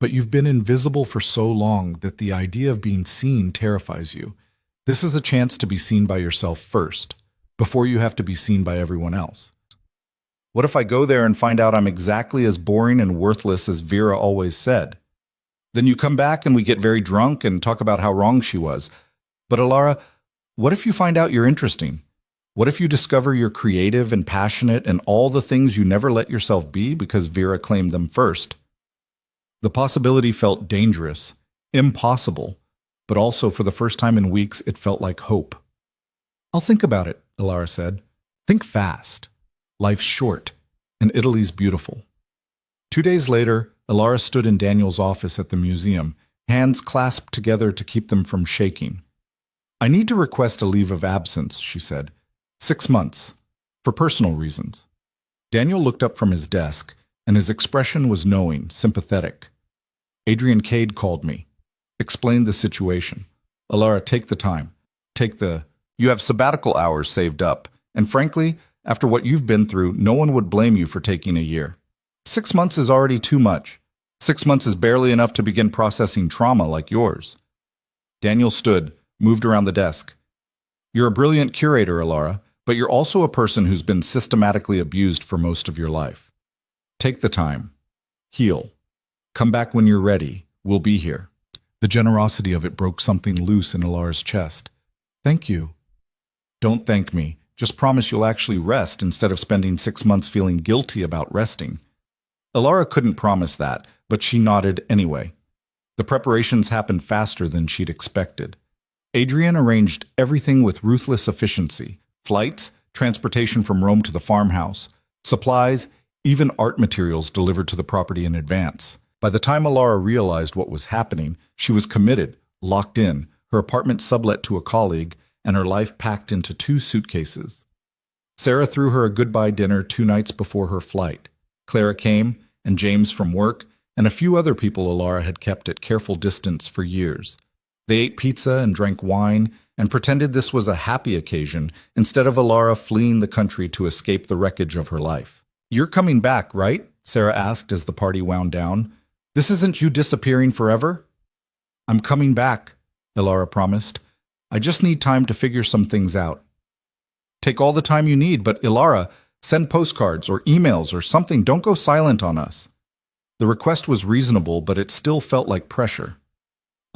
But you've been invisible for so long that the idea of being seen terrifies you. This is a chance to be seen by yourself first, before you have to be seen by everyone else. What if I go there and find out I'm exactly as boring and worthless as Vera always said? Then you come back and we get very drunk and talk about how wrong she was. But Elara, what if you find out you're interesting? What if you discover you're creative and passionate and all the things you never let yourself be because Vera claimed them first? The possibility felt dangerous, impossible, but also for the first time in weeks it felt like hope. I'll think about it, Elara said. Think fast. Life's short, and Italy's beautiful. 2 days later, Elara stood in Daniel's office at the museum, hands clasped together to keep them from shaking. I need to request a leave of absence, she said. 6 months, for personal reasons. Daniel looked up from his desk, and his expression was knowing, sympathetic. Adrian Cade called me, explained the situation. Elara, take the time. You have sabbatical hours saved up, and frankly, after what you've been through, no one would blame you for taking a year. 6 months is already too much. 6 months is barely enough to begin processing trauma like yours. Daniel stood, moved around the desk. You're a brilliant curator, Elara, but you're also a person who's been systematically abused for most of your life. Take the time. Heal. Come back when you're ready. We'll be here. The generosity of it broke something loose in Elara's chest. Thank you. Don't thank me. Just promise you'll actually rest instead of spending 6 months feeling guilty about resting. Elara couldn't promise that, but she nodded anyway. The preparations happened faster than she'd expected. Adrian arranged everything with ruthless efficiency. Flights, transportation from Rome to the farmhouse, supplies, even art materials delivered to the property in advance. By the time Elara realized what was happening, she was committed, locked in, her apartment sublet to a colleague, and her life packed into 2 suitcases. Sarah threw her a goodbye dinner 2 nights before her flight. Clara came, and James from work, and a few other people Elara had kept at careful distance for years. They ate pizza and drank wine, and pretended this was a happy occasion instead of Elara fleeing the country to escape the wreckage of her life. You're coming back, right? Sarah asked as the party wound down. This isn't you disappearing forever? I'm coming back, Elara promised. I just need time to figure some things out. Take all the time you need, but Elara, send postcards or emails or something. Don't go silent on us. The request was reasonable, but it still felt like pressure.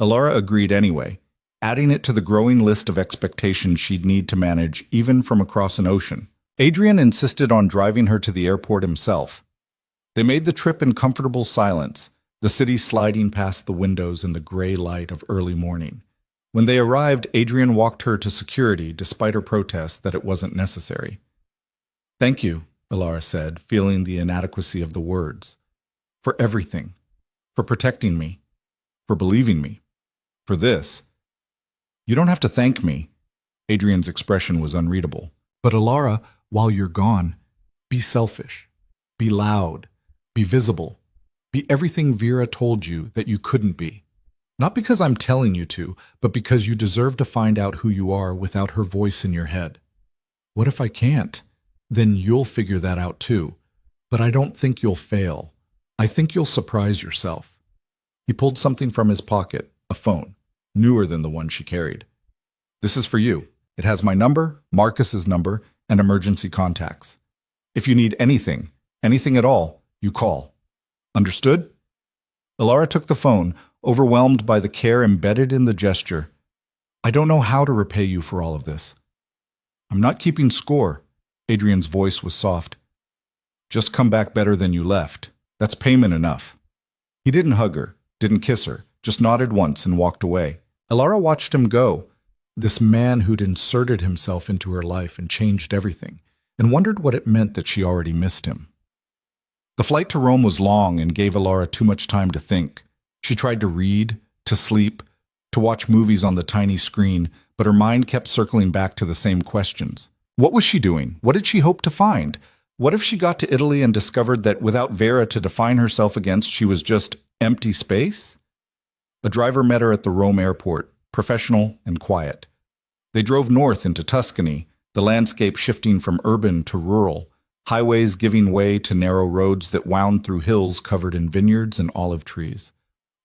Elara agreed anyway, adding it to the growing list of expectations she'd need to manage even from across an ocean. Adrian insisted on driving her to the airport himself. They made the trip in comfortable silence, the city sliding past the windows in the gray light of early morning. When they arrived, Adrian walked her to security despite her protest that it wasn't necessary. Thank you, Elara said, feeling the inadequacy of the words. For everything. For protecting me. For believing me. For this. You don't have to thank me. Adrian's expression was unreadable. But Elara, while you're gone, be selfish. Be loud. Be visible. Be everything Vera told you that you couldn't be. Not because I'm telling you to, but because you deserve to find out who you are without her voice in your head. What if I can't? Then you'll figure that out too. But I don't think you'll fail. I think you'll surprise yourself. He pulled something from his pocket, a phone, newer than the one she carried. This is for you. It has my number, Marcus's number, and emergency contacts. If you need anything at all, you call. Understood? Elara took the phone, overwhelmed by the care embedded in the gesture. I don't know how to repay you for all of this. I'm not keeping score. Adrian's voice was soft. Just come back better than you left. That's payment enough. He didn't hug her, didn't kiss her, just nodded once and walked away. Elara watched him go, this man who'd inserted himself into her life and changed everything, and wondered what it meant that she already missed him. The flight to Rome was long and gave Alara too much time to think. She tried to read, to sleep, to watch movies on the tiny screen, but her mind kept circling back to the same questions. What was she doing? What did she hope to find? What if she got to Italy and discovered that without Vera to define herself against, she was just empty space? A driver met her at the Rome airport, professional and quiet. They drove north into Tuscany, the landscape shifting from urban to rural, highways giving way to narrow roads that wound through hills covered in vineyards and olive trees.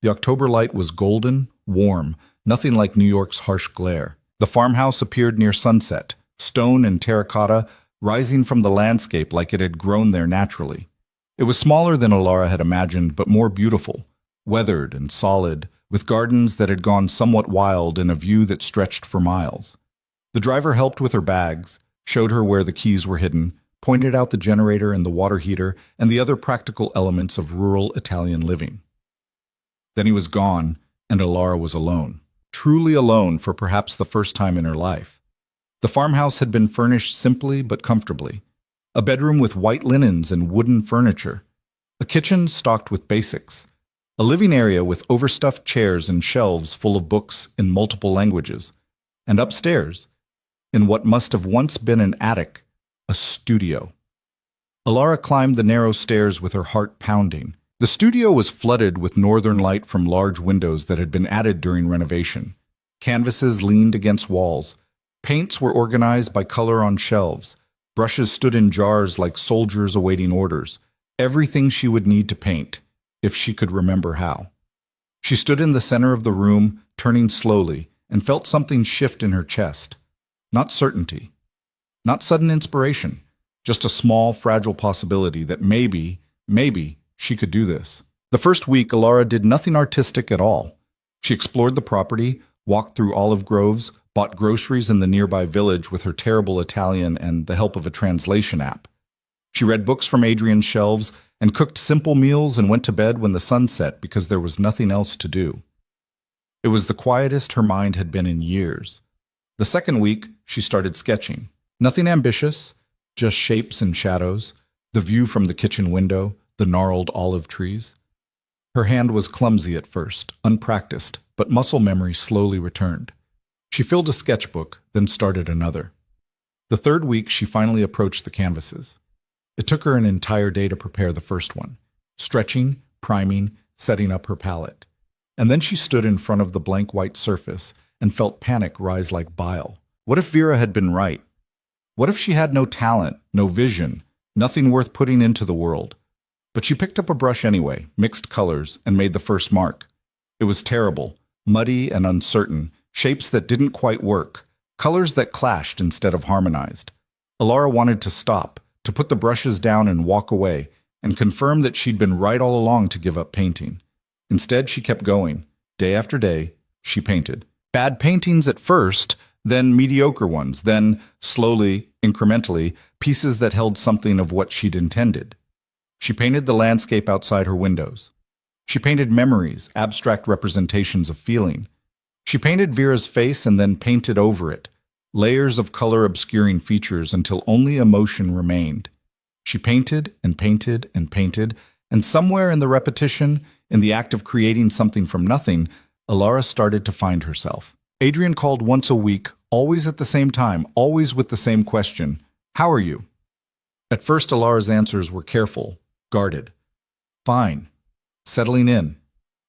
The October light was golden, warm, nothing like New York's harsh glare. The farmhouse appeared near sunset, stone and terracotta rising from the landscape like it had grown there naturally. It was smaller than Alara had imagined, but more beautiful, weathered and solid, with gardens that had gone somewhat wild and a view that stretched for miles. The driver helped with her bags, showed her where the keys were hidden, pointed out the generator and the water heater and the other practical elements of rural Italian living. Then he was gone, and Alara was alone, truly alone for perhaps the first time in her life. The farmhouse had been furnished simply but comfortably. A bedroom with white linens and wooden furniture. A kitchen stocked with basics. A living area with overstuffed chairs and shelves full of books in multiple languages. And upstairs, in what must have once been an attic, a studio. Alara climbed the narrow stairs with her heart pounding. The studio was flooded with northern light from large windows that had been added during renovation. Canvases leaned against walls. Paints were organized by color on shelves. Brushes stood in jars like soldiers awaiting orders. Everything she would need to paint, if she could remember how. She stood in the center of the room, turning slowly, and felt something shift in her chest. Not certainty. Not sudden inspiration. Just a small, fragile possibility that maybe she could do this. The first week, Alara did nothing artistic at all. She explored the property, walked through olive groves, bought groceries in the nearby village with her terrible Italian and the help of a translation app. She read books from Adrian's shelves and cooked simple meals and went to bed when the sun set because there was nothing else to do. It was the quietest her mind had been in years. The second week, she started sketching. Nothing ambitious, just shapes and shadows, the view from the kitchen window, the gnarled olive trees. Her hand was clumsy at first, unpracticed, but muscle memory slowly returned. She filled a sketchbook, then started another. The third week, she finally approached the canvases. It took her an entire day to prepare the first one, stretching, priming, setting up her palette. And then she stood in front of the blank white surface and felt panic rise like bile. What if Vera had been right? What if she had no talent, no vision, nothing worth putting into the world? But she picked up a brush anyway, mixed colors, and made the first mark. It was terrible, muddy and uncertain, shapes that didn't quite work, colors that clashed instead of harmonized. Alara wanted to stop, to put the brushes down and walk away, and confirm that she'd been right all along to give up painting. Instead, she kept going. Day after day, she painted. Bad paintings at first, then mediocre ones, then, slowly, incrementally, pieces that held something of what she'd intended. She painted the landscape outside her windows. She painted memories, abstract representations of feeling. She painted Vera's face and then painted over it, layers of color obscuring features until only emotion remained. She painted and painted and painted, and somewhere in the repetition, in the act of creating something from nothing, Alara started to find herself. Adrian called once a week, always at the same time, always with the same question, "How are you?" At first, Alara's answers were careful, guarded. "Fine. Settling in.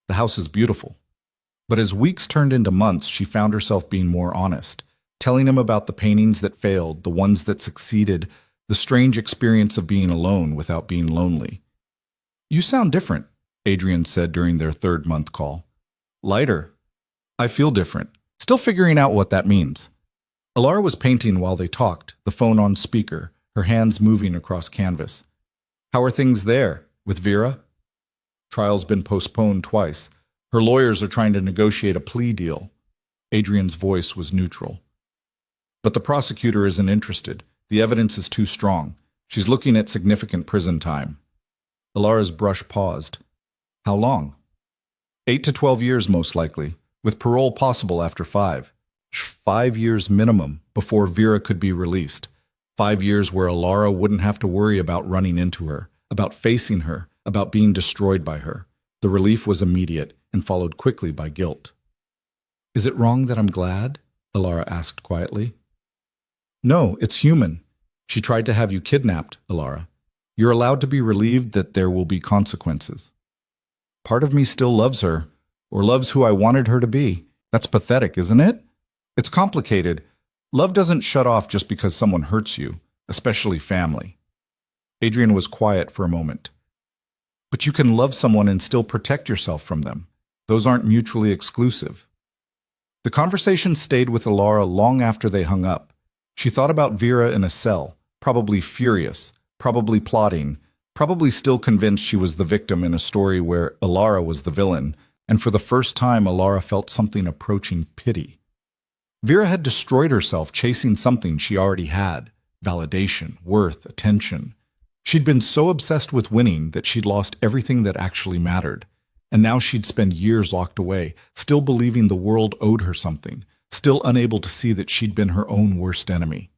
The house is beautiful." But as weeks turned into months, she found herself being more honest, telling him about the paintings that failed, the ones that succeeded, the strange experience of being alone without being lonely. "You sound different," Adrian said during their third-month call. "Lighter. I feel different. Still figuring out what that means." Alara was painting while they talked, the phone on speaker, her hands moving across canvas. "How are things there? With Vera?" "Trial's been postponed twice. Her lawyers are trying to negotiate a plea deal." Adrian's voice was neutral. "But the prosecutor isn't interested. The evidence is too strong. She's looking at significant prison time." Alara's brush paused. "How long?" 8 to 12 years most likely, with parole possible after 5. 5 years minimum before Vera could be released. 5 years where Alara wouldn't have to worry about running into her. about facing her, about being destroyed by her. The relief was immediate and followed quickly by guilt. "Is it wrong that I'm glad?" Alara asked quietly. "No, it's human. She tried to have you kidnapped, Alara. You're allowed to be relieved that there will be consequences." "Part of me still loves her, or loves who I wanted her to be. That's pathetic, isn't it? It's complicated. Love doesn't shut off just because someone hurts you, especially family." Adrian was quiet for a moment. "But you can love someone and still protect yourself from them. Those aren't mutually exclusive." The conversation stayed with Alara long after they hung up. She thought about Vera in a cell, probably furious, probably plotting, probably still convinced she was the victim in a story where Alara was the villain, and for the first time Alara felt something approaching pity. Vera had destroyed herself chasing something she already had: validation, worth, attention. She'd been so obsessed with winning that she'd lost everything that actually mattered. And now she'd spend years locked away, still believing the world owed her something, still unable to see that she'd been her own worst enemy.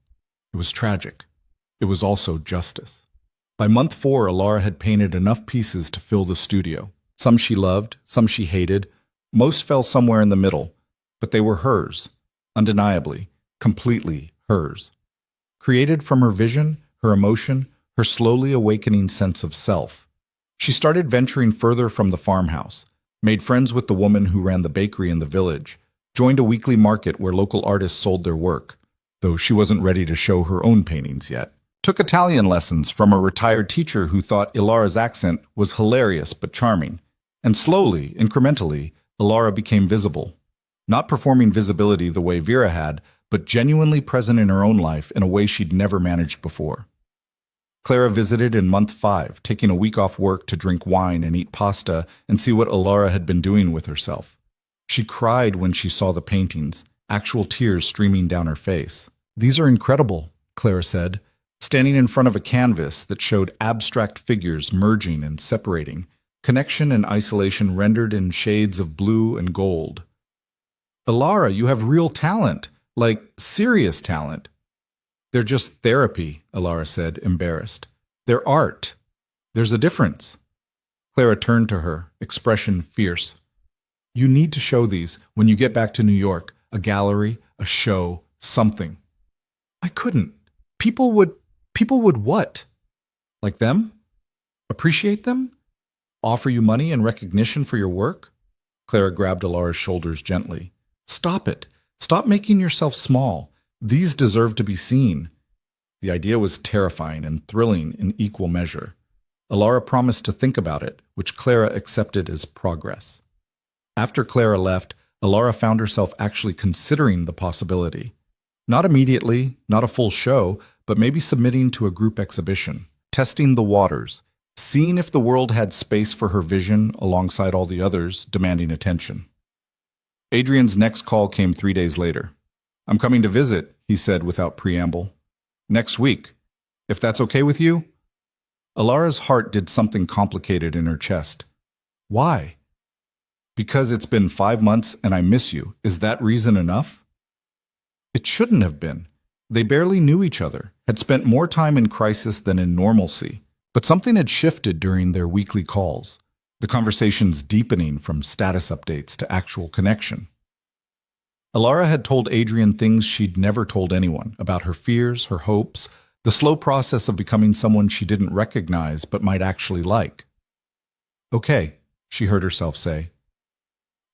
It was tragic. It was also justice. By month 4, Alara had painted enough pieces to fill the studio. Some she loved, some she hated. Most fell somewhere in the middle, but they were hers, undeniably, completely hers. Created from her vision, her emotion, her slowly awakening sense of self. She started venturing further from the farmhouse, made friends with the woman who ran the bakery in the village, joined a weekly market where local artists sold their work, though she wasn't ready to show her own paintings yet. Took Italian lessons from a retired teacher who thought Ilara's accent was hilarious but charming. And slowly, incrementally, Alara became visible. Not performing visibility the way Vera had, but genuinely present in her own life in a way she'd never managed before. Clara visited in month 5, taking a week off work to drink wine and eat pasta and see what Alara had been doing with herself. She cried when she saw the paintings, actual tears streaming down her face. "These are incredible," Clara said, standing in front of a canvas that showed abstract figures merging and separating, connection and isolation rendered in shades of blue and gold. "Alara, you have real talent, like serious talent." "They're just therapy," Alara said, embarrassed. "They're art. There's a difference." Clara turned to her, expression fierce. "You need to show these when you get back to New York. A gallery, a show, something." "I couldn't. People would what? Like them? Appreciate them? Offer you money and recognition for your work?" Clara grabbed Alara's shoulders gently. "Stop it. Stop making yourself small. These deserve to be seen." The idea was terrifying and thrilling in equal measure. Alara promised to think about it, which Clara accepted as progress. After Clara left, Alara found herself actually considering the possibility. Not immediately, not a full show, but maybe submitting to a group exhibition, testing the waters, seeing if the world had space for her vision alongside all the others demanding attention. Adrian's next call came 3 days later. "I'm coming to visit," he said without preamble. "Next week, if that's okay with you?" Alara's heart did something complicated in her chest. "Why?" "Because it's been 5 months and I miss you. Is that reason enough?" It shouldn't have been. They barely knew each other, had spent more time in crisis than in normalcy. But something had shifted during their weekly calls, the conversations deepening from status updates to actual connection. Alara had told Adrian things she'd never told anyone about her fears, her hopes, the slow process of becoming someone she didn't recognize but might actually like. "Okay," she heard herself say.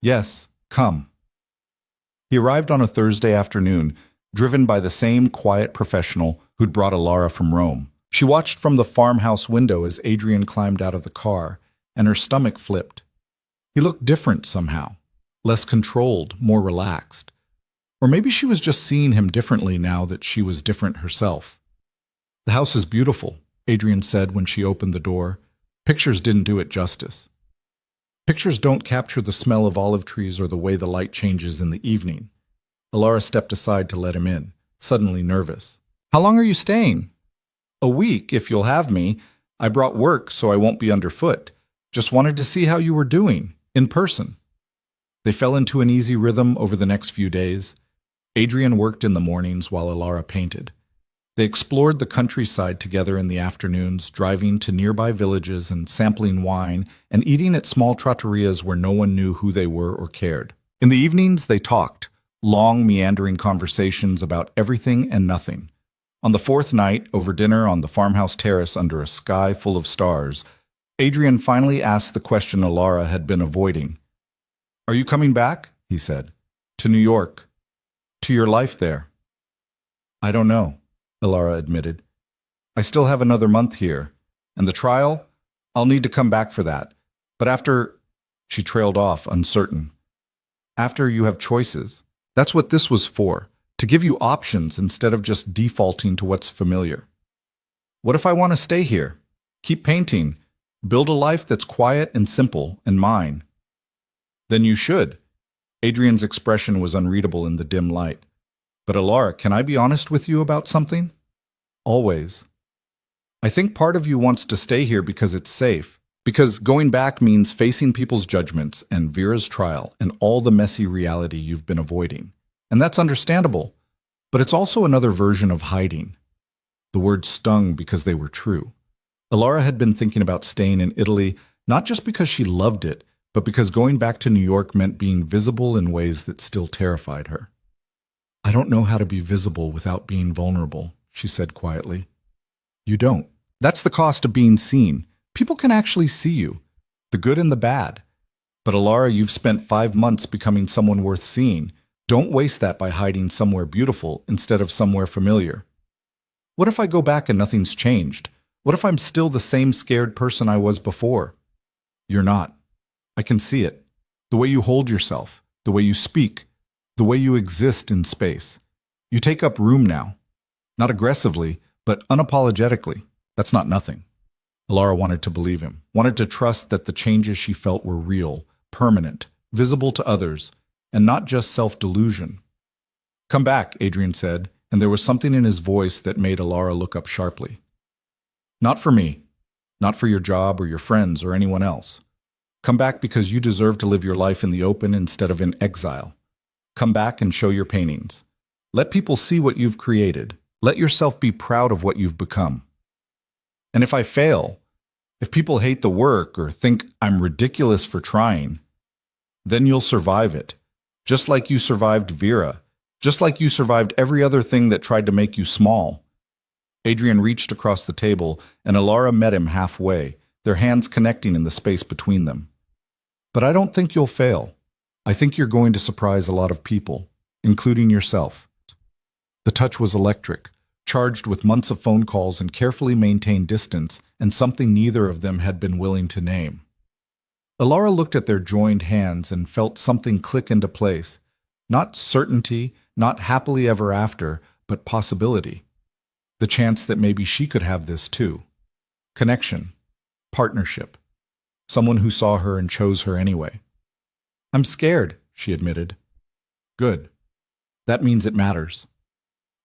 "Yes, come." He arrived on a Thursday afternoon, driven by the same quiet professional who'd brought Alara from Rome. She watched from the farmhouse window as Adrian climbed out of the car, and her stomach flipped. He looked different somehow, less controlled, more relaxed. Or maybe she was just seeing him differently now that she was different herself. "The house is beautiful," Adrian said when she opened the door. Pictures didn't do it justice. Pictures don't capture the smell of olive trees or the way the light changes in the evening. Alara stepped aside to let him in, suddenly nervous. "How long are you staying?" "A week, if you'll have me. I brought work so I won't be underfoot. Just wanted to see how you were doing, in person." They fell into an easy rhythm over the next few days. Adrian worked in the mornings while Alara painted. They explored the countryside together in the afternoons, driving to nearby villages and sampling wine and eating at small trattorias where no one knew who they were or cared. In the evenings, they talked, long, meandering conversations about everything and nothing. On the fourth night, over dinner on the farmhouse terrace under a sky full of stars, Adrian finally asked the question Alara had been avoiding. "Are you coming back?" he said. "To New York. To your life there." "I don't know," Alara admitted. "I still have another month here. And the trial? I'll need to come back for that. But after—" She trailed off, uncertain. "After you have choices. That's what this was for, to give you options instead of just defaulting to what's familiar. What if I want to stay here? Keep painting. Build a life that's quiet and simple and mine." "Then you should." Adrian's expression was unreadable in the dim light. "But Alara, can I be honest with you about something?" "Always." "I think part of you wants to stay here because it's safe. Because going back means facing people's judgments and Vera's trial and all the messy reality you've been avoiding. And that's understandable. But it's also another version of hiding." The words stung because they were true. Alara had been thinking about staying in Italy not just because she loved it, but because going back to New York meant being visible in ways that still terrified her. "I don't know how to be visible without being vulnerable," she said quietly. "You don't. That's the cost of being seen. People can actually see you, the good and the bad. But Alara, you've spent 5 months becoming someone worth seeing. Don't waste that by hiding somewhere beautiful instead of somewhere familiar. What if I go back and nothing's changed? What if I'm still the same scared person I was before?" "You're not. I can see it. The way you hold yourself, the way you speak, the way you exist in space. You take up room now. Not aggressively, but unapologetically. That's not nothing." Alara wanted to believe him, wanted to trust that the changes she felt were real, permanent, visible to others, and not just self-delusion. "Come back," Adrian said, and there was something in his voice that made Alara look up sharply. "Not for me. Not for your job or your friends or anyone else. Come back because you deserve to live your life in the open instead of in exile. Come back and show your paintings. Let people see what you've created. Let yourself be proud of what you've become. And if I fail, if people hate the work or think I'm ridiculous for trying, then you'll survive it. Just like you survived Vera. Just like you survived every other thing that tried to make you small." Adrian reached across the table, and Alara met him halfway, their hands connecting in the space between them. "But I don't think you'll fail. I think you're going to surprise a lot of people, including yourself." The touch was electric, charged with months of phone calls and carefully maintained distance, and something neither of them had been willing to name. Alara looked at their joined hands and felt something click into place. Not certainty, not happily ever after, but possibility. The chance that maybe she could have this too. Connection. Partnership. Someone who saw her and chose her anyway. "I'm scared," she admitted. "Good. That means it matters."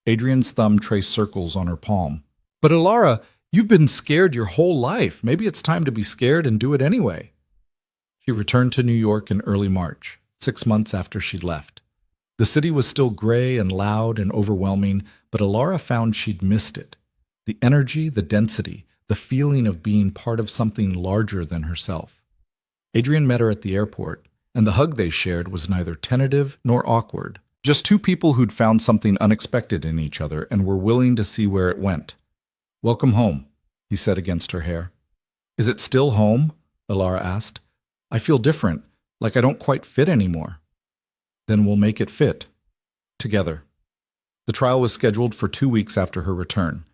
Adrian's thumb traced circles on her palm. "But Alara, you've been scared your whole life. Maybe it's time to be scared and do it anyway." She returned to New York in early March, 6 months after she'd left. The city was still gray and loud and overwhelming, but Alara found she'd missed it. The energy, the density, the feeling of being part of something larger than herself. Adrian met her at the airport, and the hug they shared was neither tentative nor awkward. Just two people who'd found something unexpected in each other and were willing to see where it went. "Welcome home," he said against her hair. "Is it still home?" Alara asked. "I feel different, like I don't quite fit anymore." "Then we'll make it fit. Together." The trial was scheduled for 2 weeks after her return.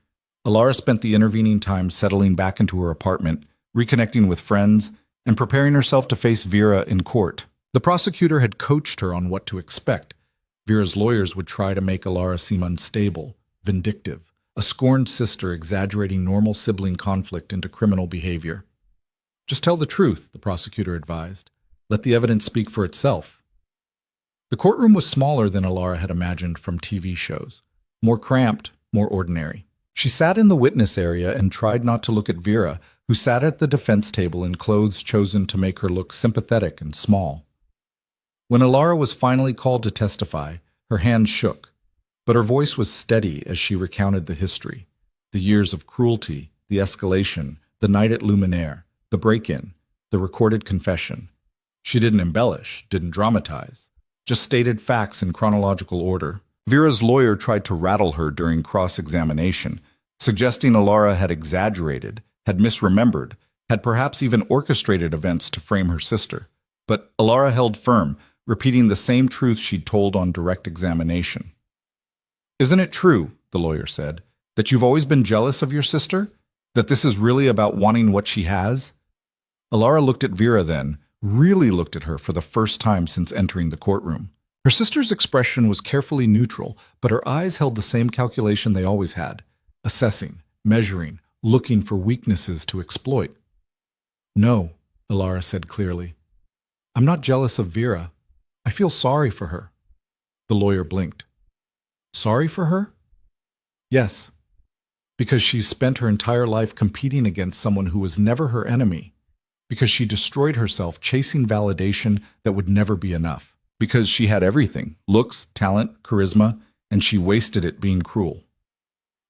Alara spent the intervening time settling back into her apartment, reconnecting with friends, and preparing herself to face Vera in court. The prosecutor had coached her on what to expect. Vera's lawyers would try to make Alara seem unstable, vindictive, a scorned sister exaggerating normal sibling conflict into criminal behavior. "Just tell the truth," the prosecutor advised. "Let the evidence speak for itself." The courtroom was smaller than Alara had imagined from TV shows. More cramped, more ordinary. She sat in the witness area and tried not to look at Vera, who sat at the defense table in clothes chosen to make her look sympathetic and small. When Alara was finally called to testify, her hands shook. But her voice was steady as she recounted the history, the years of cruelty, the escalation, the night at Luminaire, the break-in, the recorded confession. She didn't embellish, didn't dramatize, just stated facts in chronological order. Vera's lawyer tried to rattle her during cross-examination, suggesting Alara had exaggerated, had misremembered, had perhaps even orchestrated events to frame her sister. But Alara held firm, repeating the same truth she'd told on direct examination. "Isn't it true," the lawyer said, "that you've always been jealous of your sister? That this is really about wanting what she has?" Alara looked at Vera then, really looked at her for the first time since entering the courtroom. Her sister's expression was carefully neutral, but her eyes held the same calculation they always had, assessing, measuring, looking for weaknesses to exploit. "No," Alara said clearly. "I'm not jealous of Vera. I feel sorry for her." The lawyer blinked. "Sorry for her?" "Yes, because she's spent her entire life competing against someone who was never her enemy. Because she destroyed herself chasing validation that would never be enough. Because she had everything, looks, talent, charisma, and she wasted it being cruel."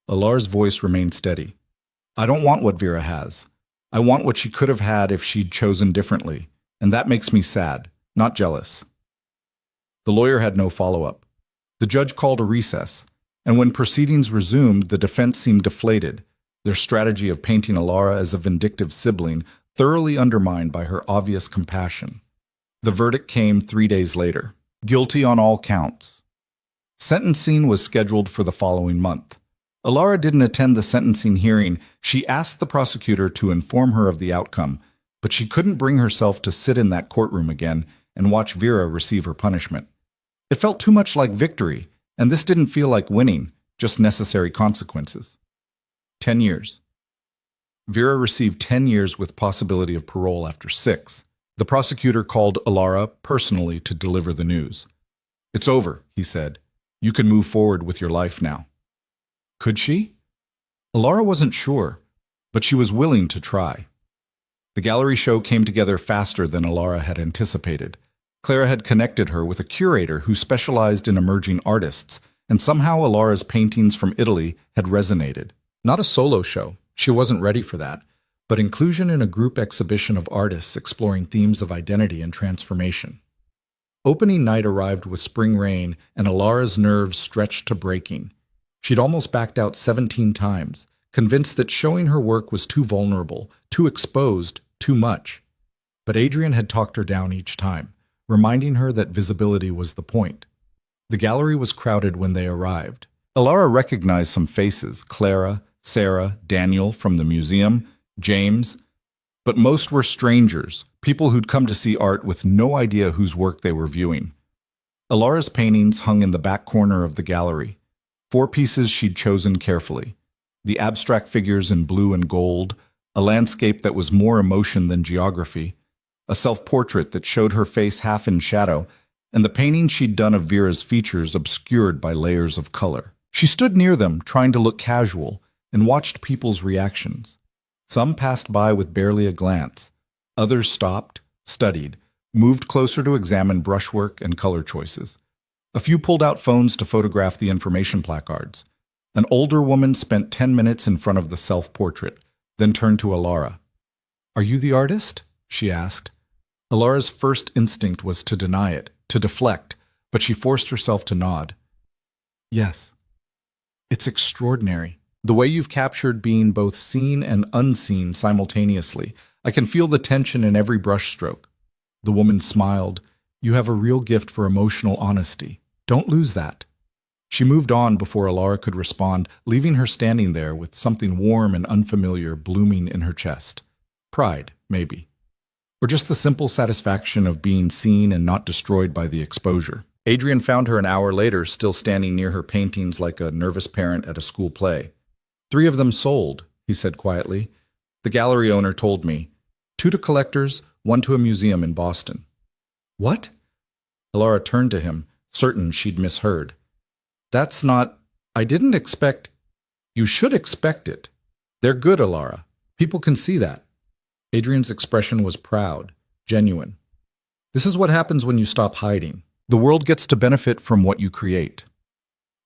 Alara's voice remained steady. "I don't want what Vera has. I want what she could have had if she'd chosen differently, and that makes me sad, not jealous." The lawyer had no follow-up. The judge called a recess, and when proceedings resumed, the defense seemed deflated, their strategy of painting Alara as a vindictive sibling thoroughly undermined by her obvious compassion. The verdict came 3 days later. Guilty on all counts. Sentencing was scheduled for the following month. Alara didn't attend the sentencing hearing. She asked the prosecutor to inform her of the outcome, but she couldn't bring herself to sit in that courtroom again and watch Vera receive her punishment. It felt too much like victory, and this didn't feel like winning, just necessary consequences. 10 years. Vera received 10 years with possibility of parole after 6. The prosecutor called Alara personally to deliver the news. "It's over," he said. "You can move forward with your life now." Could she? Alara wasn't sure, but she was willing to try. The gallery show came together faster than Alara had anticipated. Clara had connected her with a curator who specialized in emerging artists, and somehow Alara's paintings from Italy had resonated. Not a solo show. She wasn't ready for that, but inclusion in a group exhibition of artists exploring themes of identity and transformation. Opening night arrived with spring rain, and Alara's nerves stretched to breaking. She'd almost backed out 17 times, convinced that showing her work was too vulnerable, too exposed, too much. But Adrian had talked her down each time, reminding her that visibility was the point. The gallery was crowded when they arrived. Alara recognized some faces: Clara, Sarah, Daniel from the museum, James. But most were strangers, people who'd come to see art with no idea whose work they were viewing. Alara's paintings hung in the back corner of the gallery. 4 pieces she'd chosen carefully. The abstract figures in blue and gold, a landscape that was more emotion than geography, a self-portrait that showed her face half in shadow, and the painting she'd done of Vera's features obscured by layers of color. She stood near them, trying to look casual, and watched people's reactions. Some passed by with barely a glance. Others stopped, studied, moved closer to examine brushwork and color choices. A few pulled out phones to photograph the information placards. An older woman spent 10 minutes in front of the self-portrait, then turned to Alara. "Are you the artist?" she asked. Alara's first instinct was to deny it, to deflect, but she forced herself to nod. "Yes. It's extraordinary. The way you've captured being both seen and unseen simultaneously. I can feel the tension in every brushstroke." The woman smiled. "You have a real gift for emotional honesty. Don't lose that." She moved on before Alara could respond, leaving her standing there with something warm and unfamiliar blooming in her chest. Pride, maybe. Or just the simple satisfaction of being seen and not destroyed by the exposure. Adrian found her an hour later, still standing near her paintings like a nervous parent at a school play. 3 of them sold, he said quietly. "The gallery owner told me. 2 to collectors, 1 to a museum in Boston." "What?" Alara turned to him, certain she'd misheard. "That's not... I didn't expect... You should expect it. They're good, Alara. People can see that." Adrian's expression was proud, genuine. "This is what happens when you stop hiding. The world gets to benefit from what you create."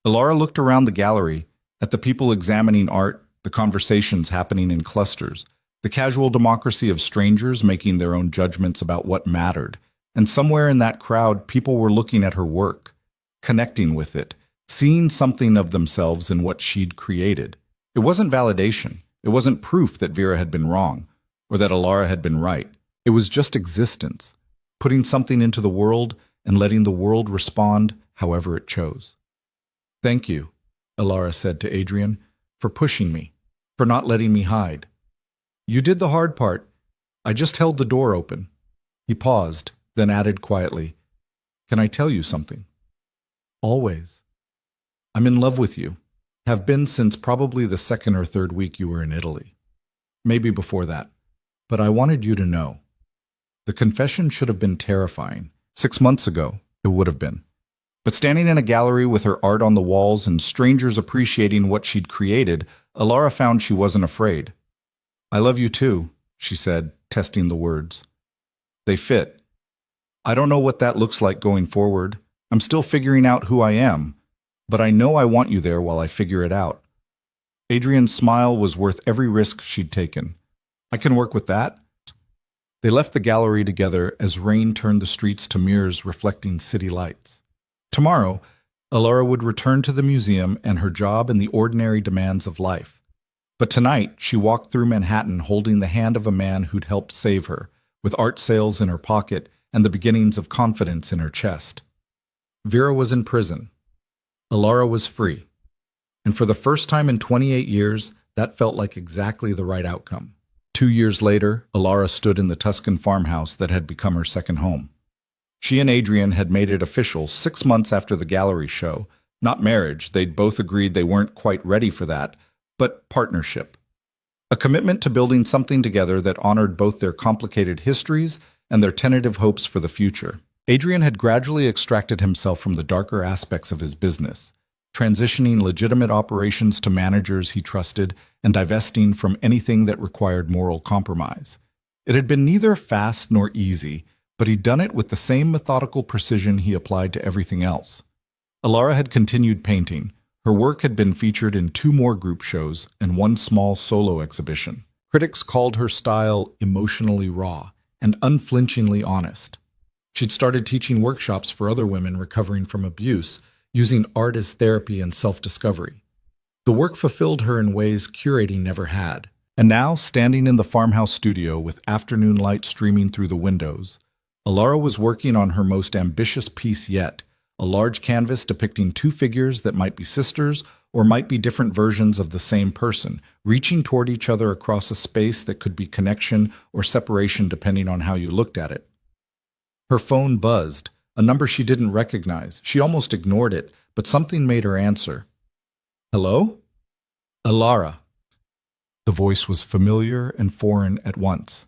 Alara looked around the gallery, at the people examining art, the conversations happening in clusters, the casual democracy of strangers making their own judgments about what mattered. And somewhere in that crowd, people were looking at her work, connecting with it, seeing something of themselves in what she'd created. It wasn't validation. It wasn't proof that Vera had been wrong, or that Alara had been right. It was just existence, putting something into the world and letting the world respond however it chose. "Thank you," Alara said to Adrian, "for pushing me, for not letting me hide. You did the hard part. I just held the door open." He paused, then added quietly, "Can I tell you something?" "Always. I'm in love with you. Have been since probably the second or third week you were in Italy. Maybe before that. But I wanted you to know." The confession should have been terrifying. 6 months ago, it would have been. But standing in a gallery with her art on the walls and strangers appreciating what she'd created, Alara found she wasn't afraid. "I love you too," she said, testing the words. They fit. "I don't know what that looks like going forward. I'm still figuring out who I am, but I know I want you there while I figure it out." Adrian's smile was worth every risk she'd taken. "I can work with that." They left the gallery together as rain turned the streets to mirrors reflecting city lights. Tomorrow, Alara would return to the museum and her job and the ordinary demands of life. But tonight, she walked through Manhattan holding the hand of a man who'd helped save her, with art sales in her pocket and the beginnings of confidence in her chest. Vera was in prison. Alara was free. And for the first time in 28 years, that felt like exactly the right outcome. 2 years later, Alara stood in the Tuscan farmhouse that had become her second home. She and Adrian had made it official 6 months after the gallery show. Not marriage, they'd both agreed they weren't quite ready for that, but partnership. A commitment to building something together that honored both their complicated histories and their tentative hopes for the future. Adrian had gradually extracted himself from the darker aspects of his business, transitioning legitimate operations to managers he trusted and divesting from anything that required moral compromise. It had been neither fast nor easy, but he'd done it with the same methodical precision he applied to everything else. Alara had continued painting. Her work had been featured in 2 more group shows and 1 small solo exhibition. Critics called her style emotionally raw and unflinchingly honest. She'd started teaching workshops for other women recovering from abuse, using art as therapy and self-discovery. The work fulfilled her in ways curating never had. And now, standing in the farmhouse studio with afternoon light streaming through the windows, Alara was working on her most ambitious piece yet, a large canvas depicting 2 figures that might be sisters or might be different versions of the same person, reaching toward each other across a space that could be connection or separation depending on how you looked at it. Her phone buzzed, a number she didn't recognize. She almost ignored it, but something made her answer. "Hello?" "Alara." The voice was familiar and foreign at once.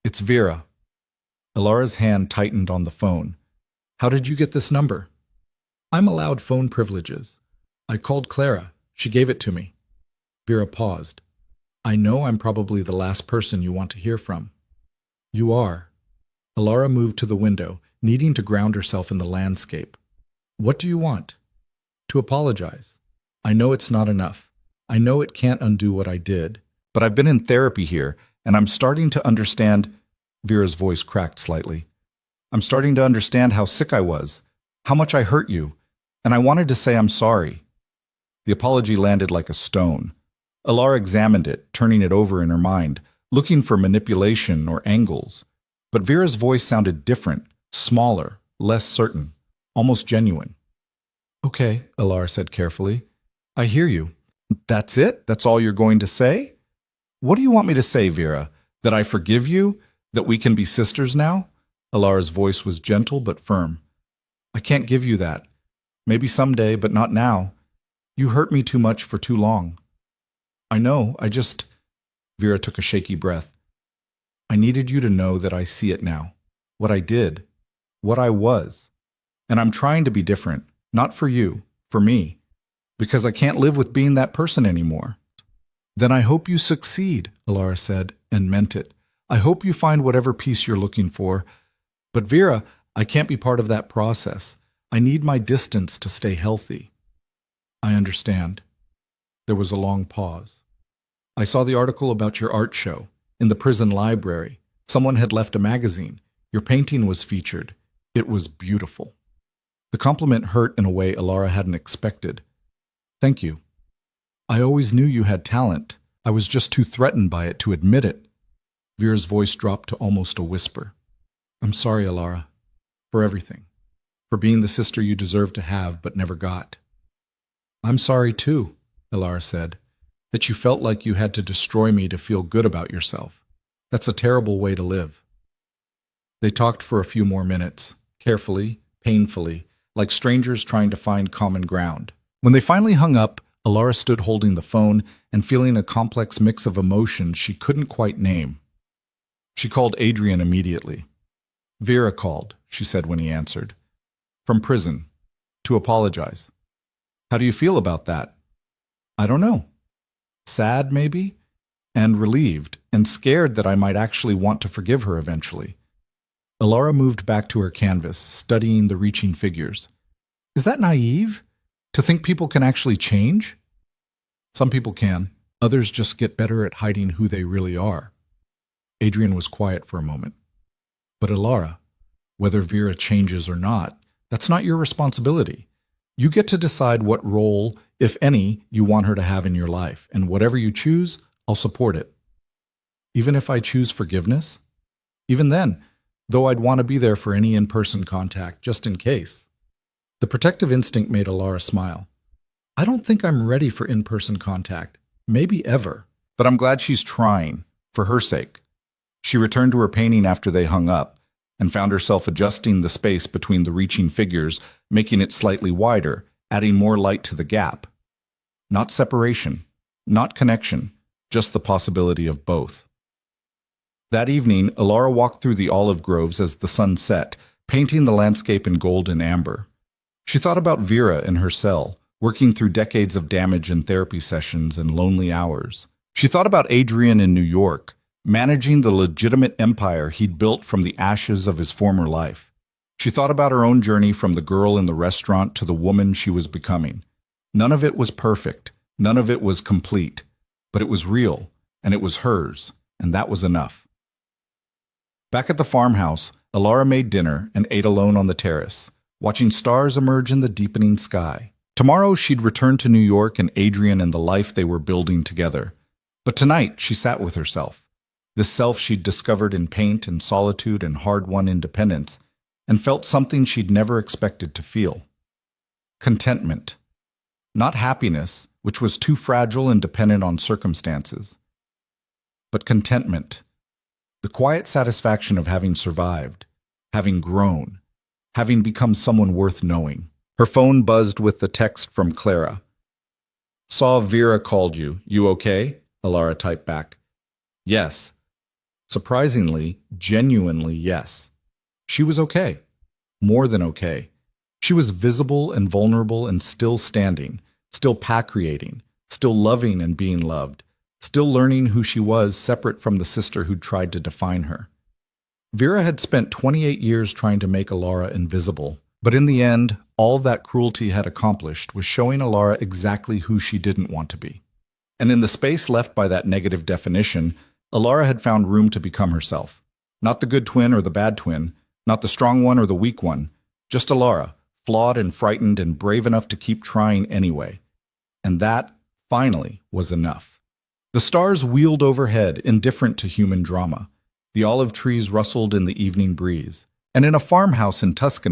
"It's Vera." Alara's hand tightened on the phone. "How did you get this number?" "I'm allowed phone privileges. I called Clara. She gave it to me." Vera paused. "I know I'm probably the last person you want to hear from." "You are." Alara moved to the window, needing to ground herself in the landscape. "What do you want?" "To apologize. I know it's not enough. I know it can't undo what I did. But I've been in therapy here, and I'm starting to understand—" Vera's voice cracked slightly. "I'm starting to understand how sick I was, how much I hurt you, and I wanted to say I'm sorry." The apology landed like a stone. Alara examined it, turning it over in her mind, looking for manipulation or angles. But Vera's voice sounded different, smaller, less certain, almost genuine. "Okay," Alara said carefully. "I hear you. That's it? That's all you're going to say?" "What do you want me to say, Vera? That I forgive you? That we can be sisters now?" Alara's voice was gentle but firm. "I can't give you that. Maybe someday, but not now. You hurt me too much for too long." "I know, I just—" Vera took a shaky breath. "I needed you to know that I see it now. What I did. What I was. And I'm trying to be different. Not for you. For me. Because I can't live with being that person anymore." "Then I hope you succeed," Alara said, and meant it. "I hope you find whatever peace you're looking for. But Vera, I can't be part of that process. I need my distance to stay healthy." I understand. There was a long pause. I saw the article about your art show in the prison library. Someone had left a magazine. Your painting was featured. It was beautiful. The compliment hurt in a way Alara hadn't expected. Thank you. I always knew you had talent. I was just too threatened by it to admit it. Vera's voice dropped to almost a whisper. I'm sorry, Alara, for everything, for being the sister you deserved to have but never got. I'm sorry too, Alara said, that you felt like you had to destroy me to feel good about yourself. That's a terrible way to live. They talked for a few more minutes, carefully, painfully, like strangers trying to find common ground. When they finally hung up, Alara stood holding the phone and feeling a complex mix of emotions she couldn't quite name. She called Adrian immediately. Vera called, she said when he answered. From prison. To apologize. How do you feel about that? I don't know. Sad, maybe? And relieved, and scared that I might actually want to forgive her eventually. Alara moved back to her canvas, studying the reaching figures. Is that naive? To think people can actually change? Some people can. Others just get better at hiding who they really are. Adrian was quiet for a moment. But Alara, whether Vera changes or not, that's not your responsibility. You get to decide what role, if any, you want her to have in your life, and whatever you choose, I'll support it. Even if I choose forgiveness? Even then, though I'd want to be there for any in-person contact, just in case. The protective instinct made Alara smile. I don't think I'm ready for in-person contact, maybe ever, but I'm glad she's trying, for her sake. She returned to her painting after they hung up, and found herself adjusting the space between the reaching figures, making it slightly wider, adding more light to the gap. Not separation, not connection, just the possibility of both. That evening, Alara walked through the olive groves as the sun set, painting the landscape in gold and amber. She thought about Vera in her cell, working through decades of damage in therapy sessions and lonely hours. She thought about Adrian in New York, managing the legitimate empire he'd built from the ashes of his former life. She thought about her own journey from the girl in the restaurant to the woman she was becoming. None of it was perfect, none of it was complete, but it was real, and it was hers, and that was enough. Back at the farmhouse, Alara made dinner and ate alone on the terrace, watching stars emerge in the deepening sky. Tomorrow she'd return to New York and Adrian and the life they were building together. But tonight she sat with herself. This self she'd discovered in paint and solitude and hard-won independence, and felt something she'd never expected to feel. Contentment. Not happiness, which was too fragile and dependent on circumstances, but contentment. The quiet satisfaction of having survived, having grown, having become someone worth knowing. Her phone buzzed with the text from Clara. Saw Vera called you. You okay? Alara typed back. Yes. Surprisingly, genuinely yes. She was okay. More than okay. She was visible and vulnerable and still standing, still pack-creating, still loving and being loved, still learning who she was separate from the sister who'd tried to define her. Vera had spent 28 years trying to make Alara invisible, but in the end, all that cruelty had accomplished was showing Alara exactly who she didn't want to be. And in the space left by that negative definition, Alara had found room to become herself. Not the good twin or the bad twin, not the strong one or the weak one, just Alara, flawed and frightened and brave enough to keep trying anyway. And that, finally, was enough. The stars wheeled overhead, indifferent to human drama. The olive trees rustled in the evening breeze. And in a farmhouse in Tuscany,